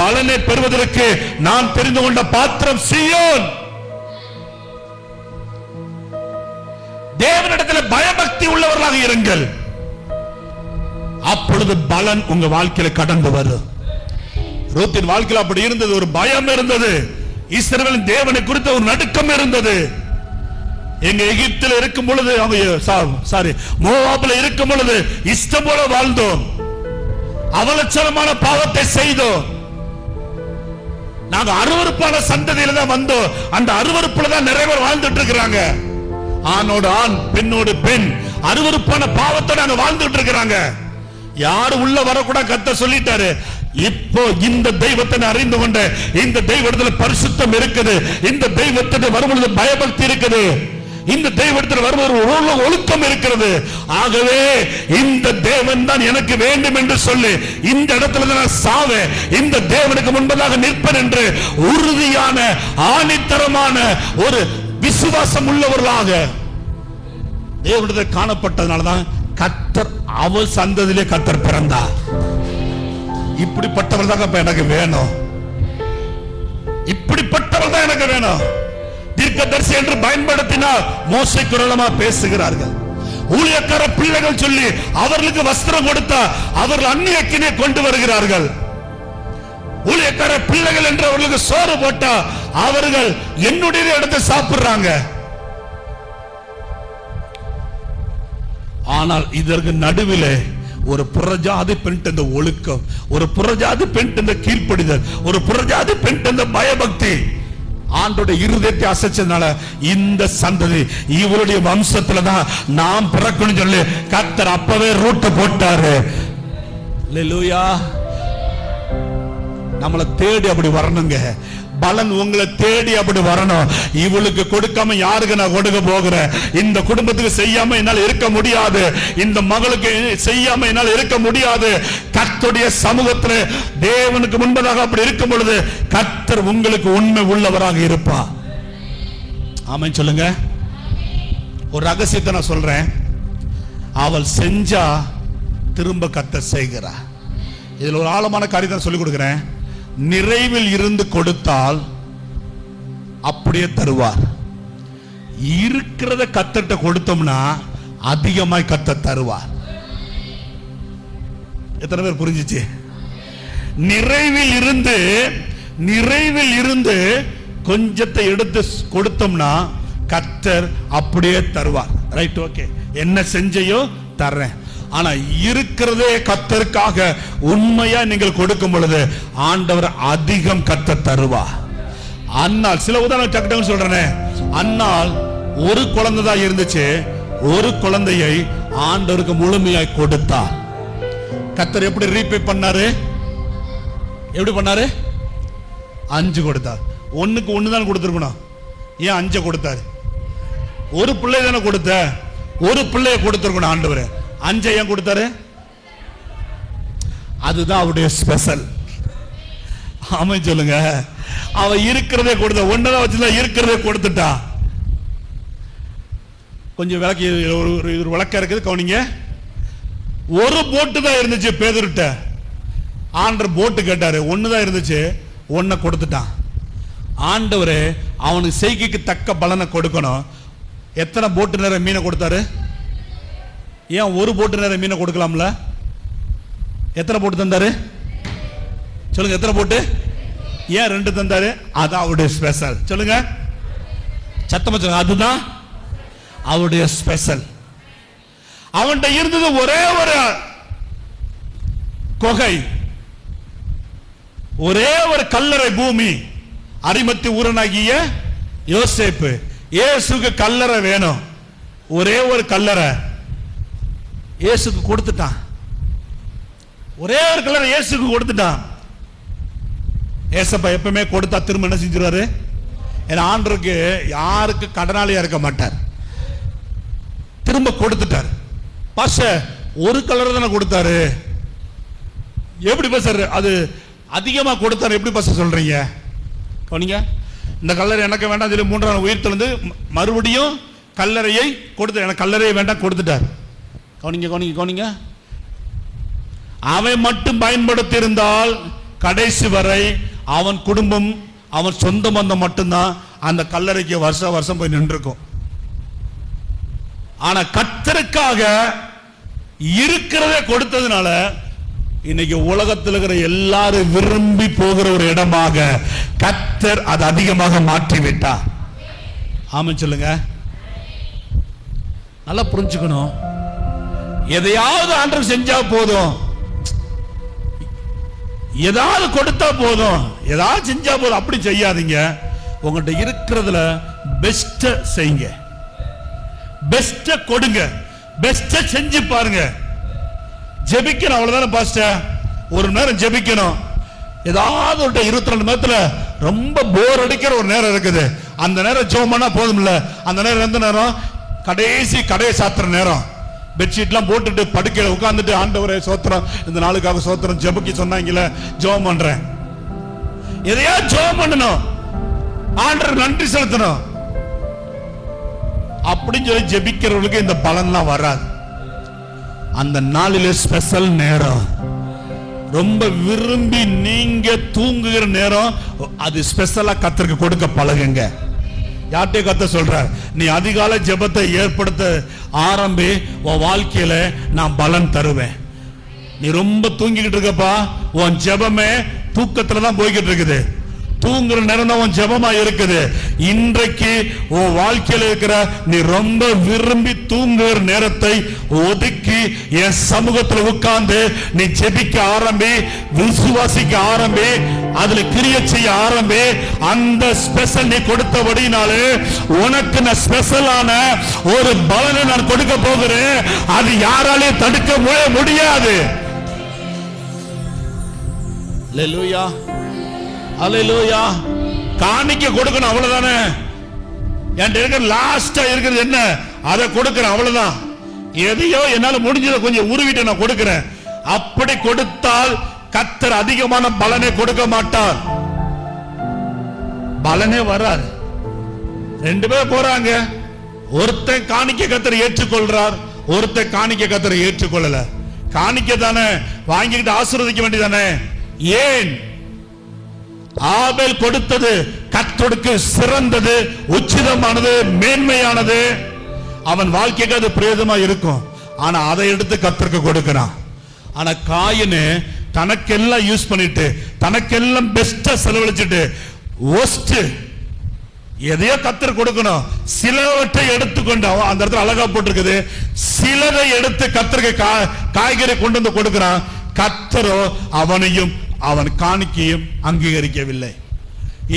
பலனை பெறுவதற்கு நான் தெரிந்து கொண்ட பாத்திரம் சீயோன். தேவனிடத்தில் பயபக்தி உள்ளவர்களாக இருங்கள், அப்பொழுது பலன் உங்க வாழ்க்கையில கடந்து வரும். ரூத்தின் வாழ்க்கையில் அப்படி இருந்தது. ஒரு பயம் இருந்தது. இஸ்ரவேலின் தேவனை குறித்த ஒரு நடுக்கம் இருந்தது. எங்க எகிப்தில் இருக்கும் பொழுது, மோவாபில் இருக்கும் பொழுது இஷ்டம் போல வாழ்ந்தோம், அவலட்சணமான பாவத்தை செய்தோம். நாங்க அருவருப்பான சந்ததியில தான் வந்தோம். அந்த அருவருப்புல தான் நிறைய பேர் வாழ்ந்துட்டு இருக்கிறாங்க. ஆணோடு ஆண், பெண்ணோடு பெண், அருவருப்பான பாவத்தோட அங்க வாழ்ந்துட்டு இருக்கிறாங்க. யாரு உள்ள வரக்கூடாது கர்த்தர் சொல்லிட்டாரு. இப்போ இந்த தெய்வத்தை அறிந்து கொண்ட, இந்த தெய்வத்தில் பரிசுத்தம் இருக்குது, இந்த தெய்வத்தில் வரும்பொழுது பயபக்தி இருக்குது, இந்த தெய்வத்தில் வருவது ஒழுக்கம் இருக்கிறது. ஆகவே இந்த தேவன் தான் எனக்கு வேண்டும் என்று சொல்லி இந்த இடத்துல நான் சாவேன், இந்த தேவனுக்கு முன்பதாக நிற்பேன் என்று உறுதியான ஆணித்தரமான ஒரு விசுவாசம் உள்ளவர்களாக தேவனிடத்தில் காணப்பட்டதனாலதான் கர்த்தர் அவள் சந்ததியிலே கர்த்தர் பிறந்தார். இப்படிப்பட்டவர் தான் எனக்கு வேணும், இப்படிப்பட்டவர் தான் எனக்கு வேணும். தீர்க்கதரிசி என்று பயன்படுத்தினால் மோசே குரலமா பேசுகிறார்கள். ஊழியக்கார பிள்ளைகள் சொல்லி அவர்களுக்கு வஸ்திரம் கொடுத்தா அவர்கள் அந்நியக்கினை கொண்டு வருகிறார்கள். ஊழியக்கார பிள்ளைகள் என்று அவர்களுக்கு சோறு போட்டா அவர்கள் என்னுடைய இடத்தை சாப்பிடுறாங்க. ஆனால் இதற்கு நடுவிலே ஒரு புறஜாதி பெண் இந்த ஒழுக்கம், ஒரு புறஜாதி பெண் இந்த கீழ்ப்படிதல், ஒரு புறஜாதி பெண் இந்த பயபக்தி ஆண்டோட இருதயத்தை அசைச்சதுனால இந்த சந்ததி இவருடைய வம்சத்துல தான் நாம் பிறக்கணும் சொல்லி கர்த்தர் அப்பவே ரூட் போட்டாரு. அல்லேலூயா. நம்மளை தேடி அப்படி வரணுங்க. பலன் உங்களை தேடி அப்படி வரணும். இவளுக்கு கொடுக்காம யாருக்கு நான் கொடுக்க போகிறேன்? இந்த குடும்பத்துக்கு செய்யாம என்னால் இருக்க முடியாது, இந்த மகளுக்கு செய்யாம என்னால் இருக்க முடியாது. கர்த்தருடைய சமூகத்தில் தேவனுக்கு முன்பதாக அப்படி இருக்கும் பொழுது கர்த்தர் உங்களுக்கு உண்மை உள்ளவராக இருப்பார். ஆமென் சொல்லுங்க. ஒரு ரகசியத்தை நான் சொல்றேன். அவள் செஞ்சா திரும்ப கர்த்தர் செய்கிறார். இதுல ஒரு ஆழமான காரியத்தை சொல்லிக் கொடுக்கிறேன். நிறைவில் இருந்து கொடுத்தால் அப்படியே தருவார். இருக்கிறத கர்த்தர்ட்ட கொடுத்தோம்னா அதிகமாய் கர்த்தர் தருவார். எத்தனை பேர் புரிஞ்சிச்சு? நிறைவில் இருந்து கொஞ்சத்தை எடுத்து கொடுத்தோம்னா கர்த்தர் அப்படியே தருவார். Right, okay. என்ன செஞ்சையோ தர்றேன். ஆனா இருக்கிறதே கர்த்தருக்காக உண்மையா நீங்கள் கொடுக்கும் பொழுது ஆண்டவர் அதிகம் கர்த்தர் தருவார். அன்னால் சில உதாரணம் டக்குனு சொல்றேன். அன்னால் ஒரு குழந்தை தான் இருந்துச்சு, ஒரு குழந்தையை ஆண்டவருக்கு முழுமையாய் கொடுத்தார். கர்த்தர் எப்படி ரீபே பண்ணாரு? எப்படி பண்ணாரு? 5 கொடுத்தார். ஒண்ணுக்கு 1 தான் கொடுத்திருக்கணும், ஏன் 5 கொடுத்தாரு? ஒரு பிள்ளை தானே கொடுத்த, ஒரு பிள்ளைய கொடுத்திருக்கணும் ஆண்டவர். 5 ஏன் கொடுத்தாரு? அதுதான் அவருடைய ஸ்பெஷல். ஆமென் சொல்லுங்க. அவ இருக்கிறதே கொடுத்த, ஒன்னதான் வச்சுதான் இருக்கிறதே கொடுத்துட்டா. கொஞ்சம் விளக்கி ஒரு விளக்கம் இருக்குது, கவனிங்க. ஒரு போட்டு தான் இருந்துச்சு பேதுருட்ட. ஆண்டவர் போட்டு கேட்டாரு, 1 தான் இருந்துச்சு, 1 கொடுத்துட்டான். ஆண்டவர் அவனுக்கு செய்கைக்கு தக்க பலனை கொடுக்கணும். எத்தனை போட்டு நேரம் மீனை கொடுத்தாரு? ஏன் ஒரு போட்டு நேரம் மீனை கொடுக்கலாம்ல? எத்தனை போட்டு தந்தாரு சொல்லுங்க? எத்தனை போட்டு? ஏன் 2 தந்தாரு? அதான் அவருடைய ஸ்பெஷல். சொல்லுங்க. சத்தமா சொல்லுங்க, அதுதான் அவருடைய ஸ்பெஷல். அவன்கிட்ட இருந்தது ஒரே ஒரு கொகை, ஒரே ஒரு கல்லறை பூமி. அரிமத்தி ஊரனாகிய யோசேப்பு, இயேசுக்கு கல்லறை வேணும், ஒரே ஒரு கல்லறை இயேசுக்கு கொடுத்துட்டான். ஒரே ஒரு கல்லறை இயேசுக்கு கொடுத்துட்டான். ஏசப்பா எப்பவுமே கொடுத்தா திரும்ப என்ன செஞ்சிருவாரு? ஏன்னா ஆண்டருக்கு யாருக்கு கடனாளியா இருக்க மாட்டார். திரும்ப கொடுத்துட்டார். பாஸ்டர் ஒரு கல்லறை தானே கொடுத்தாரு, எப்படி பாஸ்டர் அது அதிகமா கொடுத்தாரு, எப்படி பாஸ்டர் சொல்றீங்க? கவனிங்க, இந்த கல்லறை எனக்கு வேண்டாம், இதுல 3ஆம் நாள் உயிர் தெழுந்து மறுபடியும் கல்லறையை கொடுத்து, எனக்கு கல்லறையை வேண்டாம் கொடுத்துட்டார். கவனிங்க கவனிங்க கவனிங்க. அவன் மட்டும் பயன்படுத்தி இருந்தால் கடைசி வரை அவன் குடும்பம், அவன் சொந்த பந்தம் மட்டும்தான் அந்த கல்லறைக்கு வருஷம் வருஷம் போய் நின்றுக்கும். ஆனா கர்த்தருக்காக இருக்கிறதே கொடுத்ததுனால இன்னைக்கு உலகத்தில் இருக்கிற எல்லாரும் விரும்பி போகிற ஒரு இடமாக கர்த்தர் அதை அதிகமாக மாற்றி விட்டார். ஆமென் சொல்லுங்க. நல்லா புரிஞ்சுக்கணும். எதையாவது ஆண்டவர் செஞ்சா போதும், ஏதாவது கொடுத்தா போதும், ஏதாவது செஞ்சா போதும், அப்படி செய்யாதீங்க. உங்கள்கிட்ட இருக்கிறதுல பெஸ்ட் செய்யுங்க, பெஸ்ட் கொடுங்க, பெஸ்ட் செஞ்சு பாருங்க. ஜெபிக்கணும், அவ்வளவுதானே பாஸ்டர். ஒரு நேரம் ஜெபிக்கணும். ஏதாவது ஒரு 22 மணி நேரத்துல ரொம்ப போர் அடிக்கிற ஒரு நேரம் இருக்குது, அந்த நேரம் ஜெபம் பண்ணா போதும் இல்ல. அந்த நேரம் எந்த நேரம்? கடைசி கடையை சாத்துற நேரம். பெட்ஷீட்லாம் போட்டுட்டு படுக்கையில உட்கார்ந்துட்டு ஆண்டவரே சோத்திரம், இந்த நாளுக்காக சோத்திரம், ஜெபிக்க சொன்னாங்கல்ல, ஜெபம் பண்றேன். எதையா ஜெபம் பண்ணணும், ஆண்டவருக்கு நன்றி செலுத்தணும். அப்படின்னு சொல்லி ஜெபிக்கிறவங்களுக்கு இந்த பலன்லாம் வராது. அந்த நாளிலே ஸ்பெஷல் நேரம், ரொம்ப விரும்பி நீங்க தூங்குகிற நேரம், அது ஸ்பெஷலா கர்த்தருக்கு கொடுக்க பழகுங்க. யார்கிட்ட கர்த்தர் சொல்றார், நீ அதிகாலை ஜெபத்தை ஏற்படுத்த ஆரம்பி, உன் வாழ்க்கையில நான் பலன் தருவேன். நீ ரொம்ப தூங்கிக்கிட்டு இருக்கப்பா, உன் ஜெபமே தூக்கத்துல தான் போய்கிட்டு இருக்குது. தூங்குற நேரம் தான் உன் ஜெபமா இருக்குது. இன்றைக்கு உன் வாழ்க்கையில் இருக்கிற நீ ரொம்ப விரும்பி தூங்குற நேரத்தை ஒதுக்கி என் சமூகத்தில் உட்கார்ந்து நீ ஜெபிக்க ஆரம்பி, விசுவாசிக்க ஆரம்பி, அதுல கிரிய செய்ய ஆரம்பி. அந்த ஸ்பெஷல் நீ கொடுத்தபடினாலே உனக்கு நான் ஸ்பெஷலான ஒரு பலனை நான் கொடுக்க போகிறேன். அது யாராலையும் தடுக்க முடியாது. அல்லேலூயா, அல்லேலூயா. காணிக்க கொடுக்கணும், அவ்வளவுதானே. என்கிட்ட இருக்கிற லாஸ்டா இருக்கிறது என்ன, அதை கொடுக்கிறேன், அவ்வளவுதான். எதையோ என்னால முடிஞ்சதை கொஞ்சம் உருவிட்டு நான் கொடுக்கிறேன். அப்படி கொடுத்தால் கர்த்தர் அதிகமான பலனை கொடுக்க மாட்டார், பலனே வராது. 2 பேர் போறாங்க, ஒருத்தன் காணிக்க கர்த்தர் ஏற்றுக்கொள்றார், ஒருத்தன் காணிக்க கர்த்தர் ஏற்றுக்கொள்ளல. காணிக்க தானே வாங்கிக்கிட்டு ஆசீர்வதிக்க வேண்டியதானே. ஏன்? ஆபேல் கொடுத்தது கர்த்தருக்கு சிறந்தது, உச்சிதமானது, மேன்மையானது. அவன் வாழ்க்கைக்கு அது பிரயோஜனமா இருக்கும். ஆனா அதை எடுத்து கர்த்தருக்கு கொடுக்கிறான். ஆனா காயினு தனக்கெல்லாம் யூஸ் பண்ணிட்டு, தனக்கெல்லாம் பெஸ்டா செலவழிச்சிட்டு, ஒஸ்ட் எதையோ கர்த்தர் கொடுக்கணும், சிலவற்றை எடுத்துக்கொண்டு, அந்த இடத்துல அழகா போட்டிருக்குது, சிலதை எடுத்து கர்த்தருக்கு காய்கறி கொண்டு வந்து கொடுக்கிறான். கர்த்தரோ அவனையும் அவன் காணிக்கையும் அங்கீகரிக்கவில்லை.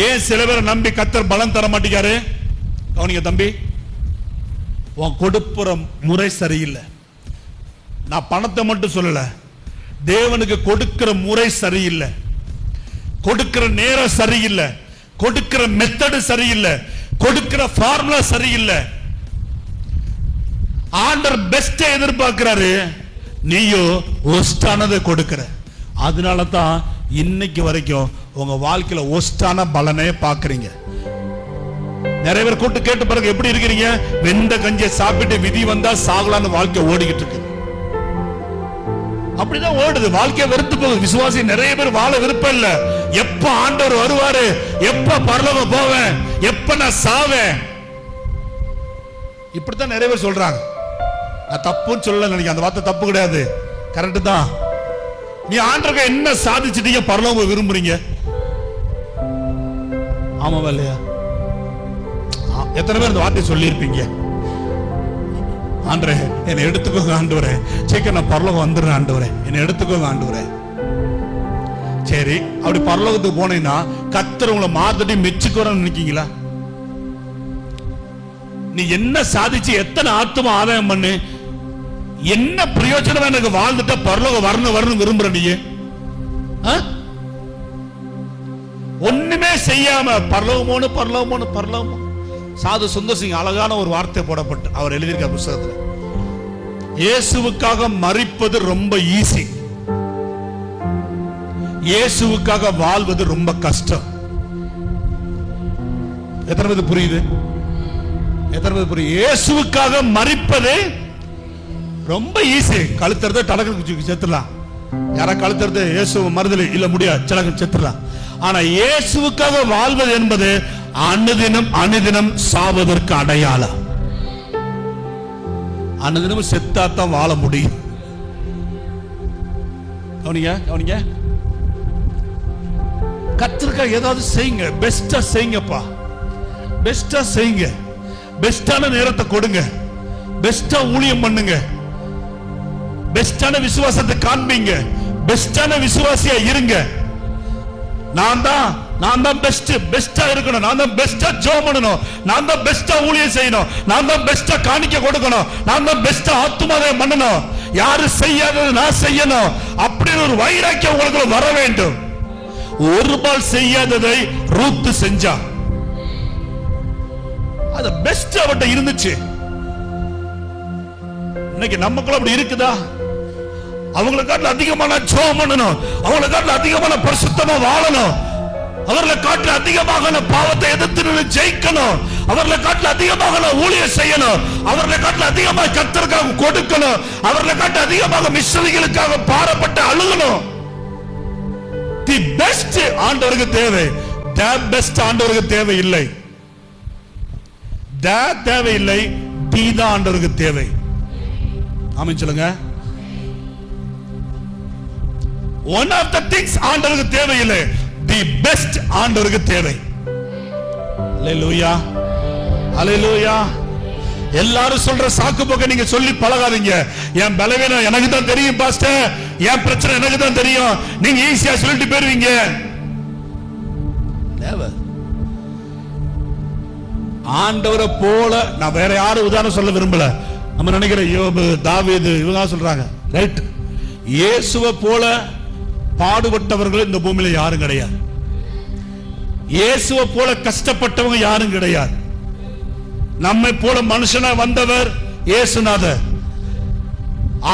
ஏன் சில பேரை நம்பி கர்த்தர் பலன் தர மாட்டேங்காரு? கவனிங்க தம்பி, உன் கொடுப்புற முறை சரியில்லை. நான் பணத்தை மட்டும் சொல்லல, தேவனுக்கு கொடுக்கிற முறை சரியில்லை, கொடுக்கிற நேரம் சரியில்லை, கொடுக்கிற மெத்தடு சரியில்லை, கொடுக்கிற ஃபார்முலா சரியில்லை. ஆண்டவர் பெஸ்ட் எதிர்பார்க்கிறாரு, நீயோ ஒஸ்டானதை கொடுக்கிற. அதனால தான் இன்னைக்கு வரைக்கும் உங்க வாழ்க்கையில ஒஸ்டான பலனே பாக்குறீங்க. நிறைய பேர் கூட்டு கேட்டு பிறகு எப்படி இருக்கிறீங்க? வெந்த கஞ்சியை சாப்பிட்டு விதி வந்தா சாகலான்னு வாழ்க்கை ஓடிக்கிட்டு இருக்கு. அப்படிதான் ஓடுது வாழ்க்கை, வெறுத்து போகுது. விசுவாசி நிறைய பேர் வாழ விருப்பம் இல்ல. எப்ப ஆண்டவர் வருவாரு, எப்ப பரலோகம் போவேன், எப்ப நான் சாவேன், இப்படித்தான் நிறைய பேர் சொல்றாங்க. நான் தப்புன்னு சொல்லல நினைக்கிறேன், அந்த வார்த்தை தப்பு கிடையாது, கரெக்ட் தான். நீ ஆண்டவருக்கு என்ன சாதிச்சிட்டீங்க, பரலோகம் விரும்புறீங்க? ஆமாவா இல்லையா? எத்தனை பேர் இந்த வார்த்தை சொல்லியிருப்பீங்க? ஆண்டவரே என்னை எடுத்துக்கோங்க ஆண்டவரே, சீக்கிரம் நான் பரலோகம் வந்துடுறேன் ஆண்டவரே, என்னை எடுத்துக்கோங்க ஆண்டவரே. சரி, அப்படி பரலோகத்துக்கு போனீங்கன்னா கர்த்தர் உங்களை மாத்தட்டி மெச்சுக்கிறோம்னு நினைக்கீங்களா? நீ என்ன சாதிச்சு எத்தனை ஆத்மா ஆதாயம் பண்ணு, என்ன பிரயோஜனம் எனக்கு வாழ்ந்துட்ட பரலோகம் வரணும் விரும்புற நீ? ஒண்ணுமே செய்யாம பரலோகம். சாது சுந்தர் சிங் அழகான ஒரு வார்த்தை போடப்பட்டு அவர் எழுதியிருக்க புத்தகத்தில், இயேசுவுக்காக மரிப்பது ரொம்ப ஈஸி, இயேசுவுக்காக வாழ்வது ரொம்ப கஷ்டம். எத்தனை பேருக்கு புரியுது? இயேசுவுக்காக மரிப்பது ரொம்ப ஈஸி. கழுத்துறது டடக்கு செத்துலாம். யாரா கழுத்துறது இயேசு மறுதலை இல்ல முடியாது, சிலக்கு செத்துலாம். ஆனா இயேசுவுக்காக வாழ்வது என்பது அனுதினம் சாவதற்கு அடையாளம். அனுதினம் செத்தாத்தான் வாழ முடியும். கவனிங்க, கர்த்தருக்காக ஏதாவது செய்யுங்க, பெஸ்டா செய்யுங்கப்பா, பெஸ்டா செய்யுங்க, பெஸ்டான நேரத்தை கொடுங்க, பெஸ்டா ஊழியம் பண்ணுங்க, பெஸ்டான விசுவாசத்தை காண்பீங்க, பெஸ்டான விசுவாசியா இருங்க. நான் தான் பெஸ்டா இருக்கணும், நான் தான் பெஸ்டா ஜெபம் பண்ணணும், நான் தான் பெஸ்டா ஊழியம் செய்யணும், நான் தான் பெஸ்டா காணிக்கை கொடுக்கணும், நான் தான் பெஸ்டா ஆத்துமாதாயம் பண்ணணும், யாரு செய்யாதது நான் செய்யணும் அப்படின்னு ஒரு வைராக்கியம் உங்களுக்கு வர வேண்டும். ஒரு பால் செய்யாததை ரூத் செஞ்சா, அது பெஸ்ட் அவட்ட இருந்துச்சு. இன்னைக்கு நமக்குள்ள அப்படி இருக்குதா? அவங்களை காட்டில அதிகமான ஜெபம் பண்ணணும், அவங்களை காட்டில அதிகமான பரிசுத்தமா வாழணும், அவர்களை காட்டில அதிகமாக பாவத்தை எதிர்த்து ஜெயிக்கணும், அவர்களை காட்டில அதிகமாக ஊழியம் செய்யணும், அவர்களை காட்டில அதிகமாக கர்த்தருக்காக கொடுக்கணும், அவர்களை காட்டில அதிகமாக மிஷனரிகளுக்காக பாரப்பட்டு அழுகணும். தி பெஸ்ட் ஆண்டவருக்கு தேவை, தி பெஸ்ட் ஆண்டவருக்கு தேவை இல்லை, தேவையில்லை, தி தான் ஆண்டவருக்கு தேவை. ஆமென் சொல்லுங்க. One of the things ஆண்டவருக்கு தேவையில்லை, தி பெஸ்ட் ஆண்டவருக்கு தேவை. அல்லேலூயா, அல்லேலூயா. எல்லாரும் சொல்ற சாக்கு போக்க நீங்க சொல்லி பழகாதீங்க. என் பலவீனம் எனக்கு தான் தெரியும் பாஸ்டர், என் பிரச்சனை எனக்கு தான் தெரியும், நீங்க ஈஸியா சொல்லிட்டு போயிருவீங்க. ஆண்டவரை போல நான் வேற யாரும் உதாரணம் சொல்ல விரும்பல. நம்ம நினைக்கிற யோபு, தாவீது இவங்க சொல்றாங்க, ரைட். இயேசுவை போல பாடுபட்டவர்கள் இந்த பூமியில யாரும் கிடையாது, இயேசுவை போல கஷ்டப்பட்டவங்க யாரும் கிடையாது. நம்மை போல மனுஷனா வந்தவர் இயேசுநாதர்,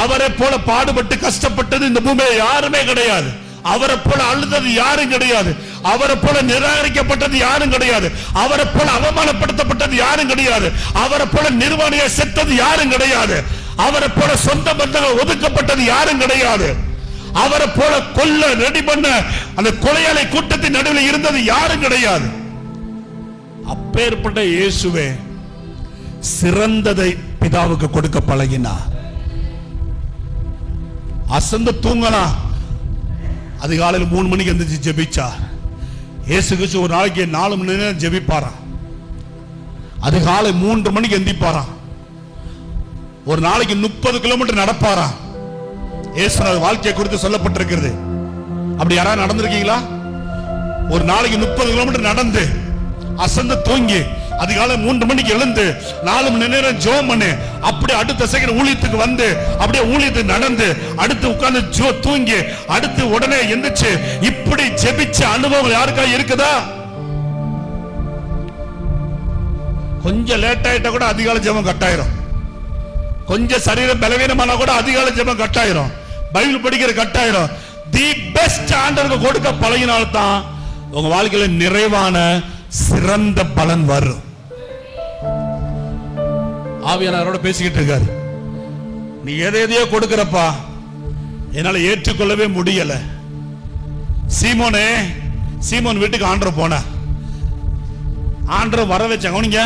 அவரை போல பாடுபட்டு கஷ்டப்பட்டது இந்த பூமியில யாருமே கிடையாது. அவரை போல அழுதது யாரும் கிடையாது, அவரை போல நிராகரிக்கப்பட்டது யாரும் கிடையாது, அவரை போல அவமானப்படுத்தப்பட்டது யாரும் கிடையாது, அவரை போல நிர்வாணியா செத்தது யாரும் கிடையாது, அவரை போல சொந்த பந்தங்கள் ஒதுக்கப்பட்டது யாரும் கிடையாது, அவரை போல கொல்ல ரெடி பண்ண அந்த கொலையாளி கூட்டத்தின் நடுவில் இருந்தது யாரும் கிடையாது. அப்பேற்பட்ட இயேசுவே சிறந்ததை பிதாவுக்கு கொடுக்க பழகினார். அசந்து தூங்கலாம், அதிகாலையில் 3 மணிக்கு எந்திரிச்சு ஜெபிச்சார். இயேசு கிறிஸ்து ஒரு நாளைக்கு 4 மணி நேரம் ஜெபிப்பாராம். அதிகாலை 3 மணிக்கு எந்திப்பாராம். ஒரு நாளைக்கு 30 கிலோமீட்டர் நடப்பாராம். இயேசுநாதர் வாழ்க்கையை குறித்து சொல்லப்பட்டிருக்கிறது. அப்படி யாராவது நடந்திருக்கீங்களா? ஒரு நாளைக்கு 30 கிலோமீட்டர் நடந்து அசந்து தூங்கி அதிகாலை 3 மணிக்கு எழுந்து 4 மணி நேரம் ஜெபம் பண்ணி அப்படியே அடுத்த செகண்ட் ஊழியத்துக்கு வந்து அப்படியே ஊழியத்துக்கு நடந்து அடுத்து உட்கார்ந்து தூங்கி அடுத்து உடனே எந்திரிச்சு இப்படி ஜெபிச்ச அனுபவம் யாருக்கா இருக்குதா? கொஞ்சம் லேட் ஆயிட்டா கூட அதிகாலை ஜெபம் கட்டாயிரும், கொஞ்சம் சரீரம் பலவீனமானா கூட அதிகாலை ஜெபம் கட்டாயிரும், பைபிள் படிக்கிற கட்டாயிரும். தி பெஸ்ட் ஆண்டவருக்கு கொடுக்க பழகினால்தான் உங்க வாழ்க்கையில நிறைவான சிறந்த பலன் வரும். ஆவியானவரோட பேசிக்கிட்டு இருக்காரு, நீ எதையோ கொடுக்கிறப்பா என்னால ஏற்றுக்கொள்ளவே முடியல. சீமோன் வீட்டுக்கு ஆண்டவர் போன, ஆண்டவர் வர வச்சான். கவனிங்க,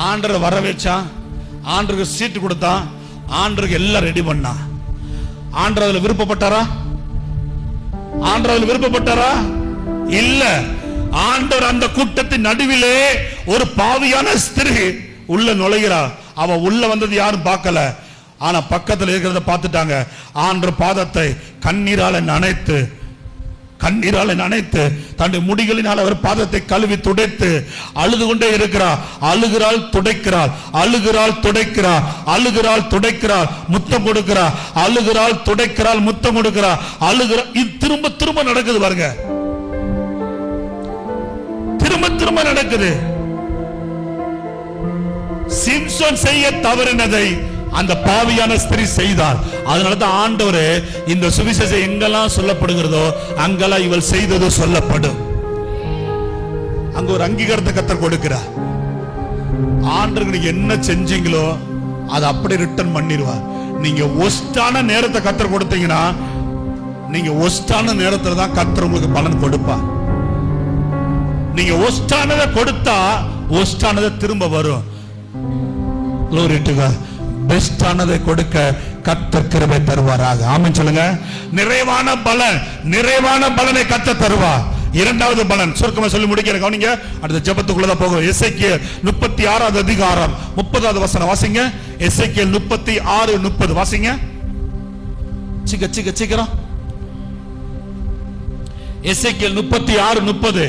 ஆண்டவர் வர வச்சான், ஆண்டருக்கு சீட்டு கொடுத்தான், ஆண்டருக்கு எல்லாம் ரெடி பண்ணா. ஆண்டவர் அதுல விருப்பப்பட்டாரா? ஆண்டவர் அதுல விருப்பப்பட்டாரா? இல்ல. ஆண்டவர் அந்த கூட்டத்தின் நடுவிலே ஒரு பாவியான ஸ்திரீ உள்ள நுழைகிறா. அவ உள்ள வந்தது யாரும் பார்க்கல. ஆனா பக்கத்தில் இருக்கிறத பார்த்துட்டாங்க. ஆண்டவர் பாதத்தை கண்ணீரால நனைத்து தன்னுடைய முடிகளினால் அவர் பாதத்தை கழுவி துடைத்து அழுது கொண்டே இருக்கிறார். அழுகிறாள் துடைக்கிறாள், அழுகிறாள் துடைக்கிறாள், அழுகிறாள் துடைக்கிறாள், முத்தம் கொடுக்கிறாள், அழுகிறாள் துடைக்கிறாள், முத்தம் கொடுக்கிறாள், அழுகிறாள். இது திரும்ப திரும்ப நடக்குது பாருங்க, திரும்ப திரும்ப நடக்குது. சிம்சோன் செய்ய தவறினதை அந்த பாவியான ஸ்திரீ செய்தார். அதனாலதான் ஆண்டவரே இந்த சுவிசேஷம் எங்கெல்லாம் சொல்லப்படுகிறதோ அங்கெல்லாம் இவள் செய்தது சொல்லப்படும். அங்க ஒரு அங்கீகாரத்தை கர்த்தர் கொடுக்கிறார். ஆண்டவருக்கு நீங்க என்ன செஞ்சீங்களோ அதை அப்படியே ரிட்டர்ன் பண்ணிடுவார். நீங்க ஒஸ்டான நேரத்தை கர்த்தர் கொடுத்தீங்கன்னா நீங்க ஒஸ்டான நேரத்துல தான் கர்த்தர் உங்களுக்கு பலன் கொடுப்பார். நீங்க ஒஸ்டானதை கொடுத்தா ஒஸ்டானதை திரும்ப வரும். Glory to God. பெஸ்டானதை கொடுக்க கர்த்தர் கிருபை தருவாராக. ஆமென் சொல்லுங்க. நிறைவான பலனை கர்த்தர் தருவார். இரண்டாவது பலன் சுருக்கமா சொல்லி முடிக்கிறேன், கவனிங்க. அடுத்த ஜெபத்துக்குள்ளதான் போகும். எசேக்கியேல் 36வது அதிகாரம் 30வது வசனம் வாசிங்க. எசேக்கியேல் 36:30 வாசிங்க. சீக்கிரம். எசேக்கியேல் 36:30.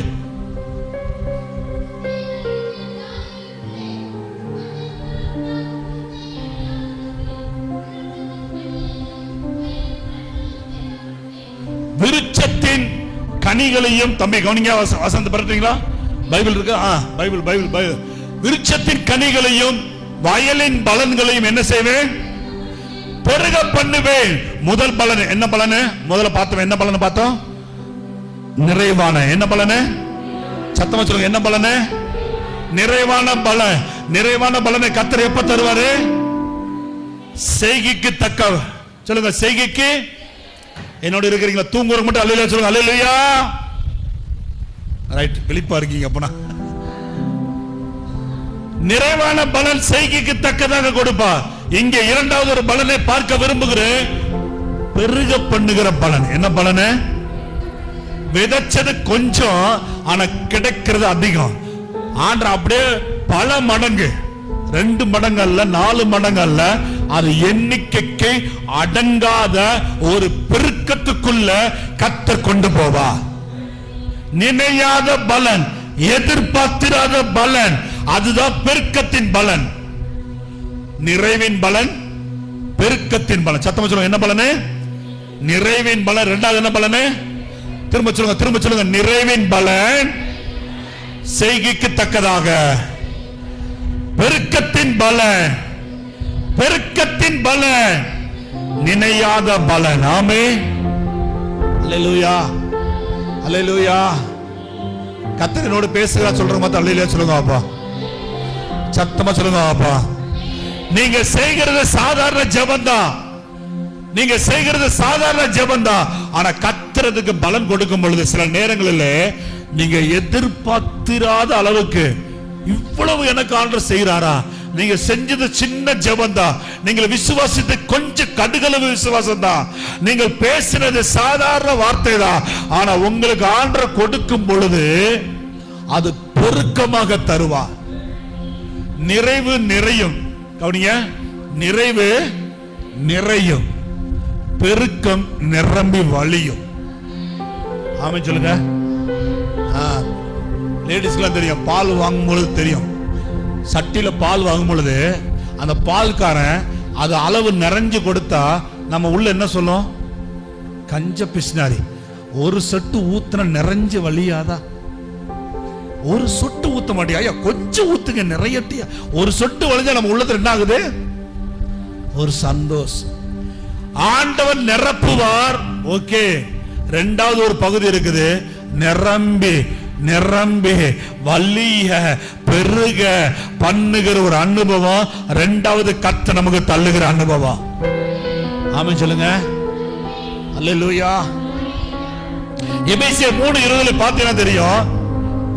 விருட்சத்தின் கனிகளையும், தம்பி கவனிங்க, வசந்த பரட்டுறீங்களா? பைபிள் இருக்கு? பைபிள். விருட்சத்தின் கனிகளையும் வயலின் பலன்களையும் என்ன செய்வேன்? பெருக பண்ணுவேன். முதல் பலன் என்ன பலன்? முதல்ல பார்த்தோம். என்ன பலன் பார்த்தோம்? நிறைவான. என்ன பலன்? சத்தமா சொல்லுங்க. என்ன பலன்? நிறைவான பலன். நிறைவான பலனை கர்த்தர் எப்ப தருவாரு? செய்கைக்கு தக்க. சொல்லுங்க, செய்கைக்கு. என்னோட இருக்கிறீங்களா? தூங்குற மட்டும் அல்லேலூயா சொல்லுங்க. அல்லேலூயா. ரைட், வெளிப்பா இருக்கீங்க. அப்பனா நிறைவான பலன் செய்கைக்கு தக்கதாக கொடுப்பா. இங்க இரண்டாவது ஒரு பலனை பார்க்க விரும்புகிறேன். பெருக பண்ணுகிற பலன். என்ன பலன்? விதைச்சது கொஞ்சம், ஆனா கிடைக்கிறது அதிகம். ஆண்டவர் அப்படியே பல மடங்கு, 2 மடங்கு அல்ல, 4 மடங்கு அல்ல, அது எண்ணிக்கைக்கு அடங்காத ஒரு பெருக்கத்துக்குள்ள கர்த்தர் கொண்டு போவா. நினையாத பலன், எதிர்பார்த்திராத பலன், அதுதான் பெருக்கத்தின் பலன். நிறைவின் பலன், பெருக்கத்தின் பலன். சத்தமா சொல்லுங்க. என்ன பலன்? நிறைவின் பலன். இரண்டாவது என்ன பலன்? திரும்ப சொல்லுங்க. நிறைவின் பலன் செய்கைக்கு தக்கதாக. பெருக்கத்தின் பலன், பெருக்கத்தின் பலன், நினையாத பலன். ஆமென். அல்லேலூயா, அல்லேலூயா. கர்த்தர் என்னோடு பேசுகிறார் சொல்றவங்க மத்த அல்லேலூயா சொல்லுங்க. அப்பா சத்தமா சொல்லுங்க. அப்பா நீங்க செய்கிறது சாதாரண ஜெபம்தான். நீங்க செய்கிறது சாதாரண ஜெபம்தான். ஆனா கர்த்தருக்கு பலன் கொடுக்கும் பொழுது சில நேரங்களில் நீங்க எதிர்பார்த்திராத அளவுக்கு இவ்வளவு எனக்கு ஆண்டவர் செய்யறாரா? நீங்க செஞ்சது சின்ன ஜெபம் தான். நீங்க விசுவாசித்து கொஞ்சம் கடுகளவு விசுவாசம் தான். நீங்கள் பேசினது சாதாரண வார்த்தை தான். ஆனா உங்களுக்கு ஆண்டவர் கொடுக்கும் பொழுது அது பெருக்கமாக தருவா. நிறைவு நிறையும். கவனிங்க, நிறைவு நிறையும், பெருக்கம் நிரம்பி வழியும். ஆமென் சொல்லுங்க. லேடிஸ்க்குலாம் தெரியும், பால் வாங்கும் பொழுது தெரியும். சட்டியில பால் வாங்கும் பொழுது அந்த பால்காரன் அது அளவு நிறைஞ்சு கொடுத்தா நம்ம உள்ள என்ன சொல்லும்? கஞ்ச பிசினாரி. ஒரு சொட்டு ஊத்துன நிறைஞ்சு வழியாதா? ஒரு சொட்டு ஊத்த மாட்டியா? ஐயா கொஞ்சம் ஊத்துங்க, நிறையட்டியா. ஒரு சொட்டு வழிஞ்சா நம்ம உள்ளத்துல என்ன ஆகுது? ஒரு சந்தோஷம். ஆண்டவர் நிரப்புவார். ஓகே. இரண்டாவது ஒரு பகுதி இருக்குது. நிரம்பி நிரம்பி வலிய பெருக பண்ணுகிற ஒரு அனுபவம். இரண்டாவது கர்த்தர் நமக்கு தள்ளுகிற அனுபவம். ஆமென் சொல்லுங்க. அல்லேலூயா. எபேசியர் 3:20 பார்த்தீங்கன்னா தெரியும்.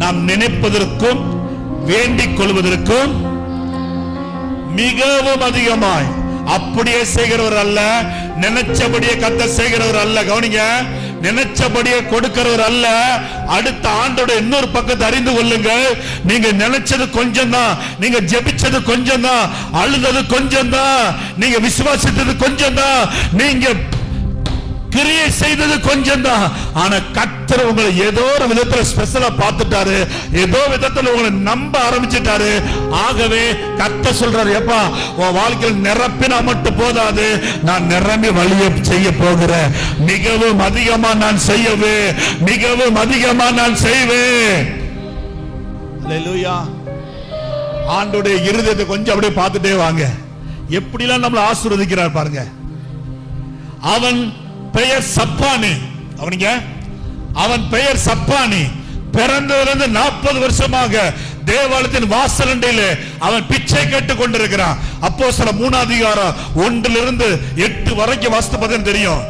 நாம் நினைப்பதற்கும் வேண்டிக் கொள்வதற்கும் மிகவும் அதிகமாய். அப்படியே செய்கிறவர் அல்ல, நினைச்சபடியே கர்த்தர் செய்கிறவர் அல்ல. கவனிங்க, நினைச்சபடியே கொடுக்கிறவர் அல்ல. அடுத்த ஆண்டோட இன்னொரு பக்கத்தை அறிந்து கொள்ளுங்க. நீங்க நினைச்சது கொஞ்சம் தான், நீங்க ஜெபிச்சது கொஞ்சம் தான், அழுதது கொஞ்சம் தான், நீங்க விசுவாசித்தது கொஞ்சம் தான், நீங்க கிரியை செய்தது கொஞ்சம் தான். ஆனா கர்த்தர் உங்களை ஏதோ ஒரு விதத்துல ஸ்பெஷலா பார்த்துட்டாரு, ஏதோ விதத்துல உங்களை நம்ப ஆரம்பிச்சிட்டாரு. ஆகவே கர்த்தர் சொல்றாரு, எப்பா உன் வாழ்க்கையில் நிரப்பினா மட்டும் போதாது, நான் நிரம்பி வழியை செய்ய போகிறேன். மிகவும் அதிகமா நான் செய்யவே, மிகவும் அதிகமா நான் செய்வேன். அல்லேலூயா. ஆண்டோடைய இருதயத்தை கொஞ்சம் அப்படியே பார்த்துட்டே வாங்க. எப்படிலாம் நம்மளை ஆசீர்வதிக்கிறார் பாருங்க. அவன் பெயர் சப்பானி. அவன் பெயர் சப்பானி. பிறந்ததிலிருந்து 40 வருஷமாக தேவாலயத்தின் வாசலண்டையிலே அவன் பிச்சை கேட்டுக் கொண்டிருக்கிறான். அப்போஸ்தலர் 3:1-8 வரைக்கும் வாசித்து பார்த்தா தெரியும்.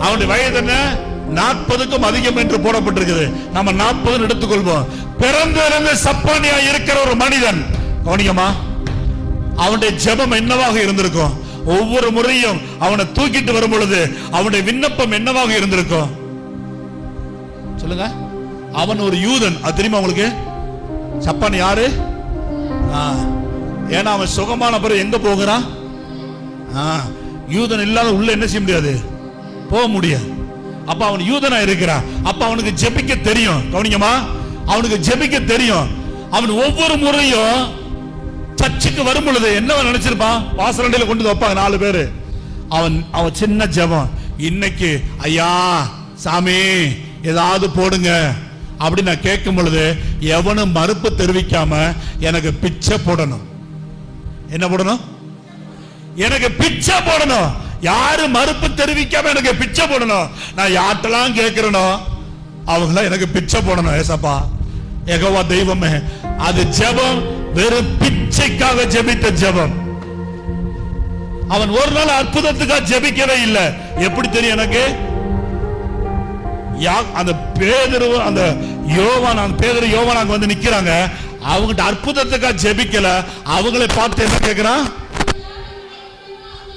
அவனுடைய வயது என்ன? 40க்கும் அதிகம் என்று போடப்பட்டிருக்குது. நம்ம 40 எடுத்துக்கொள்வோம். பிறந்ததிலிருந்து சப்பானியா இருக்கிற ஒரு மனிதன். கவனிக்கமா, அவனுடைய ஜெபம் என்னவாக இருந்திருக்கும்? ஒவ்வொரு முறையும் அவனை தூக்கிட்டு வரும் பொழுது அவனுடைய விண்ணப்பம் என்னவாக இருந்திருக்கும் சொல்லுங்க. அவன் ஒரு யூதன், அது தெரியுமா உங்களுக்கு? சப்பான் யாரு? ஏன்னா அவன் சுகமான பிறகு எங்க போகிறான்? யூதன் இல்லாத உள்ள என்ன செய்ய முடியாது, போக முடியாது. அப்ப அவன் யூதனா இருக்கிறான். அப்ப அவனுக்கு ஜெபிக்க தெரியும். கவனிங்கம்மா, அவனுக்கு ஜெபிக்க தெரியும். அவன் ஒவ்வொரு முறையும் சர்ச்சுக்கு வரும் பொழுது என்ன நினைச்சிருப்பான்? வாசலண்டையில கொண்டு வைப்பாங்க 4 பேரு. அவன் சின்ன ஜெபம், இன்னைக்கு ஐயா சாமி ஏதாவது போடுங்க அப்படி நான் கேட்கும் பொழுது எவனும் மறுப்பு தெரிவிக்காம எனக்கு பிச்சை போடணும். என்ன போடணும்? எனக்கு பிச்சை போடணும். யாரு மறுப்பு தெரிவிக்காம எனக்கு பிச்சை போடணும். நான் யார்ட்டெல்லாம் கேட்கிறேனோ அவங்கள எனக்கு பிச்சை போடணும். ஏசப்பா, யெகோவா தெய்வமே. அது ஜெபம் வெறும் பிச்சைக்காக ஜெபித்த ஜெபம். அவன் ஒரு நாள் அற்புதத்துக்காக ஜெபிக்கவே இல்லை. எப்படி தெரியும் எனக்கு? அந்த பேதுரு, அந்த யோவான், அந்த பேதுரு யோவான் அங்க வந்து நிக்கிறாங்க. அவங்கிட்ட அற்புதத்துக்காக ஜெபிக்கல. அவங்களை பார்த்து என்ன கேட்கிறான்?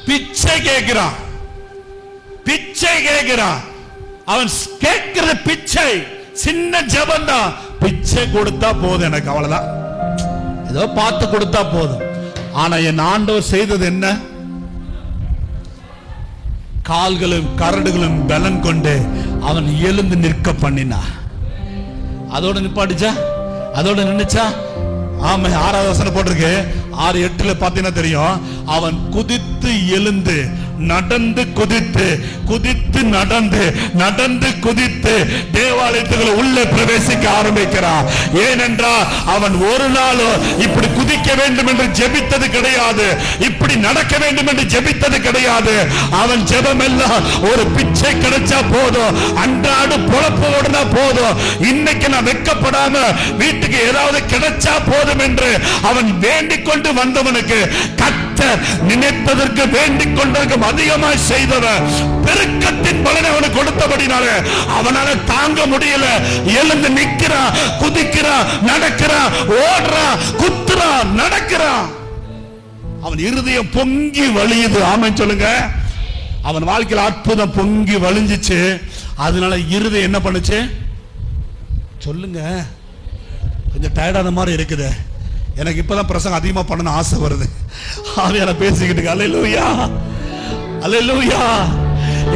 பிச்சை கேட்கிறான். பிச்சை கேட்கிறான். அவன் கேட்கிற பிச்சை சின்ன ஜெபம் தான். பிச்சை கொடுத்தா போதும் எனக்கு, அவ்வளவுதான். ஏதோ பார்த்து கொடுத்தா போதும். ஆனா என் ஆண்டவர் செய்தது என்ன? கால்களும் கரடுகளும் பலன் கொண்டு அவன் எழுந்து நிற்க பண்ணினா. அதோட நிப்பாடிச்சா? அதோட நின்னுச்சா? ஆமா, 6வது வசனம் போட்டிருக்கு. 6:8 பாத்தீங்கன்னா தெரியும். அவன் குதித்து எழுந்து நடந்து குதித்து குதித்து நடந்து நடந்து குதித்து தேவாலயத்துக்குள்ள உள்ளே பிரவேசிக்க ஆரம்பிக்கிறான். ஏனென்றால் அவன் ஒரு நாளும் இப்படி குதிக்க வேண்டும் என்று ஜெபித்தது கிடையாது, இப்படி நடக்க வேண்டும் என்று ஜெபித்தது கிடையாது. அவன் ஜெபம் எல்லாம் ஒரு பிச்சை கிடைச்சா போதும், அன்றாடு பொழப்பு ஓடுனா போதும், இன்னைக்கு நான் வெட்கப்படாம வீட்டுக்கு ஏதாவது கிடைச்சா போதும் என்று அவன் வேண்டிக் கொண்டு வந்தவனுக்கு கர்த்தர் நினைப்பதற்கு வேண்டிக் கொண்டதற்கு அதிகமாய் செய்தவன் பெருக்கத்தின் பலனை அவனுக்கு கொடுத்தபடினால அவனால தாங்க முடியல. எழுந்து நிக்கிறான், குதிக்கிறான், நடக்கிறான், ஓடுறான், குத்துறான், நடக்கிறான். அவன் இருதயம் பொங்கி வழியுது. ஆமென் சொல்லுங்க. அவன் வாழ்க்கையில் அற்புதம் பொங்கி வழிஞ்சிச்சு. அதனால இருதயம் என்ன பண்ணுச்சு சொல்லுங்க? கொஞ்சம் டயர்டான மாதிரி இருக்குது. எனக்கு இப்பதான் பிரசங்கம் அதிகமா பண்ணணும் ஆசை வருது. ஆவியால பேசிக்கிட்டு அல்லேலூயா அல்லேலூயா.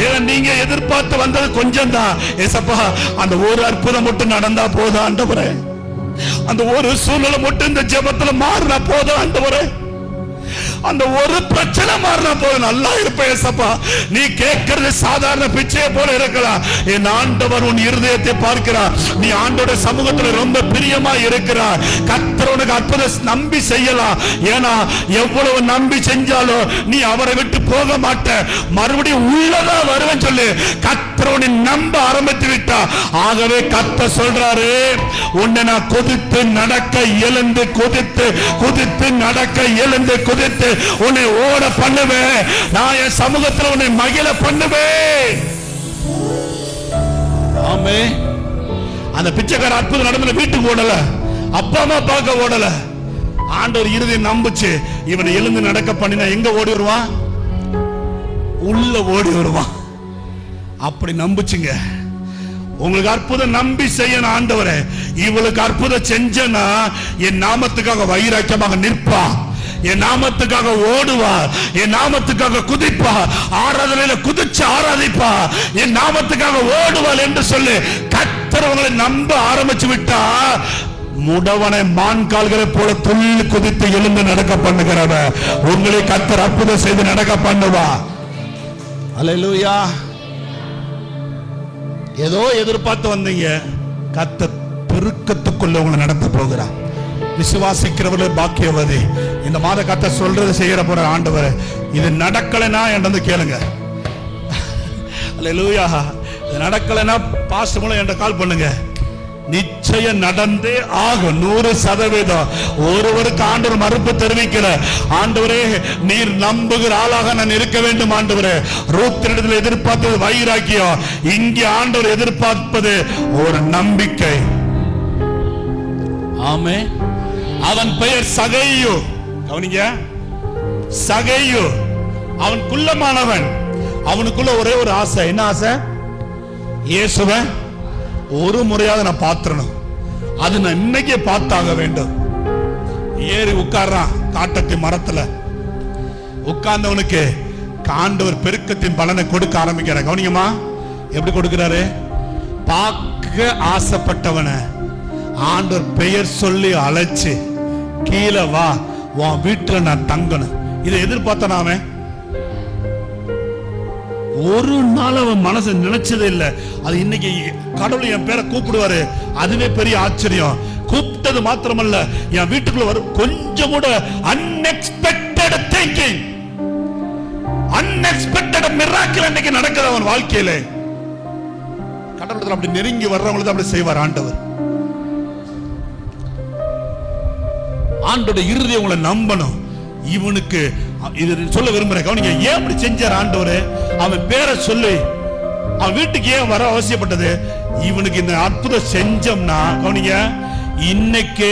ஏன்னா நீங்க எதிர்பார்த்து வந்தது கொஞ்சம் தான். ஏசப்பா, அந்த ஒரு அற்புதம் மட்டும் நடந்தா போதும் ஆண்டவரே, அந்த ஒரு சூழ்நிலை மட்டும் இந்த ஜெபத்துல மாறினா போதும் ஆண்டவரே, அந்த ஒரு பிரச்சனை மாறினா போதும் நல்லா இருப்பேன் ஏசப்பா. நீ கேட்கிறது சாதாரண பிச்சையை போல இருக்கலாம். என் ஆண்டவர் உன் இருதயத்தை பார்க்கிறார். நீ ஆண்டோட சமூகத்துல ரொம்ப பிரியமா இருக்கிறார். கர்த்தர் உனக்கு அற்புதம் நம்பி செய்யலாம். ஏன்னா எவ்வளவு நம்பி செஞ்சாலும் நீ அவரை விட்டு போக மாட்ட, மறுபடியும் உள்ளதா வருவேன் சொல்லு. கர்த்தர் உன்னை நம்ப ஆரம்பித்து விட்டா. ஆகவே கர்த்தர் சொல்றாரு, உன்னை நான் குதித்து நடக்க எழுந்து குதித்து குதித்து நடக்க எழுந்து குதித்து உன்னை ஓட பண்ணுவேன். நான் என் சமூகத்தில் உன்னை மகிழ பண்ணுவேன். ஆமே. அந்த பிச்சைக்கார அற்புதம் நடந்த வீட்டுக்கு ஓடல, அப்பா அம்மா பார்க்க ஓடல. ஆண்டவர் இருதயம் நம்புச்சு. இவனை எழுந்து நடக்க பண்ணினா எங்க ஓடி வருவான்? உள்ள ஓடி வருவான். அப்படி நம்புச்சுங்க. உங்களுக்கு அற்புதம் நம்பி செய்யணும். ஆண்டவரே இவளுக்கு அற்புதம் செஞ்சனா என் நாமத்துக்காக வைராக்கியமாக நிற்பா, என் நாமத்துக்காக ஓடுவா, என் நாமத்துக்காக குதிப்பா, ஆராதனையில குதிச்சு ஆராதிப்பா, என் நாமத்துக்காக ஓடுவாள் என்று சொல்லி கர்த்தர் உங்களை நம்ப ஆரம்பிச்சு விட்டா முடவனை மான் கால்களை போல துள்ளி குதித்து எழுந்து நடக்க பண்ணுகிறவர் உங்களை கர்த்தர் அற்புதம் செய்து நடக்க பண்ணுவா. அல்லேலூயா. ஏதோ எதிர்பார்த்து வந்தீங்க, கர்த்தர் பெருக்கத்துக்குள்ள உங்களை நடத்த போகிறார். விசுவாசிக்கிறவர்கள் பாக்கியவதி. இந்த மாத கர்த்தர் சொல்றது செய்யற போற ஆண்டவர், இது நடக்கலைன்னா என்கிட்ட கேளுங்க. அல்லேலூயா. இது நடக்கலைன்னா பாஸ்டர் மூலம் என்கிட்ட கால் பண்ணுங்க. நிச்சயம் நடந்தே ஆகும். 100%. ஒருவருக்கு ஆண்டவர் மறுப்பு தெரிவிக்கல. ஆண்டவரே நீர் நம்புகிற ஆளாக நான் இருக்க வேண்டும். ஆண்டவரே ரூத்தினிடத்தில் எதிர்பார்த்தது வைராக்கியம், இங்கே ஆண்டவர் எதிர்பார்ப்பது ஒரு நம்பிக்கை. ஆமே. அவன் பெயர் சகையு. கவனிங்க, சகையு. அவன் குள்ளமானவன். அவனுக்குள்ள ஒரே ஒரு ஆசை. என்ன ஆசை? இயேசுவை ஒரு முறையாக நான் பாத்துறணும். அது நான் இன்னைக்கே பார்த்தாக வேண்டும். ஏறி உட்கார்றான் காட்டத்தி மரத்துல. உட்கார்ந்தவனுக்கு ஆண்டவர் பெருக்கத்தின் பலனை கொடுக்க ஆரம்பிக்கிறார். கவனிங்கம்மா, எப்படி கொடுக்கிறாரு? பார்க்க ஆசைப்பட்டவனை ஆண்டவர் பெயர் சொல்லி அழைச்சு, கீழே வா, உன் வீட்டுல நான் தங்கணும். இதை எதிர்பார்த்தன அவன் ஒரு நாள் அவன் மனசை நினைச்சதே இல்லை. அது இன்னைக்கு கடவுள் என் பேரை கூப்பிடுவாரு, அதுவே பெரிய ஆச்சரியம். கூப்பிட்டது மாத்திரமல்ல, என் வீட்டுக்குள்ள வரும். கொஞ்சம் கூட அன்எக்ஸ்பெக்டட் திங்கிங், அன்எக்ஸ்பெக்டட் மிராக்கிள் இன்னைக்கு நடக்குது அவன் வாழ்க்கையில. கடவுள் அப்படி நெருங்கி வர்றவங்களுக்கு அப்படி செய்வார் ஆண்டவர். ஆண்டோட இறுதி உங்களை நம்பணும். இவனுக்கு இது சொல்ல விரும்புறேன். கவனிங்க, ஏன் அப்படி செஞ்சார் ஆண்டவர்? அவன் பேரை சொல்லி அவன் வீட்டுக்கு ஏன் வர அவசியப்பட்டது? இவனுக்கு இந்த அற்புதம் செஞ்சோம்னா, கவனிங்க, இன்னைக்கு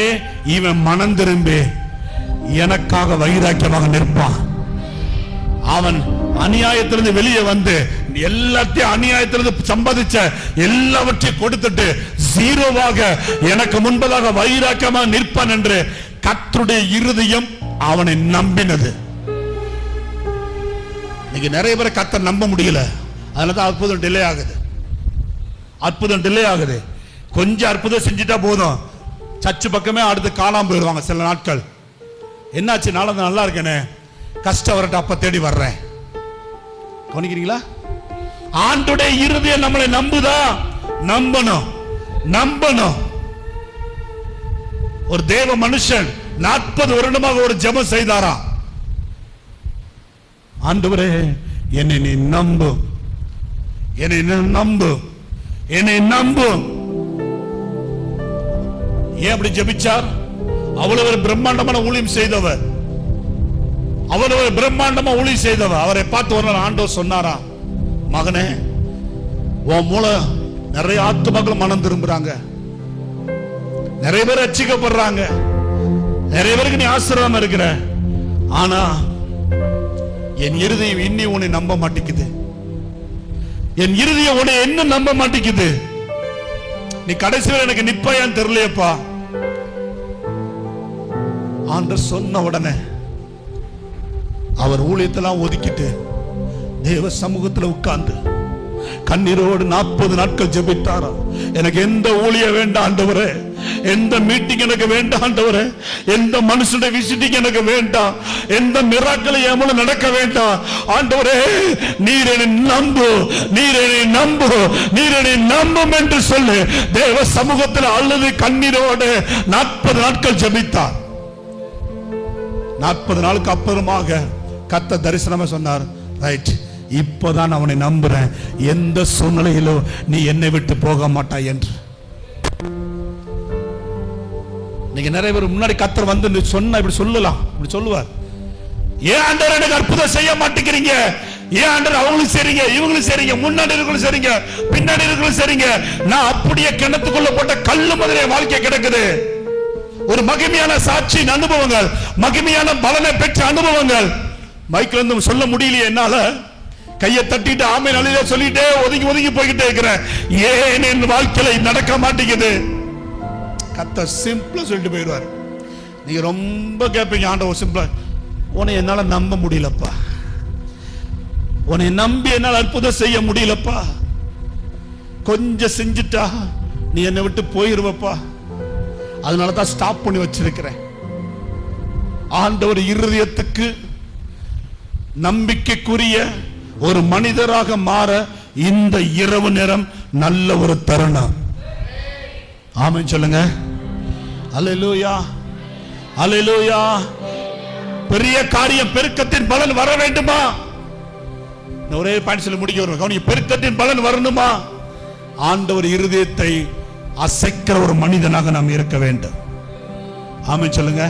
இவன் மனம் திரும்பி எனக்காக வைராக்கியமாக நிற்பான். அவன் அநியாயத்திலிருந்து வெளியே வந்து எல்லாத்தையும் அநியாயத்திலிருந்து சம்பாதிச்ச எல்லாவற்றையும் கொடுத்துட்டு ஜீரோவாக எனக்கு முன்பதாக வைராக்கியமாக நிற்பான் என்று கர்த்தருடைய இருதயம் அவனை நம்பினது. இன்னைக்கு நிறைய பேரை கர்த்தர் நம்ப முடியல. அதனாலதான் அற்புதம் டிலே ஆகுது. அற்புதம் டிலே ஆகுது. கொஞ்சம் அற்புதம் செஞ்சுட்டா போதும், சர்ச்சு பக்கமே அடுத்து காணாம போயிடுவாங்க சில நாட்கள். என்னாச்சு? நாளை நல்லா இருக்கேனே, கஷ்டம் வரட்ட அப்ப தேடி வர்றேன். கவனிக்கிறீங்களா? ஆண்டுடைய இருதயம் நம்மளை நம்புதா? நம்பணும், நம்பணும். ஒரு தேவ மனுஷன் 40 வருடமாக ஒரு ஜெபம் செய்தாரா. ஆண்டவரே என்னை நீ நம்பு, என்னை நம்பு, என்னை நம்பு. ஏன் அப்படி ஜெபிச்சார்? அவ்வளவு ஒரு பிரம்மாண்டமான ஊழியம் செய்தவர், அவ்வளவு பிரம்மாண்டமா ஊழியம் செய்தவர். அவரை பார்த்து ஒரு நாள் ஆண்டவர் சொன்னாரா, மகனே உன் மூலம் நிறைய ஆத்துமக்கள் மனம் திரும்புறாங்க, நிறைய பேர் ரட்சிக்கப்படுறாங்க, நிறைய பேருக்கு நீ ஆசீர்வாதமா இருக்கிற. ஆனா என் இருதயம் இன்னி உன்னை நம்ப மாட்டேங்குது. என் இருதயம் உன்னை என்ன நம்ப மாட்டேங்குது. நீ கடைசியில் எனக்கு நிப்பாயான்னு தெரியலையப்பா. ஆண்டவர் சொன்ன உடனே அவர் ஊழியத்தெல்லாம் ஒதுக்கிட்டு தேவ சமூகத்தில் உட்கார்ந்து கண்ணீரோடு 40 நாட்கள் ஜெபித்தாரா. எனக்கு எந்த ஊழிய வேண்டாம் ஆண்டவரே, எந்த மீட்டிங் எனக்கு வேண்டாம் ஆண்டவரே, எந்த மனுஷனுடைய விசிட்டிங் எனக்கு வேண்டாம், எந்த மிராக்கிள் என் மூலம் நடக்க வேண்டாம் ஆண்டவரே. நீர் என்னை நம்பு, நீர் என்னை நம்பு, நீர் என்னை நம்பும் என்று சொல்லு தேவ சமூகத்தில் அழுது கண்ணீரோடு 40 நாட்கள் ஜெபித்தார். 40 நாளுக்கு அப்புறமாக கர்த்தர் தரிசனமா சொன்னார், ரைட், இப்பதான் அவனை நம்புறேன், எந்த சூழ்நிலையிலும் நீ என்னை விட்டு போக மாட்டாய் என்று. நீங்க நிறைய பேர் முன்னாடி கர்த்தர் வந்து சொன்னா இப்படி சொல்லலாம், இப்படி சொல்லுவார், ஏன் ஆண்டவர் எனக்கு அற்புதம் செய்ய மாட்டேங்கிறீங்க, ஏன் ஆண்டவர் அவங்களும் சரிங்க இவங்களும் சரிங்க, முன்னாடி இருக்கிறவங்களும் சரிங்க பின்னாடி இருக்கிறவங்களும் சரிங்க. நான் அப்படியே கிணத்துக்குள்ள போட்ட கல்லு மாதிரி வாழ்க்கை கிடக்குது. ஒரு மகிமையான சாட்சியின் அனுபவங்கள், மகிமையான பலனை பெற்ற அனுபவங்கள் மைக்கில் இருந்து சொல்ல முடியலையே என்னால. கையை தட்டிட்டு ஆமென் அல்லேலூயா சொல்லிட்டே ஒதுங்கி ஒதுங்கி போய்கிட்டே இருக்கிறேன். ஏன் என் வாழ்க்கையில நடக்க மாட்டேங்குது? கர்த்தர் சிம்பிளா சொல்லிட்டு போயிடுவார். நீங்க ரொம்ப கேட்பீங்க, ஆண்டவர் சிம்பிளா, உன்னை என்னால நம்ப முடியலப்பா, உன்னை நம்பி என்னால் அற்புதம் செய்ய முடியலப்பா, கொஞ்சம் செஞ்சுட்டா நீ என்னை விட்டு போயிருவப்பா, அதனாலதான் ஸ்டாப் பண்ணி வச்சிருக்கிறேன். ஆண்டவர் இருதயத்துக்கு நம்பிக்கைக்குரிய ஒரு மனிதராக மாற இந்த இரவு நேரம் நல்ல ஒரு தருணம். ஆமென் சொல்லுங்க. அல்லேலூயா, அல்லேலூயா. பெரிய காரியம், பெருக்கத்தின் பலன் வர வேண்டுமா? ஒரே பாயிண்ட் சொல்லி முடிக்க வரும். பெருக்கத்தின் பலன் வரணுமா? ஆண்டவர் இருதயத்தை அசைக்கிற ஒரு மனிதனாக நாம் இருக்க வேண்டும். ஆமென் சொல்லுங்க,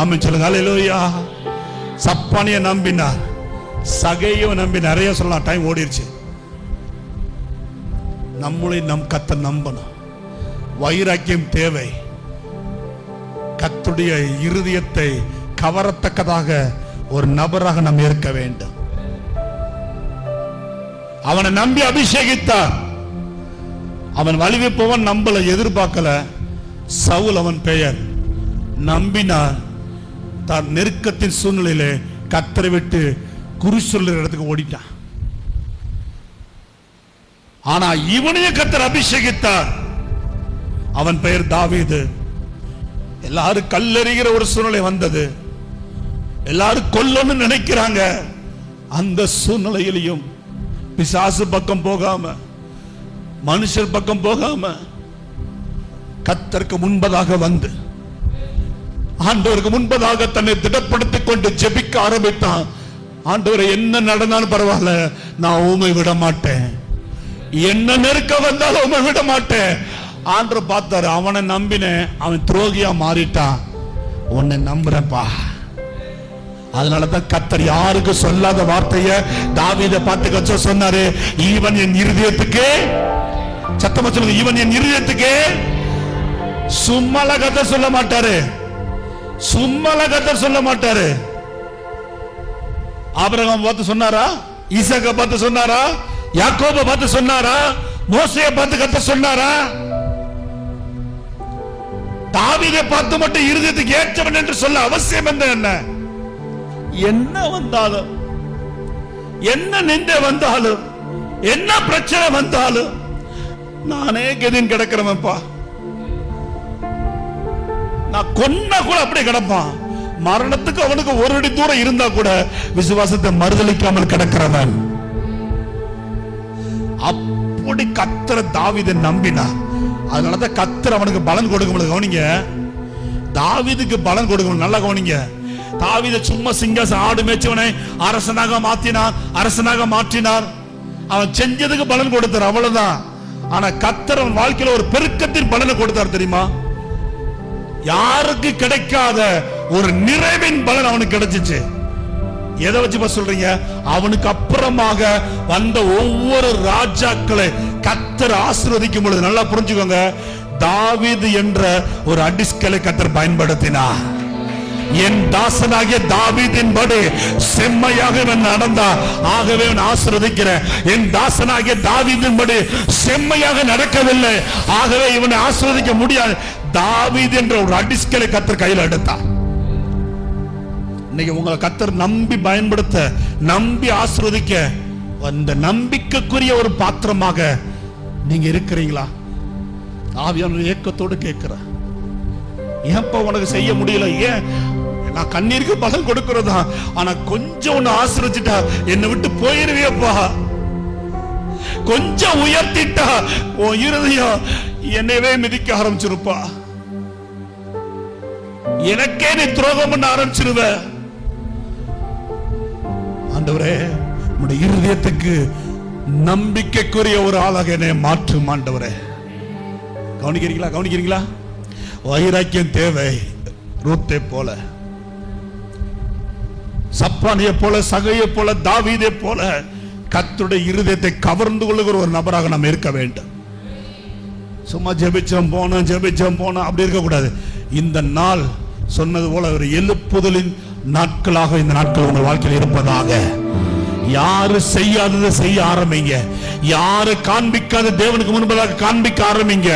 ஆமென் சொல்லுங்க. அல்லேலூயா. சப்பானிய நம்பினார், சகையை நம்பி நிறைய சொல்லலாம், டைம் ஓடிருச்சு. நம்மளை நம் கர்த்தர் நம்பணும். வைராக்கியம் தேவை. கர்த்தருடைய இருதயத்தை கவரத்தக்கதாக ஒரு நபராக நாம் இருக்க வேண்டும். அவனை நம்பி அபிஷேகித்தார். அவன் வலிவிப்பவன் நம்பல, எதிர்பார்க்கல. சவுல் அவன் பெயர். நம்பினார். தான் நெருக்கத்தின் சூழ்நிலையிலே கர்த்தரை விட்டு குறி சொல்லுற இடத்துக்கு ஓடிட்டான். ஆனா இவனையும் கர்த்தர் அபிஷேகித்தார். அவன் பெயர் தாவீது. எல்லாரும் கல்லெறிகிற ஒரு சூழ்நிலை வந்தது. எல்லாரும் கொல்லணும்னு நினைக்கிறாங்க. அந்த சூழ்நிலையிலையும் பிசாசு பக்கம் போகாம, மனுஷர் பக்கம் போகாம, கர்த்தருக்கு முன்பதாக வந்து ஆண்டவருக்கு முன்பதாக தன்னை திடப்படுத்திக் கொண்டு ஜெபிக்க ஆரம்பித்தான். ஆண்டவரை என்ன நடந்தாலும் பரவாயில்ல, நான் உம்மை விட மாட்டேன். என்ன நெருக்க வந்தாலும் உம்மை விட மாட்டேன். ஆண்டவர் பார்த்தாரு, அவனை நம்பினேன், அவன் துரோகியா மாறிட்டான், உன்னை நம்புறப்பா. அதனாலதான் கர்த்தர் யாருக்கு சொல்லாத வார்த்தைய தாவீதை பார்த்து சொன்னாரு. இவன் என் இருதயத்துக்கு, சத்தமா சொல்லுங்க, இவன் என் இருதயத்துக்கு. சும்மால கர்த்தர் சொல்ல மாட்டாரு, சும்மால கர்த்தர் சொல்ல மாட்டாரு. ஆபிரகாம் பார்த்து சொன்னாரா? ஈசாக்கை பார்த்து சொன்னாரா? யாக்கோபை பார்த்து சொன்னாரா? மோசேயை பார்த்து கர்த்தர் சொன்னாரா? தாவீதை பார்த்து மட்டும் இருதயத்துக்கு ஏற்றவன் என்று சொல்ல அவசியம் என்ன? என்ன வந்தாலும், என்ன நிந்தை வந்தாலும், என்ன பிரச்சனை வந்தாலும், நானே கெதின் கிடக்கிறவன்ப்பா, நான் கொன்ன கூட அப்படியே கிடப்பான். மரணத்துக்கு அவனுக்கு ஒரு அடி தூரம் இருந்தா கூட விசுவாசத்தை மறுதலிக்காமல் கிடக்கிறவன். அப்படி கர்த்தர் தாவீதை நம்பினார். அதனாலதான் கர்த்தர் அவனுக்கு பலன் கொடுக்க முடியாது. கவனிங்க, தாவீதுக்கு பலன் கொடுக்க முடியும். நல்லா கவனிங்க. தாவீதை சும்மா சிங்காசனம் ஆடு மேய்ச்சவனை அரசனாக மாற்றினார், அரசனாக மாற்றினார். அவன் செஞ்சதுக்கு பலன் கொடுத்தார், அவ்வளவுதான். ஆனா கர்த்தர் அவன் வாழ்க்கையில ஒரு பெருக்கத்தின் பலனை கொடுத்தார். தெரியுமா? யாருக்கு கிடைக்காத ஒரு நிறைவின் பலன் அவனுக்கு கிடைச்சிச்சு. எதை வச்சு சொல்றீங்க? அவனுக்கு அப்புறமாக வந்த ஒவ்வொரு ராஜாக்களை கர்த்தர் ஆசீர்வதிக்கும் பொழுது நல்லா புரிஞ்சுக்கோங்க, தாவீது என்ற ஒரு அடிஸ்கலை கர்த்தர் பயன்படுத்தினார். என் தாசனாகிய தாவீதின்படி செம்மையாக நடந்தா, ஆகவே ஆசீர்வதிக்கிறேன். என் தாசனாகிய தாவீதின்படி செம்மையாக நடக்கவில்லை, ஆகவே இவனை ஆசீர்வதிக்க முடியாது. தாவீது என்ற ஒரு அடிஸ்கலை கர்த்தர் கையில் எடுத்தார். இன்னைக்கு உங்களை கர்த்தர் நம்பி பயன்படுத்த, நம்பி ஆசீர்வதிக்க, அந்த நம்பிக்கைக்குரிய ஒரு பாத்திரமாக நீங்க இருக்கிறீங்களா? ஆவியான ஏக்கத்தோடு கேட்கிற, ஏன்பா உனக்கு செய்ய முடியல? ஏன்? நான் கண்ணீருக்கு பலன் கொடுக்கிறதா, ஆனா கொஞ்சம் ஒண்ணு ஆசீர்வதிச்சிட்டா என்னை விட்டு போயிருவியப்பா. கொஞ்சம் உயர்த்திட்டா உன் இருதயம் என்னையவே மிதிக்க ஆரம்பிச்சிருப்பா. எனக்கே நீ துரோகம் பண்ண ஆரம்பிச்சிருவ. ஆண்டவரே, உம்முடைய இருதயத்துக்கு நம்பிக்கைக்குரிய ஒரு ஆளாக என்னை மாற்றும் ஆண்டவரே. கவனிக்கிறீங்களா? கவனிக்கிறீங்களா? வைராக்கியம் தேவை. ரூத்தை போல, சப்பானியை போல, சகையை போல, தாவீதை போல கர்த்தருடைய இருதயத்தை கவர்ந்து கொள்ளுகிற ஒரு நபராக நாம் இருக்க வேண்டும். சும்மா ஜெபிச்சோம் போனோம், ஜெபிச்சோம் போனோம் அப்படி இருக்கக்கூடாது. இந்த நாள் சொன்னது போல ஒரு எழுப்புதலின் நாட்களாக இந்த நாட்கள் உங்கள் வாழ்க்கையில் இருப்பதாக. யாரு செய்யாததை செய்ய ஆரம்பிங்க. யாரு காண்பிக்காத தேவனுக்கு முன்பதாக காண்பிக்க ஆரம்பிங்க.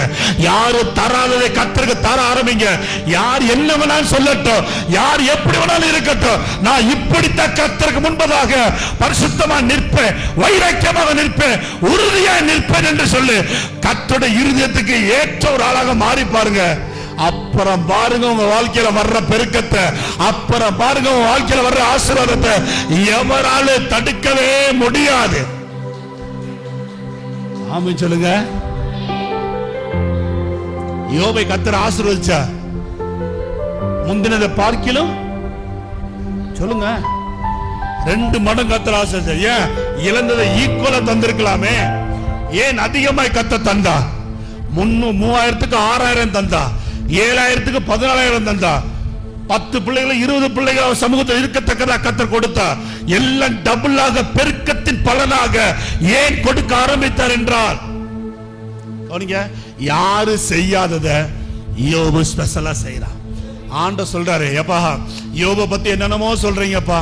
யாரு தராததை கர்த்தருக்கு தர ஆரம்பிங்க. யார் என்ன வேணாலும் சொல்லட்டும், யார் எப்படி வேணாலும் இருக்கட்டும், நான் இப்படித்தான் கர்த்தருக்கு முன்பதாக பரிசுத்தமா நிற்பேன், வைராக்கியமாக நிற்பேன், உறுதியா நிற்பேன் என்று சொல்லு. கர்த்தருடைய இருதயத்துக்கு ஏற்ற ஒரு ஆளாக மாறி பாருங்க. அப்புறம் பாருங்க உங்க வாழ்க்கையில வர்ற பெருக்கத்தை, அப்புறம் பாருங்க உங்க வாழ்க்கையில வர்ற ஆசீர்வாதத்தை எவரால தடுக்கவே முடியாது. ஆமென் சொல்லுங்க. யோபை கர்த்தர் ஆசீர்வதிச்சா முந்தினதை பார்க்கிலும் சொல்லுங்க 2 மடங்கு கர்த்தர் ஆசீர்வதிச்சா. ஏன் இழந்ததை ஈக்குவலா தந்திருக்கலாமே? ஏன் அதிகமாய் கர்த்தர் தந்தா? 3000க்கு 6000 தந்தா, 7000க்கு 14,000 தந்தா, 10 பிள்ளைகள் 20 பிள்ளைகள் சமூகத்தில் இருக்கத்தக்கதா கர்த்தர் கொடுத்தா. எல்லாம் டபுளாக பெருக்கத்தின் பலனாக ஏன் கொடுக்க ஆரம்பித்தார் என்றால், யாரு செய்யாதத யோபு ஸ்பெஷலா செய்யறான். ஆண்டவர் சொல்றாரு, எப்பா யோபை பத்தி என்னென்னமோ சொல்றீங்கப்பா,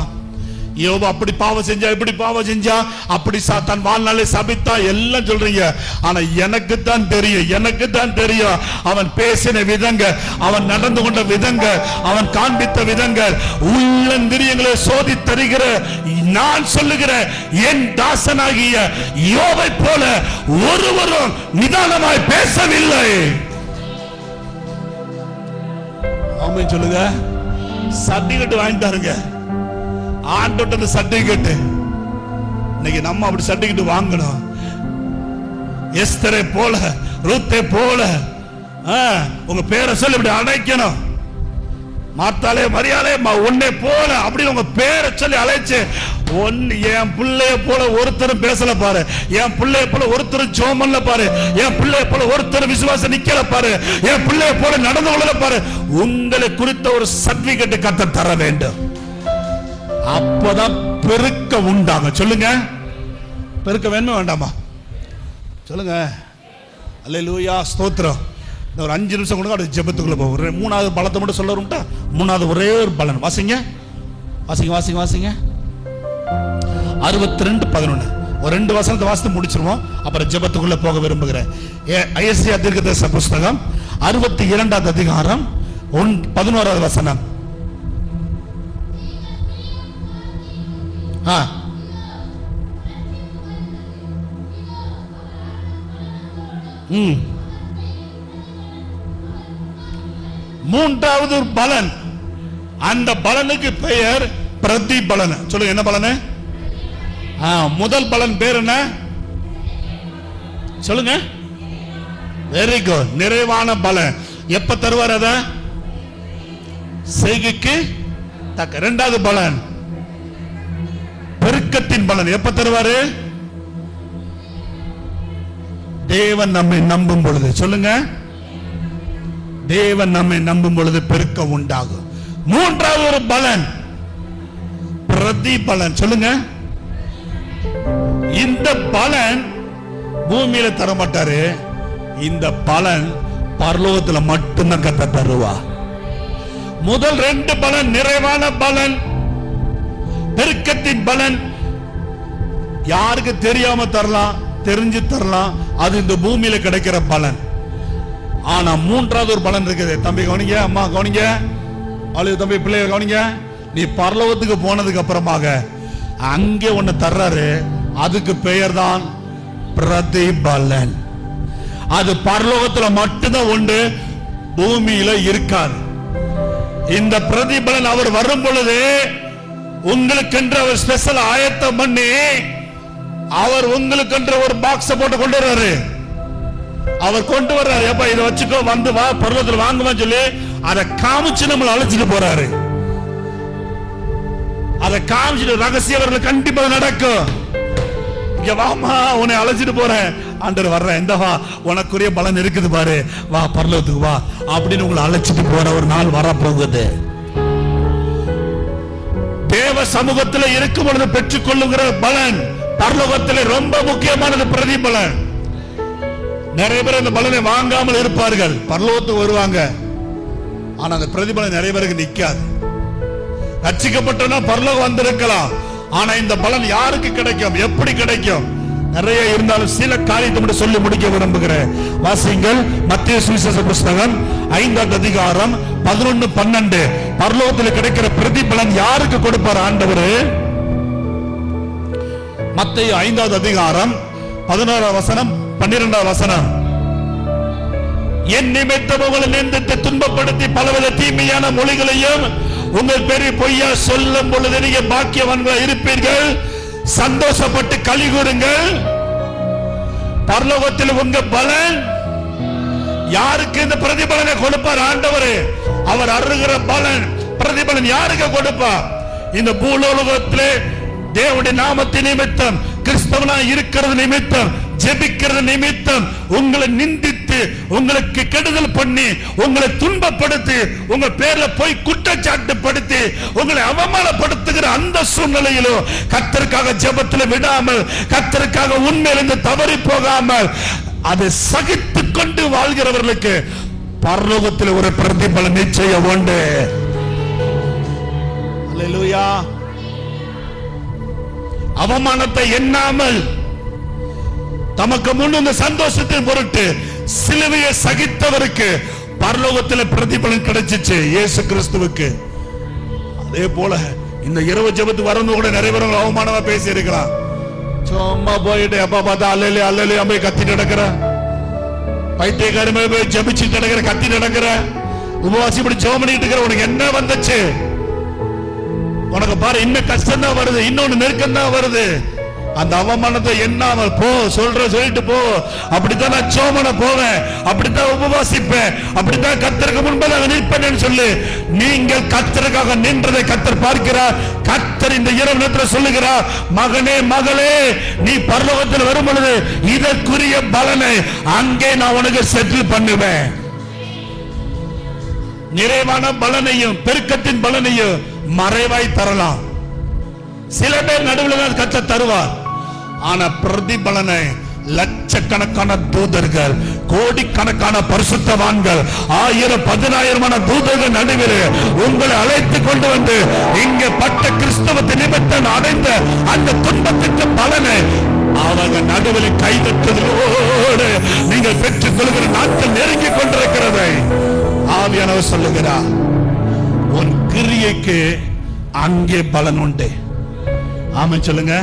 யோபு அப்படி பாவம் செஞ்சா, இப்படி பாவம் செஞ்சா, அப்படி சாத்தான் வாழ்நாளை சபித்தா, எல்லாம் சொல்றீங்க. ஆனா எனக்கு தான் தெரியும், எனக்கு தான் தெரியும் அவன் பேசின விதங்கள், அவன் நடந்து கொண்ட விதங்கள், அவன் காண்பித்த விதங்கள், உள்ளந்திரியங்களை சோதி தருகிற நான் சொல்லுகிற என் தாசனாகிய யோபை போல ஒருவரும் நிதானமாய் பேசவில்லை. ஆமென் சொல்லுங்க. சர்டிபிகேட் வாங்கிட்டாருங்க ஆண்டோட்ட சர்டிபிகேட். இன்னைக்கு நம்ம அப்படி சர்டிபிகேட் வாங்கணும். எஸ்தரை போல, ரூத்தை போல உங்க பேரை சொல்லி இப்படி அழைக்கணும். மார்த்தாலே மரியாதை உன்னை போல அப்படி உங்க பேரை சொல்லி அழைச்சு, என் பிள்ளைய போல ஒருத்தரும் பேசல பாரு, என் பிள்ளைய போல ஒருத்தரும் ஜோமன்ல பாரு, என் பிள்ளைய போல ஒருத்தரும் விசுவாசம் நிக்கல பாரு, என் பிள்ளைய போல நடந்து கொள்ளல பாரு. உங்களை குறித்த ஒரு சர்டிபிகேட் கர்த்தர் தர வேண்டும். அப்பதான் பெருக்க உண்டாங்க. சொல்லுங்க, பெருக்க வேணுமா வேண்டாமா? சொல்லுங்க. அல்லேலூயா, ஸ்தோத்திரம். ஒரு 5 நிமிஷம் கொடுங்க, அப்படி ஜெபத்துக்குள்ள போவோம். 3வது பலத்தை மட்டும் சொல்ல வரும்ட்டா. 3வது ஒரே ஒரு பலன் வாசிங்க, வாசிங்க, வாசிங்க, வாசிங்க. 62:11 ஒரு 2 வசனத்தை வாசித்து முடிச்சிருவோம். அப்புறம் ஜெபத்துக்குள்ள போக விரும்புகிறேன். ஐஎஸ்ஐ தீர்க்கதரிசன புஸ்தகம் 62வது அதிகாரம் 11வது வசனம். மூன்றாவது பலன், அந்த பலனுக்கு பெயர் பிரதிபலன். சொல்லுங்க, என்ன பலன்? முதல் பலன் பேர் என்ன? சொல்லுங்க. வெரி குட், நிறைவான பலன். எப்ப தருவார்? அத செய்கைக்கு தக்க. 2வது பலன் பெருக்கத்தின் பலன். எப்ப தருவாரு? தேவன் நம்மை நம்பும் பொழுது. சொல்லுங்க, தேவன் நம்மை நம்பும் பொழுது பெருக்கம் உண்டாகும். 3வது ஒரு பலன் பிரதிபலன். சொல்லுங்க, இந்த பலன் பூமியில தர மாட்டாரு, இந்த பலன் பரலோகத்துல மட்டும்தான் கர்த்தர் தருவா. முதல் 2 பலன் நிறைவான பலன், பெருக்கத்தின் பலன். யாருக்கு தெரியாம தரலாம், தெரிஞ்சு தரலாம், அது இந்த பூமியில கிடைக்கிற பலன். ஆனா 3வது ஒரு பலன் இருக்குது. தம்பி கவனிங்க, அம்மா கவனிங்க, அழுது தம்பி பிள்ளைய கவனிங்க. நீ பரலோகத்துக்கு போனதுக்கு அப்புறமாக அங்கே ஒன்னு தர்றாரு, அதுக்கு பெயர் தான் பிரதிபலன். அது பரலோகத்துல மட்டும்தான் உண்டு, பூமியில இருக்காது. இந்த பிரதிபலன் அவர் வரும் பொழுது உங்களுக்கென்று அவர் ஸ்பெஷல் ஆயத்தம் பண்ணி, அவர் உங்களுக்கென்று ஒரு பாக்ஸ் போட்டு கொண்டு வர்றாரு. அவர் கொண்டு வர்றாரு, எப்ப இதை வச்சுக்கோ, வந்து வா, பரலோகத்தில் வாங்குவான்னு சொல்லி அதை காமிச்சு நம்மளை அழைச்சிட்டு போறாரு. அதை காமிச்சிட்டு ரகசியம் கண்டிப்பா நடக்கும். இங்க வாமா, உன்னை அழைச்சிட்டு போறேன், ஆண்டவர் வர்றேன், இந்த வா, உனக்குரிய பலன் இருக்குது பாரு, வா பரலோகத்துக்கு வா அப்படின்னு உங்களை அழைச்சிட்டு போற ஒரு நாள் வரப்போகுது. தேவ சமூகத்தில் இருக்கும் பொழுது பெற்றுக் கொள்ளுகிற பலன் பரலோகத்தில் ரொம்ப முக்கியமானது பிரதிபலன். நிறைய பேர் அந்த பலனை வாங்காமல் இருப்பார்கள், பரலோகத்துக்கு வருவாங்க, ஆனா அந்த பிரதிபலன் நிறைய பேருக்கு நிக்காது. ரட்சிக்கப்பட்டோம்னா பரலோகம் வந்திருக்கலாம், ஆனா இந்த பலன் யாருக்கு கிடைக்கும், எப்படி கிடைக்கும்? நிறைய இருந்தாலும் சில காரியத்தை மட்டும் சொல்லி முடிக்க விரும்புகிறேன். வாசிங்கள் மத்தேயு சுவிசேஷ புத்தகம் 5ஆம் அதிகாரம் 11, 12. பரலோகத்தில் கிடைக்கிற பிரதிபலன் யாருக்கு கொடுப்பார் ஆண்டவர்? மத்தேயு 5ஆம் அதிகாரம் 11ஆம் வசனம் 12ஆம் வசனம். என் நிமித்தம் உங்களை நிந்தித்து துன்பப்படுத்தி பலவித தீமையான மொழிகளையும் உங்கள் பெரிய பொய்யா சொல்லும் பொழுது நீங்க பாக்கியவான்கள் இருப்பீர்கள், சந்தோஷப்பட்டு களி கூறுங்கள். பரலோகத்தில் உங்க பலன் யாருக்கு இந்த பிரதிபலனை கொடுப்பார் ஆண்டவர்? அவர் அருகிற பலன் பிரதிபலன் யாருக்கு கொடுப்பார்? இந்த பூலோகத்திலே தேவனுடைய நாமத்தின் நிமித்தம், கிறிஸ்தவனா இருக்கிறது நிமித்தம், ஜெபிக்கிறது நிமித்தம் உங்களை நிந்தித்து, உங்களுக்கு கெடுதல் பண்ணி, உங்களை துன்பப்படுத்தி, உங்க பேர்ல போய் குற்றச்சாட்டு படுத்தி, உங்களை அவமானப்படுத்துகிற அந்த சூழ்நிலையிலும் கர்த்தருக்காக ஜெபத்தில் விடாமல், கர்த்தருக்காக உண்மையிலிருந்து தவறி போகாமல் அதை சகித்துக் கொண்டு வாழ்கிறவர்களுக்கு பரலோகத்தில் ஒரு பிரதிபலன் நிச்சயம் உண்டு. அல்லேலூயா. அவமானத்தை எண்ணாமல் தமக்கு முன் இந்த சந்தோஷத்தின் பொருட்டு சிலுவையை சகித்தவருக்கு பரலோகத்தில் பிரதிபலன் கிடைச்சிச்சு இயேசு கிறிஸ்துவுக்கு. அதே போல இந்த இரவு ஜெபத்துக்கு வரணும் கூட நிறைய பேர் அவமானமா பேசி இருக்கலாம். சும்மா போயிட்டு எப்ப பார்த்தா அல்லேலூயா அல்லேலூயா போய் கத்திட்டு நடக்கிற, பைத்தியக்காரமே போய் ஜெபிச்சுட்டு நடக்கிற, கத்திட்டு நடக்கிற, உபவாசி இப்படி ஜெபம் பண்ணிட்டு இருக்கிற, உனக்கு என்ன வந்துச்சு? உனக்கு பாரு இன்னும் கஷ்டம் தான் வருது, இன்னொன்னு நெருக்கம் தான் வருது. அந்த அவமானத்தை எண்ணாமல் போ, சொல்லிட்டு போ. அப்படித்தான் நான் சோமன போவேன், அப்படித்தான் உபவாசிப்பேன், அப்படித்தான் கர்த்தருக்கு முன்பதாக நிற்பேன் சொல்லு. நீங்கள் கர்த்தருக்காக நின்றதை கர்த்தர் பார்க்கிறார். கர்த்தர் இந்த இரவு நேரத்தில் சொல்லுகிறார், மகனே மகளே, நீ பரலோகத்தில் வரும் பொழுது இதற்குரிய பலனை அங்கே நான் உனக்கு செட்டில் பண்ணுவேன். நிறைவான பலனையும் பெருக்கத்தின் பலனையும் மறைவாய் தரலாம். சில பேர் நடுவில் கர்த்தர் தருவார். ஆனா பிரதிபலனை லட்சக்கணக்கான தூதர்கள், கோடிக்கணக்கான பரிசுத்தவான்கள், 1000 10,000 தூதர்கள் நடுவில் உங்களை அழைத்து கொண்டு வந்து இங்கே பட்ட கிறிஸ்தவத்தை நிமித்தம் அடைந்த அந்த துன்பத்திற்கு பலனை அவங்க நடுவில் கைதட்டதோடு நீங்கள் பெற்றுக் கொள்கிற நாட்கள் நெருங்கி கொண்டிருக்கிறதை ஆவியானவர் சொல்லுகிறார். உன் கிரியைக்கு அங்கே பலன் உண்டு. ஆமென் சொல்லுங்க.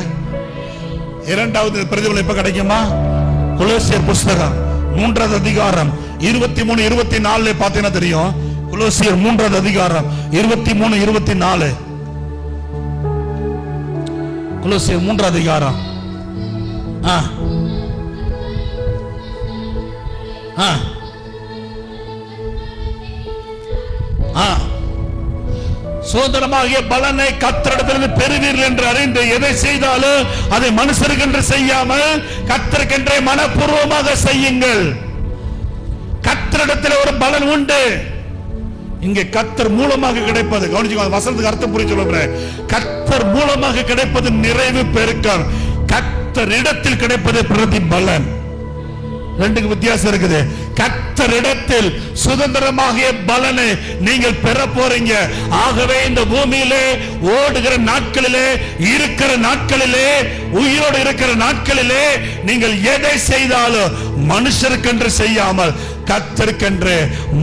இரண்டாவது பிரதிபலன் எப்ப கிடைக்குமா? கொலோசியர் புத்தகம் 3ஆம் அதிகாரம் 23, 24 பார்த்தீங்கன்னா தெரியும். கொலோசியர் 3ஆம் அதிகாரம் 23, 24. கொலோசியர் 3ஆம் அதிகாரம் சுதந்திரமாகிய பலனை கர்த்தரிடத்திலிருந்து பெறுவீர்கள் என்று அறிந்து எதை செய்தாலும் அதை மனுஷருக்கென்று செய்யாமல் கர்த்தருக்கென்றே மனப்பூர்வமாக செய்யுங்கள். கர்த்தரிடத்தில் ஒரு பலன் உண்டு. இங்கே கர்த்தர் மூலமாக கிடைப்பது, கவனிச்சுக்கோங்க, வசனத்துக்கு அர்த்தம் புரிய சொல்றேன். கர்த்தர் மூலமாக கிடைப்பது நிறைவு பெருக்கம், கர்த்தர் இடத்தில் கிடைப்பது பிரதிபலன். ரெண்டுக்கு வித்தியாசம் இருக்குது. கர்த்தரிடத்தில் சுதந்திரமாகிய பலனை நீங்கள் பெற போறீங்க. ஆகவே இந்த பூமியிலே ஓடுகிற நாட்களிலே, இருக்கிற நாட்களிலே, உயிரோடு இருக்கிற நாட்களிலே நீங்கள் எதை செய்தாலும் மனுஷருக்கென்று செய்யாமல் கர்த்தருக்கென்று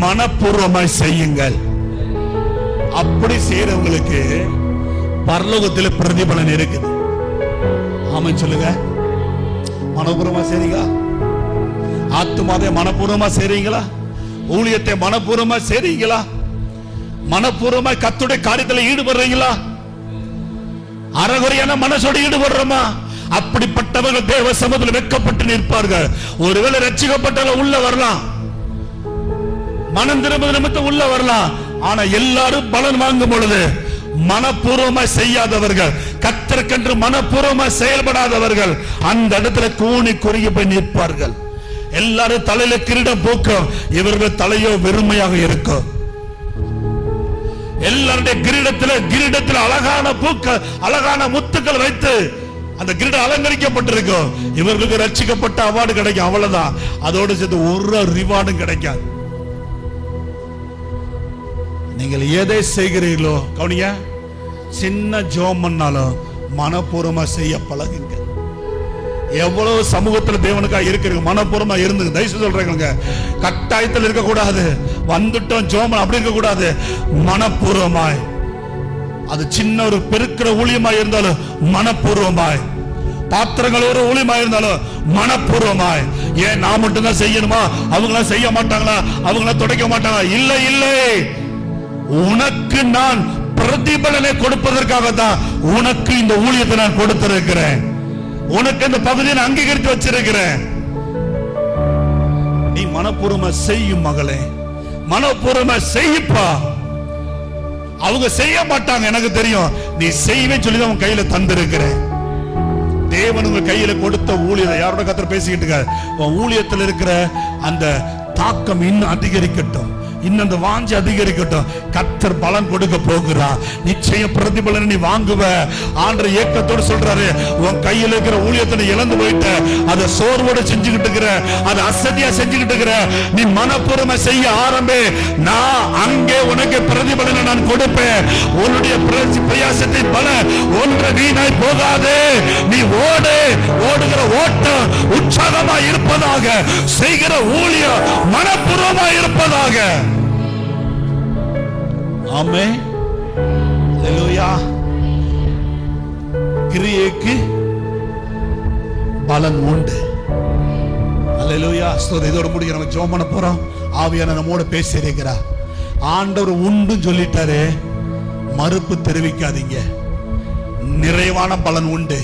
மனப்பூர்வமாய் செய்யுங்கள். அப்படி செய்யறவங்களுக்கு பரலோகத்தில் பிரதிபலன் இருக்குது. ஆமென் சொல்லுங்க. மனப்பூர்வமா செய்றீங்களா? ஆத்துமாவை மனப்பூர்வமா செய்றீங்களா? ஊழியத்தை மனப்பூர்வமா செய்றீங்களா? மனப்பூர்வமா கர்த்தருடைய காரியத்தில் ஈடுபடுறீங்களா? அறகுறையான மனசோடு ஈடுபடுறோமா? அப்படிப்பட்டவர்கள் தேவ சமூகத்தில் வெட்கப்பட்டு நிற்பார்கள். ஒருவேளை ரட்சிக்கப்பட்டால உள்ள வரலாம், மனம் திரும்ப நிமித்தம் உள்ள வரலாம். ஆனா எல்லாரும் பலன் வாங்கும் பொழுது மனப்பூர்வமாய் செய்யாதவர்கள், கர்த்தருக்கென்று மனப்பூர்வமாய் செயல்படாதவர்கள் அந்த இடத்துல கூனி குறுகி போய் நிற்பார்கள். எல்லாரும் தலையில கிரீடம் பூக்கும், இவர்கள் தலையோ வெறுமையாக இருக்கும். எல்லாருடைய கிரீடத்தில் அழகான பூக்கள், அழகான முத்துக்கள் வைத்து அந்த கிரீடம் அலங்கரிக்கப்பட்டிருக்கும். இவர்களுக்கு ரட்சிக்கப்பட்ட அவார்டு கிடைக்கும், அவ்வளவுதான். அதோடு சேர்த்து ஒரு ரிவார்டும் கிடைக்காது. நீங்கள் எதை செய்கிறீர்களோ கவனிங்க. சின்ன ஜெபம் பண்ணாலும் மனப்பூர்வமா செய்ய பழகுங்க. எவ்வளவு சமூகத்துல தேவனுக்காக இருக்கிறீங்க, மனப்பூர்வமா இருந்து தயவு சொல்றேங்க. கட்டாயத்தில் இருக்க கூடாது, வந்துட்டோம் ஜோமன் அப்படி இருக்க கூடாது. மனப்பூர்வமாய், அது சின்ன ஒரு பெருக்கிற ஊழியமாய் இருந்தாலும் மனப்பூர்வமாய், பாத்திரங்கள் ஒரு ஊழியமாய் இருந்தாலும் மனப்பூர்வமாய். ஏன் நான் மட்டும் தான் செய்யணுமா, அவங்களாம் செய்ய மாட்டாங்களா, அவங்களாம் துடைக்க மாட்டாங்களா? இல்லை இல்லை, உனக்கு நான் பிரதிபலனை கொடுப்பதற்காக தான் உனக்கு இந்த ஊழியத்தை நான் கொடுத்திருக்கிறேன். உனக்கு இந்த பகுதியை அங்கீகரித்து வச்சிருக்கிறேன். நீ மனப்பூர்வமா செய்யும் மகளே, மனப்பூர்வமா செய்யப்பா. அவங்க செய்ய மாட்டாங்க எனக்கு தெரியும், நீ செய்வே சொல்லிதான் உன் கையில தந்திருக்கிறேன். தேவன் உங்க கையில கொடுத்த ஊழியத்தை யாரோட கத்தர் பேசிக்கிட்டு இருக்காரு. உன் ஊழியத்தில் இருக்கிற அந்த தாக்கம் இன்னும் அதிகரிக்கட்டும், இன்னும் அந்த வாஞ்சி அதிகரிக்கட்டும். கர்த்தர் பலன் கொடுக்க போகிறார். நிச்சயம் பிரதிபலனை நீ வாங்குவ. ஆண்டவர் ஏக்கத்தோடு சொல்றாரு, உன் கையில் இருக்கிற ஊழியத்தை நீ இழந்து போயிட்ட, அதை சோர்வோட செஞ்சுக்கிட்டு இருக்கிற, அதை அசதியா செஞ்சுக்கிட்டு இருக்கிற, நீ மனப்பூர்வமா செய்ய ஆரம்பி. நான் அங்கே உனக்கு பிரதிபலனை நான் கொடுப்பேன். உன்னுடைய பிரயாசத்தை பல ஒன்று வீணாய் போகாது. நீ ஓடுகிற ஓட்டம் உற்சாகமா இருப்பதாக, செய்கிற ஊழியம் மனப்பூர்வமா இருப்பதாக. ஆமென். அல்லேலூயா. கிரியைக்கு பலன் உண்டு. அல்லேலூயா. இதோட முடிய நம்ம ஜெபம் பண்ண போறோம். ஆவியான நம்மோட பேசி இருக்கிறார். ஆண்டவர் உண்டு சொல்லிட்டாரு, மறுப்பு தெரிவிக்காதீங்க. நிறைவான பலன் உண்டு,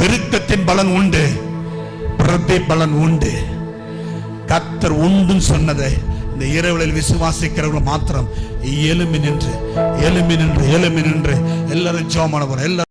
பெருக்கத்தின் பலன் உண்டு, பிரதி பலன் உண்டு. கர்த்தர் உண்டு சொன்னதை இந்த இரவுகளில் விசுவாசிக்கிறவர்கள் மாத்திரம் எழும்பி நின்று எல்லாரும் ஜெபம் பண்ண போறோம். எல்லாரும்